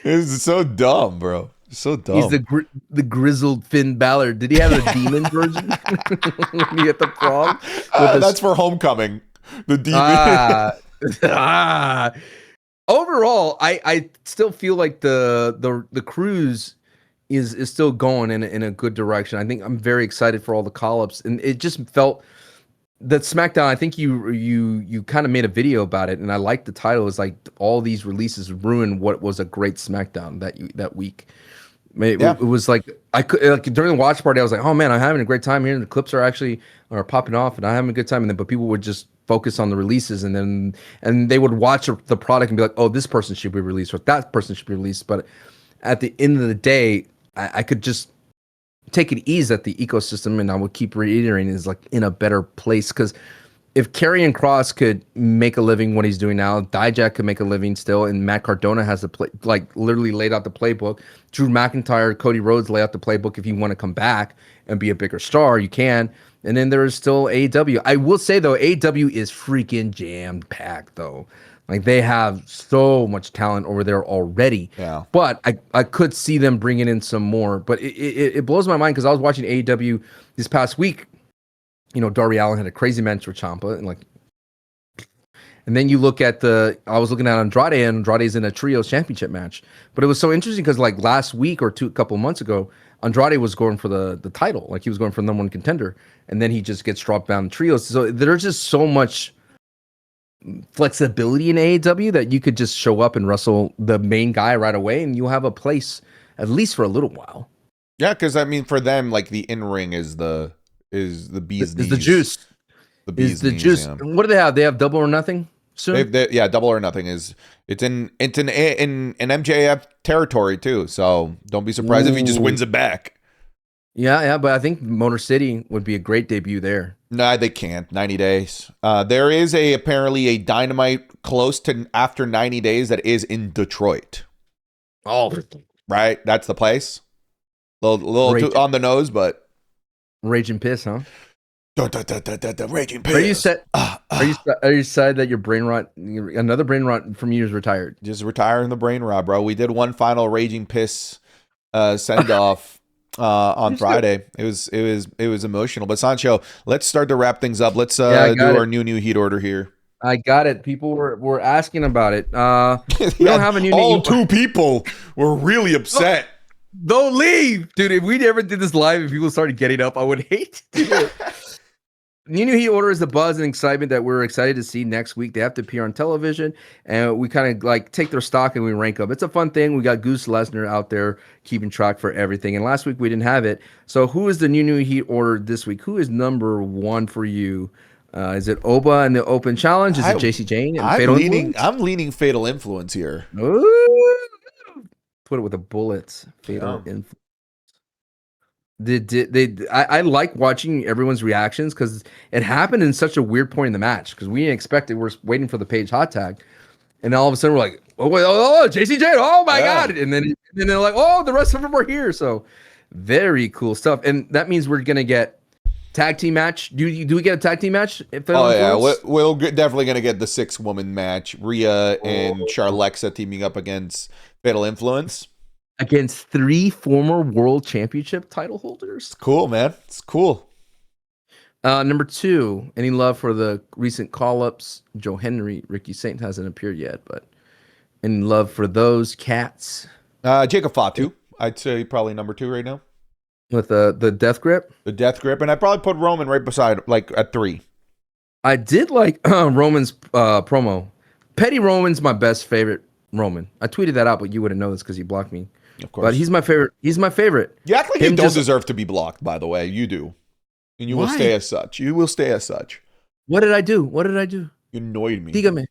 Speaker 1: It's so dumb, bro. So dumb.
Speaker 2: He's the grizzled Finn Balor. Did he have a demon version when he at the prom?
Speaker 1: That's for Homecoming. The demon.
Speaker 2: Overall, I still feel like the cruise is still going in a good direction. I think I'm very excited for all the call-ups, and it just felt. That SmackDown, I think you kind of made a video about it, and I like the title. It's like all these releases ruined what was a great SmackDown that week. It was like I could during the watch party, I was like, oh man, I'm having a great time here, and the clips are popping off, and I'm having a good time. But people would just focus on the releases, and they would watch the product and be like, oh, this person should be released, or that person should be released. But at the end of the day, I could just take it easy at the ecosystem, and I would keep reiterating is like in a better place, because if Karrion Kross could make a living what he's doing now, Dijak could make a living still, and Matt Cardona has literally laid out the playbook. Drew McIntyre, Cody Rhodes lay out the playbook. If you want to come back and be a bigger star, you can. And then there is still AEW. I will say though, AEW is freaking jam packed though. Like they have so much talent over there already.
Speaker 1: Yeah.
Speaker 2: But I could see them bringing in some more. But it blows my mind because I was watching AEW this past week. You know, Darby Allin had a crazy match with Ciampa, and then you look at I was looking at Andrade, and Andrade's in a trios championship match. But it was so interesting because like last week or a couple months ago, Andrade was going for the title. Like he was going for the #1 contender. And then he just gets dropped down in trios. So there's just so much flexibility in AEW that you could just show up and wrestle the main guy right away, and you'll have a place at least for a little while.
Speaker 1: Yeah, because I mean, for them, like the in ring is the bee's knees.
Speaker 2: Is the juice.
Speaker 1: The bee's
Speaker 2: knees, juice. Yeah. What do they have? They have Double or Nothing soon.
Speaker 1: Double or Nothing it's in MJF territory too. So don't be surprised if he just wins it back.
Speaker 2: Yeah, but I think Motor City would be a great debut there.
Speaker 1: No, they can't. 90 days. There is apparently a Dynamite close to after 90 days that is in Detroit.
Speaker 2: Oh,
Speaker 1: right. That's the place. Little too on the nose, but
Speaker 2: Raging Piss, huh?
Speaker 1: Raging Piss.
Speaker 2: Are you set? Are you sad that your brain rot, another brain rot from you is retired?
Speaker 1: Just retiring the brain rot, bro. We did one final Raging Piss send off. On Friday. It was emotional. But Sancho, let's start to wrap things up. Let's do our new heat order here.
Speaker 2: I got it. People were asking about it. We don't have a new
Speaker 1: two people were really upset.
Speaker 2: Don't leave, dude. If we ever did this live and people started getting up, I would hate to do it. New Heat Order is the buzz and excitement that we're excited to see next week. They have to appear on television, and we kind of like take their stock and we rank them. It's a fun thing. We got Goose Lesnar out there keeping track for everything. And last week we didn't have it. So who is the New Heat Order this week? Who is number one for you? Is it Oba in the Open Challenge? Is it JC Jane? And
Speaker 1: I'm leaning Fatal Influence here.
Speaker 2: Ooh. Put it with the bullets. Fatal Influence. I like watching everyone's reactions because it happened in such a weird point in the match because we didn't expect it. We're waiting for the Page hot tag, and then all of a sudden we're like, oh, JC Jane, oh my god! And then they're like, oh, the rest of them are here. So very cool stuff, and that means we're gonna get tag team match. Do we get a tag team match?
Speaker 1: We're definitely gonna get the 6-woman match. Rhea and Charlexa teaming up against Fatal Influence.
Speaker 2: Against 3 former world championship title holders.
Speaker 1: It's cool, man. It's cool.
Speaker 2: Number 2, any love for the recent call-ups? Joe Henry, Ricky Saint hasn't appeared yet, but any love for those cats?
Speaker 1: Jacob Fatu, I'd say probably number 2 right now.
Speaker 2: With the death grip?
Speaker 1: The death grip, and I'd probably put Roman right beside, like at 3. I
Speaker 2: did like Roman's promo. Petty Roman's my best favorite Roman. I tweeted that out, but you wouldn't know this because you blocked me.
Speaker 1: Of course.
Speaker 2: But he's my favorite. He's my favorite.
Speaker 1: You act like you don't deserve to be blocked, by the way. You do. And you will stay as such. You will stay as such.
Speaker 2: What did I do? What did I do?
Speaker 1: You annoyed me.
Speaker 2: Dígame.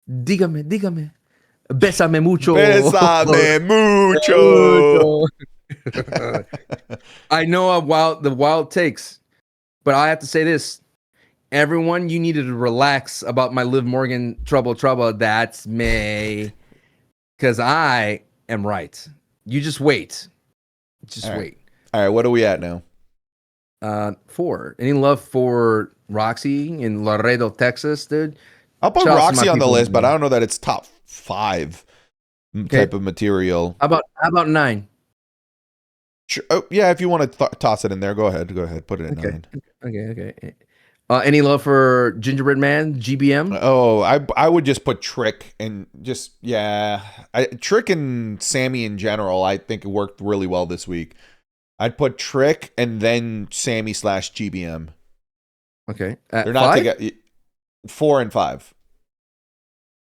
Speaker 2: Bésame mucho.
Speaker 1: Bésame mucho.
Speaker 2: I know the wild takes, but I have to say this. Everyone, you needed to relax about my Liv Morgan trouble. That's me. Because I am right. You just wait. Wait.
Speaker 1: All right, what are we at now?
Speaker 2: 4. Any love for Roxy in Laredo, Texas, dude?
Speaker 1: I'll put Roxy on the list, but I don't know that it's top 5 type of material.
Speaker 2: How about 9?
Speaker 1: Sure. Oh, yeah, if you want to toss it in there, go ahead. Put it at
Speaker 2: 9. Okay. Any love for Gingerbread Man, GBM?
Speaker 1: Oh, I would just put Trick and Trick and Sammy in general. I think it worked really well this week. I'd put Trick and then Sammy / GBM.
Speaker 2: Okay,
Speaker 1: they're not together. 4 and 5.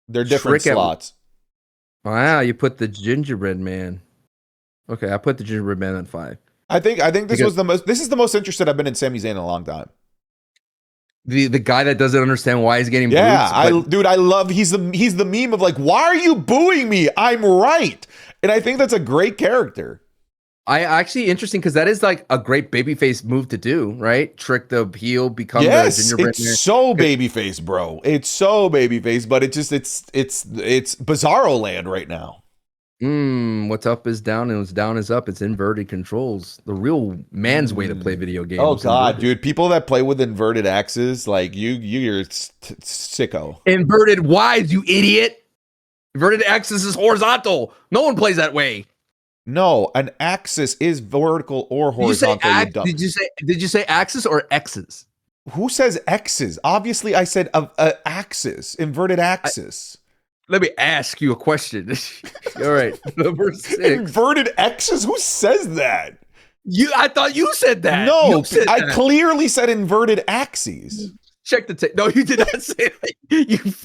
Speaker 1: They're different slots.
Speaker 2: Wow, you put the Gingerbread Man. Okay, I put the Gingerbread Man at 5.
Speaker 1: I think this is the most interested I've been in Sami Zayn in a long time.
Speaker 2: The guy that doesn't understand why he's getting booed.
Speaker 1: I love he's the meme of like, why are you booing me? I'm right. And I think that's a great character.
Speaker 2: I actually interesting because that is like a great babyface move to do, right? Trick the heel, become the Gingerbread Man.
Speaker 1: It's so babyface, bro. It's so babyface, but it's Bizarro land right now.
Speaker 2: What's up is down and what's down is up. It's inverted controls. The real man's way to play video games.
Speaker 1: Oh god, dude! People that play with inverted axes, like you're sicko.
Speaker 2: Inverted Ys, you idiot! Inverted axis is horizontal. No one plays that way.
Speaker 1: No, an axis is vertical or horizontal.
Speaker 2: Did you say axis or X's?
Speaker 1: Who says X's? Obviously, I said axis, inverted axis.
Speaker 2: Let me ask you a question. All right, number 6.
Speaker 1: Inverted X's? Who says that?
Speaker 2: I thought you said that.
Speaker 1: No, I clearly said inverted axes.
Speaker 2: Check the tape. No, you did not say that.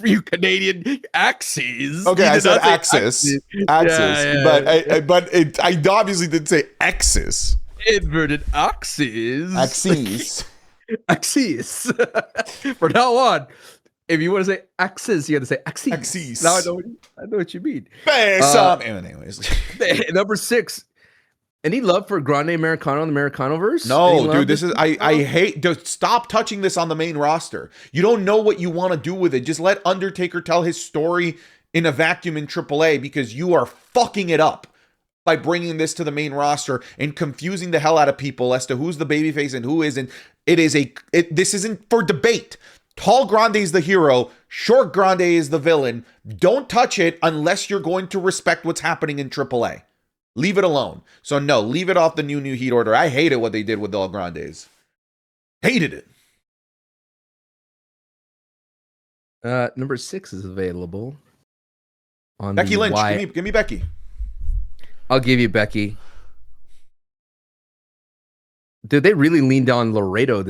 Speaker 2: You Canadian axes.
Speaker 1: Okay, I said axis. Axis. Yeah. But I obviously didn't say axis.
Speaker 2: Inverted axes.
Speaker 1: Axes.
Speaker 2: Axes. From now on, if you want to say axis, you got to say axes.
Speaker 1: Axes.
Speaker 2: Now I know what you mean.
Speaker 1: Anyways.
Speaker 2: Number 6. Any love for Grande Americano in the Americanoverse?
Speaker 1: No, dude, this is I hate. Stop touching this on the main roster. You don't know what you want to do with it. Just let Undertaker tell his story in a vacuum in AAA because you are fucking it up by bringing this to the main roster and confusing the hell out of people as to who's the babyface and who isn't. This isn't for debate. Tall Grande is the hero. Short Grande is the villain. Don't touch it unless you're going to respect what's happening in AAA. Leave it alone. So no, leave it off the new Heat Order. I hated what they did with All Grandes. Hated it.
Speaker 2: Number 6 is available. On
Speaker 1: Becky Lynch. Give me Becky.
Speaker 2: I'll give you Becky. Dude, they really leaned on Laredo.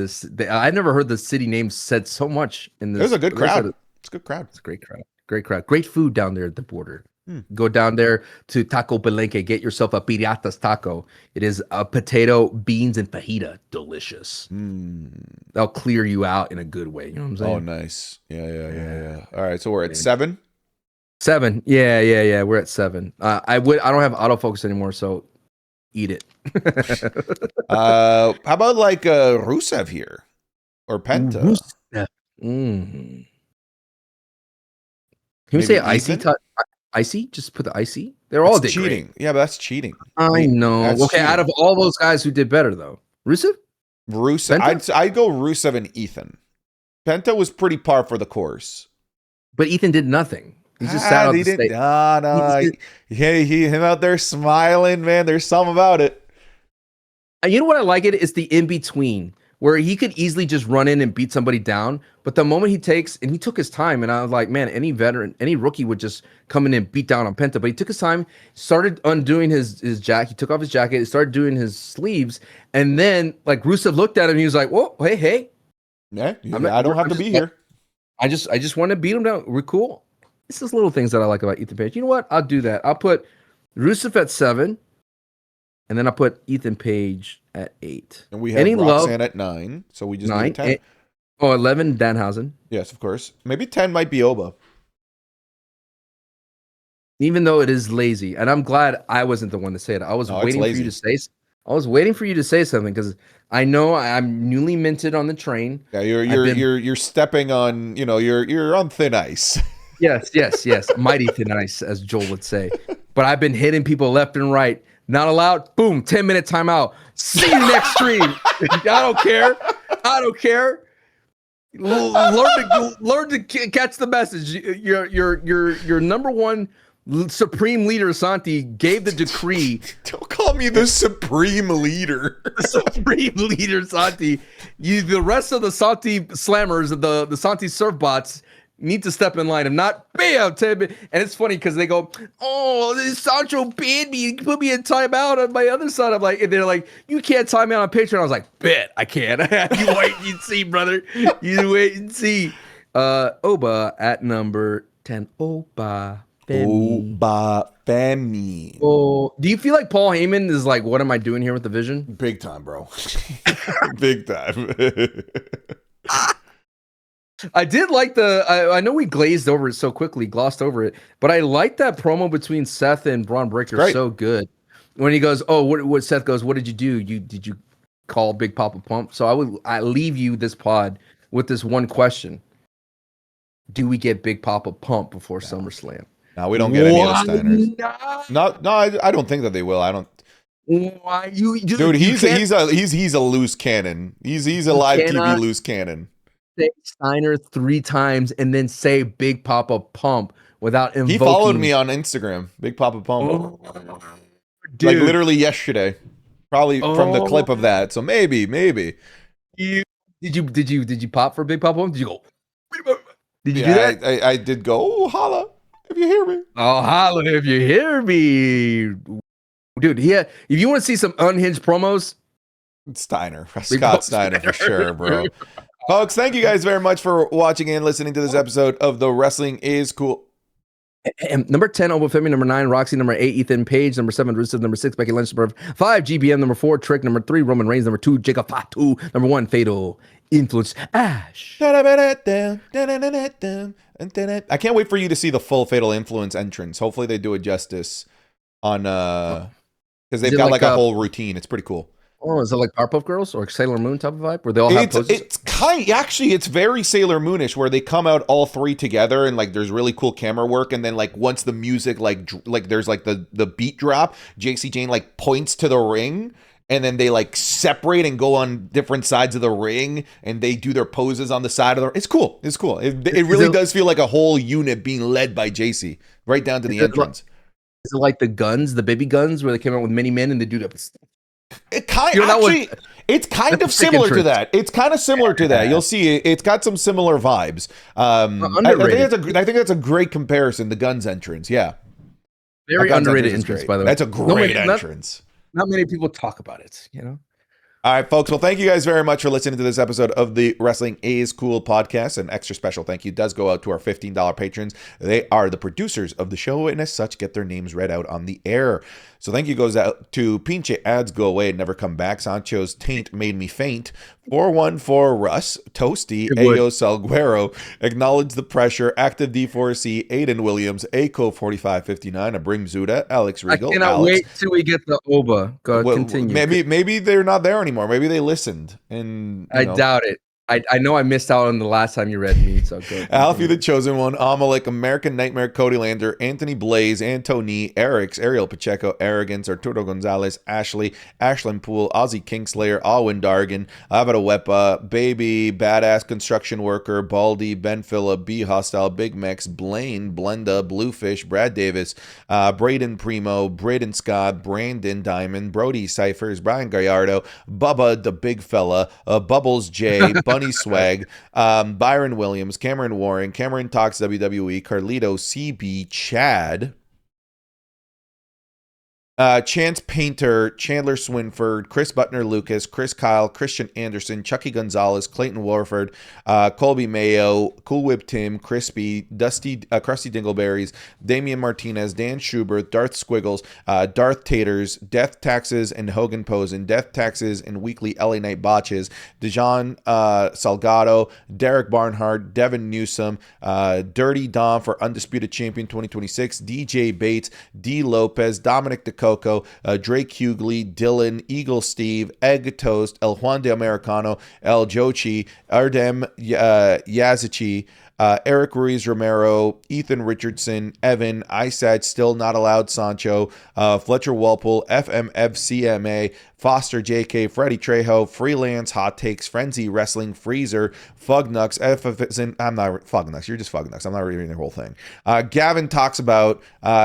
Speaker 2: I never heard the city name said so much in this.
Speaker 1: It was a good crowd. It's a good crowd.
Speaker 2: It's a great crowd. Great crowd. Great food down there at the border.
Speaker 1: Hmm.
Speaker 2: Go down there to Taco Palenque. Get yourself a Piratas taco. It is a potato, beans, and fajita. Delicious. They'll clear you out in a good way. You know what I'm saying?
Speaker 1: Oh, nice. Yeah. All right, so we're at 7.
Speaker 2: 7. Yeah. We're at 7. I don't have autofocus anymore, so eat it.
Speaker 1: How about like Rusev here or Penta?
Speaker 2: Rusev. Can we say icy? Icy? Just put the icy. They're all
Speaker 1: cheating.
Speaker 2: Great.
Speaker 1: Yeah, but that's cheating.
Speaker 2: I know.
Speaker 1: That's
Speaker 2: okay,
Speaker 1: cheating.
Speaker 2: Out of all those guys who did better though, Rusev,
Speaker 1: I'd go Rusev and Ethan. Penta was pretty par for the course,
Speaker 2: but Ethan did nothing. He just sat on the stage.
Speaker 1: Him out there smiling, man. There's something about it.
Speaker 2: You know what I like it is the in between where he could easily just run in and beat somebody down, but the moment he took his time, and I was like, man, any veteran, any rookie would just come in and beat down on Penta, but he took his time, started undoing his jacket, he took off his jacket, he started doing his sleeves, and then like Rusev looked at him, and he was like, whoa, hey,
Speaker 1: yeah, I don't have to be here.
Speaker 2: I just want to beat him down. We're cool. It's just little things that I like about Ethan Page. You know what? I'll do that. I'll put Rusev at 7. And then I'll put Ethan Page at 8.
Speaker 1: And we have Roxanne at 9. So we just
Speaker 2: 9,
Speaker 1: need 10.
Speaker 2: 11, Danhausen.
Speaker 1: Yes, of course. Maybe 10 might be Oba.
Speaker 2: Even though it is lazy. And I'm glad I wasn't the one to say it. I was waiting for you to say something because I know I'm newly minted on the train.
Speaker 1: Yeah, you're stepping on, you're on thin ice.
Speaker 2: Yes. Mighty thin ice, as Joel would say. But I've been hitting people left and right. Not allowed. Boom. 10-minute timeout. See you next stream. I don't care. Learn to catch the message. Your number one supreme leader, Santi, gave the decree.
Speaker 1: Don't call me the supreme leader.
Speaker 2: The supreme leader, Santi. The rest of the Santi slammers, the Santi surf bots, need to step in line. If not, bam, 10 minutes. And it's funny because they go, oh, this Sancho banned me. He put me in timeout on my other side. I'm like, and they're like, you can't time me out on Patreon. I was like, bet I can. You wait and see, brother. You wait and see. Oba at number 10. Oba
Speaker 1: Femi.
Speaker 2: Oh, do you feel like Paul Heyman is like, what am I doing here with the Vision?
Speaker 1: Big time, bro. Big time.
Speaker 2: I did like I know we glossed over it, but I like that promo between Seth and Braun Breaker so good. When he goes, oh, what Seth goes, what did you do? Did you call Big Papa Pump? So I leave you this pod with this one question. Do we get Big Papa Pump before SummerSlam?
Speaker 1: No, we don't get any of the Steiners. No, I don't think that they will. I don't.
Speaker 2: Why
Speaker 1: dude? He's a loose cannon. He's a live TV loose cannon.
Speaker 2: Say Steiner 3 times and then say Big Papa Pump without invoking.
Speaker 1: He followed me on Instagram, Big Papa Pump. Dude. Like literally yesterday, probably from the clip of that. So maybe. Did
Speaker 2: you pop for Big Papa Pump? Did you go? Did you do that?
Speaker 1: I did go. Oh, holla if you hear me.
Speaker 2: Oh, holla if you hear me, dude. Yeah, if you want to see some unhinged promos,
Speaker 1: Scott Steiner for sure, bro. Folks, thank you guys very much for watching and listening to this episode of The Wrestling is Cool.
Speaker 2: And number 10, Oba Femi. Number 9, Roxy. Number 8, Ethan Page. Number 7, Rusev. Number 6, Becky Lynch. Number 5, GBM. Number 4, Trick. Number 3, Roman Reigns. Number 2, Jacob Fatu. Number 1, Fatal Influence, Ash.
Speaker 1: I can't wait for you to see the full Fatal Influence entrance. Hopefully they do it justice on because they've got like a whole routine. It's pretty cool.
Speaker 2: Oh, is it like Powerpuff Girls or Sailor Moon type of vibe where they all have poses?
Speaker 1: It's very Sailor Moonish where they come out all 3 together and like there's really cool camera work, and then like once the music like there's like the beat drop, JC Jane like points to the ring, and then they like separate and go on different sides of the ring, and they do their poses on the side of the. It's cool. It really does feel like a whole unit being led by JC right down to the entrance.
Speaker 2: Is it like the guns, the baby guns, where they came out with many men and they do that?
Speaker 1: It's kind of similar to that. It's kind of similar to that. You'll see it's got some similar vibes. I think that's a great comparison. The Guns entrance, yeah,
Speaker 2: very underrated entrance, by the way.
Speaker 1: That's a great entrance.
Speaker 2: Not many people talk about it, you know.
Speaker 1: All right, folks. Well, thank you guys very much for listening to this episode of the Wrestling is Cool podcast. An extra special thank you does go out to our $15 patrons. They are the producers of the show, and as such, get their names read out on the air. So thank you goes out to Pinche Ads Go Away and Never Come Back, Sancho's Taint Made Me Faint, 414 Russ, Toasty, Ayo Salguero, Acknowledge the Pressure, Active D4C, Aiden Williams, Aco 4559, Abrim Zuda, Alex Regal,
Speaker 2: I cannot wait till we get the Oba. Go continue.
Speaker 1: Maybe they're not there anymore. Maybe they listened, and
Speaker 2: I doubt it. I know I missed out on the last time you read me, so go.
Speaker 1: Alfie the Chosen One, Amalek, American Nightmare, Cody Lander, Anthony Blaze, Antony, Eric's, Ariel Pacheco, Arrogance, Arturo Gonzalez, Ashley, Ashlyn Poole, Ozzy Kingslayer, Alwyn Dargan, Avada Wepa, Baby, Badass Construction Worker, Baldy, Ben Phillip, B Hostile, Big Mex, Blaine, Blenda, Bluefish, Brad Davis, Braden Primo, Braden Scott, Brandon Diamond, Brody Cyphers, Brian Gallardo, Bubba the Big Fella, Bubbles J, Bunny Swag, Byron Williams, Cameron Warren, Cameron Talks WWE, Carlito CB, Chad, Chance Painter, Chandler Swinford, Chris Butner Lucas, Chris Kyle, Christian Anderson, Chucky Gonzalez, Clayton Warford, Colby Mayo, Cool Whip Tim, Crispy, Krusty Dingleberries, Damian Martinez, Dan Schubert, Darth Squiggles, Darth Taters, Death Taxes and Hogan Posen, Death Taxes and Weekly LA Night Botches, Dejan Salgado, Derek Barnhart, Devin Newsom, Dirty Dom for Undisputed Champion 2026, DJ Bates, D Lopez, Dominic DeCoco, Drake Hughley, Dylan, Eagle Steve, Egg Toast, El Juan de Americano, El Jochi, Ardem Yazici, Eric Ruiz Romero, Ethan Richardson, Evan, ISAD Still Not Allowed Sancho, Fletcher Walpole, FMFCMA, Foster JK, Freddie Trejo, Freelance, Hot Takes, Frenzy Wrestling, Freezer, Fugnux, I'm not Fugnux, you're just Fugnux. I'm not reading the whole thing. Gavin talks about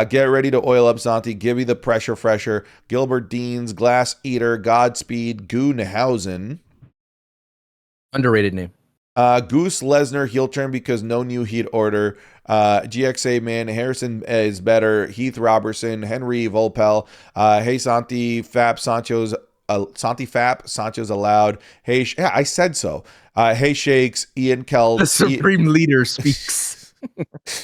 Speaker 1: Get Ready to Oil Up Santi, Give Me the Pressure Fresher, Gilbert Deans, Glass Eater, Godspeed, Goonhausen.
Speaker 2: Underrated name.
Speaker 1: Goose Lesnar heel turn because no new heat order. GXA man, Harrison is better. Heath Robertson, Henry Volpel. Hey Santi Fap Sancho's Santi Fap Sancho's allowed. Hey, yeah, I said so. Hey Shakes, Ian Kelp.
Speaker 2: The Supreme Leader speaks.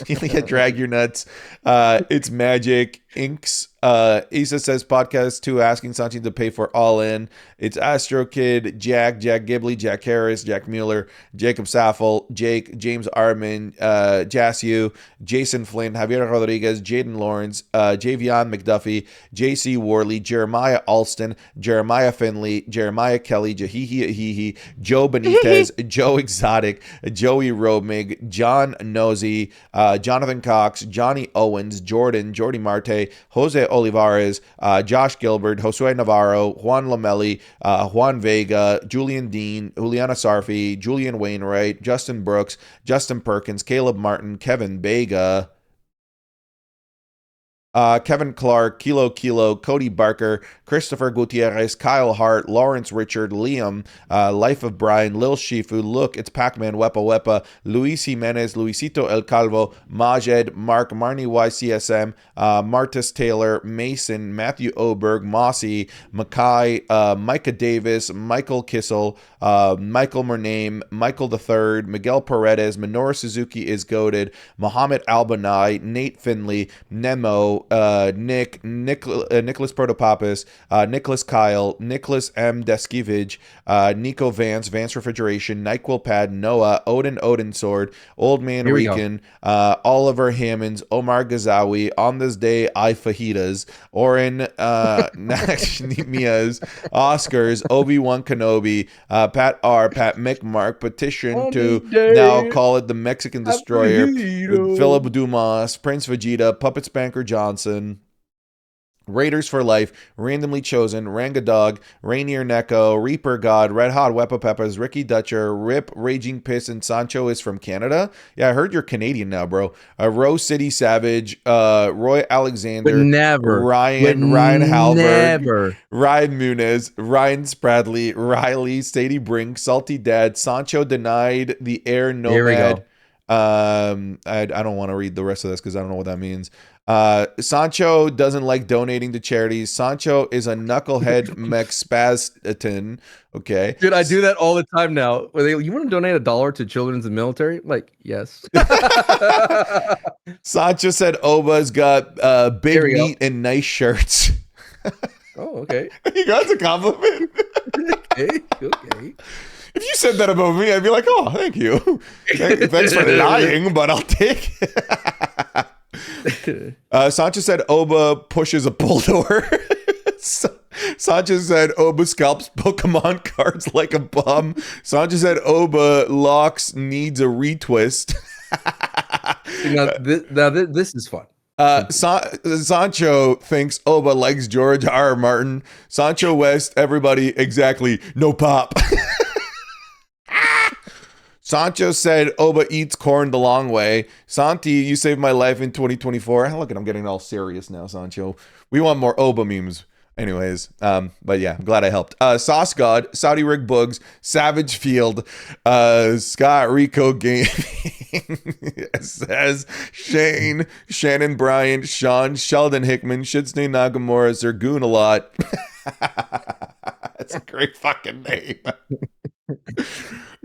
Speaker 1: Yeah, drag your nuts. It's Magic. Inks. Isa says podcast 2 asking Sanchi to pay for All In. It's Astro Kid, Jack Gibley, Jack Harris, Jack Mueller, Jacob Saffel, Jake, James Armin, Jassu, Jason Flynn, Javier Rodriguez, Jaden Lawrence, Javion McDuffie, JC Worley, Jeremiah Alston, Jeremiah Finley, Jeremiah Kelly, Jahihi Ahihi, Joe Benitez, Joe Exotic, Joey Romig, John Nosey, Jonathan Cox, Johnny Owens, Jordy Marte, Jose Olivares, Josh Gilbert, Josue Navarro, Juan Lamelli, Juan Vega, Julian Dean, Juliana Sarfi, Julian Wainwright, Justin Brooks, Justin Perkins, Caleb Martin, Kevin Bega, Kevin Clark, Kilo, Cody Barker, Christopher Gutierrez, Kyle Hart, Lawrence Richard, Liam, Life of Brian, Lil Shifu, Look, It's Pac-Man, Wepa, Luis Jimenez, Luisito El Calvo, Majed, Mark, Marnie YCSM, Martis Taylor, Mason, Matthew Oberg, Mossy, Mackay, Micah Davis, Michael Kissel, Michael Murnane, Michael III, Miguel Paredes, Minoru Suzuki is goated, Muhammad Albanai, Nate Finley, Nemo, Nicholas Protopapis, Nicholas Kyle, Nicholas M. Deskivage, Nico Vance Refrigeration, NyQuil Pad, Noah, Odin Sword, Old Man Rican, Oliver Hammonds, Omar Ghazawi, On This Day, I Fajitas, Oren, Nash Mias, Oscars, Obi-Wan Kenobi, Pat R, Pat McMark, petition to now call it the Mexican Destroyer, Philip Dumas, Prince Vegeta, Puppet Spanker Johnson, Raiders for Life, Randomly Chosen, Rangadog, Rainier Neko, Reaper God, Red Hot Wepa Peppers, Ricky Dutcher, Rip, Raging Piss, and Sancho is from Canada. Yeah, I heard you're Canadian now, bro. Rose City Savage, Roy Alexander, Ryan Halberg, Ryan Muniz, Ryan Spradley, Riley, Sadie Brink, Salty Dad, Sancho denied the Air Nomad. I don't want to read the rest of this because I don't know what that means. Sancho doesn't like donating to charities. Sancho is a knucklehead mexpastin. Okay.
Speaker 2: Dude, I do that all the time now. You want to donate $1 to children's and military? Like, yes.
Speaker 1: Sancho said Oba's got big meat and nice shirts.
Speaker 2: Oh, okay.
Speaker 1: That's a compliment.
Speaker 2: Okay.
Speaker 1: If you said that about me, I'd be like, oh, thank you. Thanks for lying, but I'll take it. Sancho said Oba pushes a pull door. Sancho said Oba scalps Pokemon cards like a bum. Sancho said Oba locks needs a retwist.
Speaker 2: This is fun.
Speaker 1: Sancho thinks Oba likes George R. Martin. Sancho West, everybody, exactly, no pop. Sancho said Oba eats corn the long way. Santi, you saved my life in 2024. Look at I'm getting all serious now, Sancho. We want more Oba memes. Anyways, but yeah, I'm glad I helped. Sauce God, Saudi Rig Bugs, Savage Field, Scott Rico Gaming, says Shane, Shannon Bryant, Sean, Sheldon Hickman, Shitstain Nagamura, Zergoon a lot. That's a great fucking name.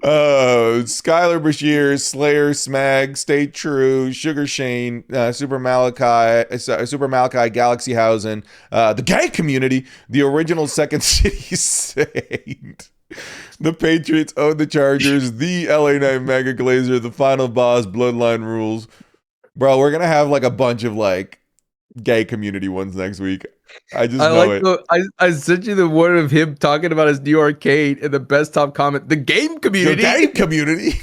Speaker 1: Skylar Bashir, Slayer, Smag, Stay True, Sugar Shane, Super Malachi, Galaxy Housen, the gay community, the original Second City Saint, the Patriots own the Chargers, the LA Knight Mega Glazer, the final boss, Bloodline Rules. Bro, we're gonna have like a bunch of like gay community ones next week. I
Speaker 2: sent you the one of him talking about his new arcade and the best top comment, the game community.
Speaker 1: The game community.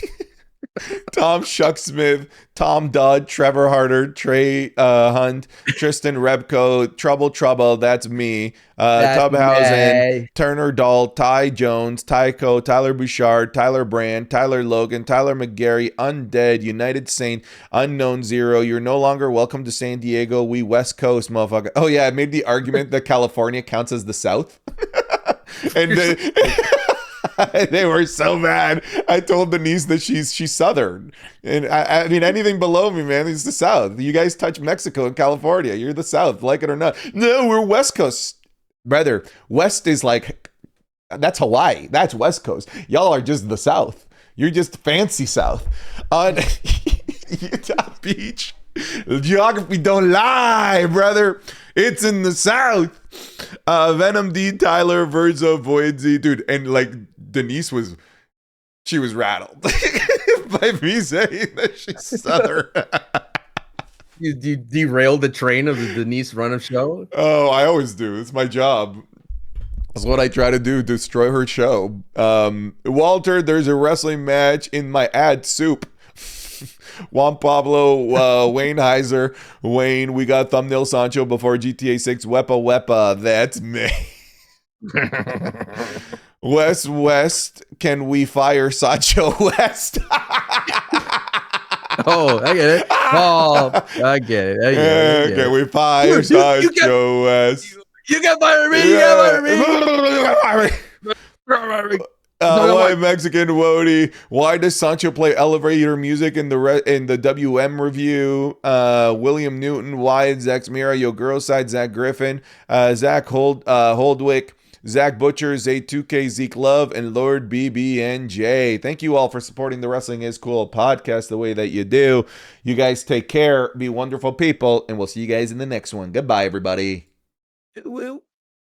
Speaker 1: Tom Shucksmith, Tom Dodd, Trevor Harder, Trey Hunt, Tristan Rebko, Trouble, that's me, Tubhausen, Turner Dahl, Ty Jones, Tyco, Tyler Bouchard, Tyler Brand, Tyler Logan, Tyler McGarry, Undead, United Saint, Unknown Zero, you're no longer welcome to San Diego, we West Coast, motherfucker. Oh yeah, I made the argument that California counts as the South. And they were so mad. I told Denise that she's Southern, and I mean anything below me, man, is the South. You guys touch Mexico and California, you're the South, like it or not. No, we're West Coast, brother. West is like that's Hawaii. That's West Coast. Y'all are just the South. You're just fancy South. On Utah Beach, geography don't lie, brother. It's in the South. Venom D, Tyler, Verzo, Voidsy, dude, and like Denise was rattled by me saying that she's Southern.
Speaker 2: You derailed the train of the Denise run of show?
Speaker 1: Oh, I always do. It's my job. That's what I try to do, destroy her show. Walter, there's a wrestling match in my ad soup. Juan Pablo, Wayne Heiser, Wayne, we got thumbnail Sancho before GTA 6, Wepa, that's me. West, can we fire Sancho West?
Speaker 2: Oh, I get it. Oh, I get it.
Speaker 1: Can we fire Sancho West?
Speaker 2: You can fire me. You can fire me.
Speaker 1: Why Mexican Wody? Why does Sancho play elevator music in the WM review? William Newton, Wyatt, Zach Mira, Yo Girl Side, Zach Griffin, Zach Holdwick, Zach Butcher, Zay2K, Zeke Love, and Lord BBNJ. Thank you all for supporting the Wrestling is Cool podcast the way that you do. You guys take care, be wonderful people, and we'll see you guys in the next one. Goodbye, everybody.
Speaker 2: Well.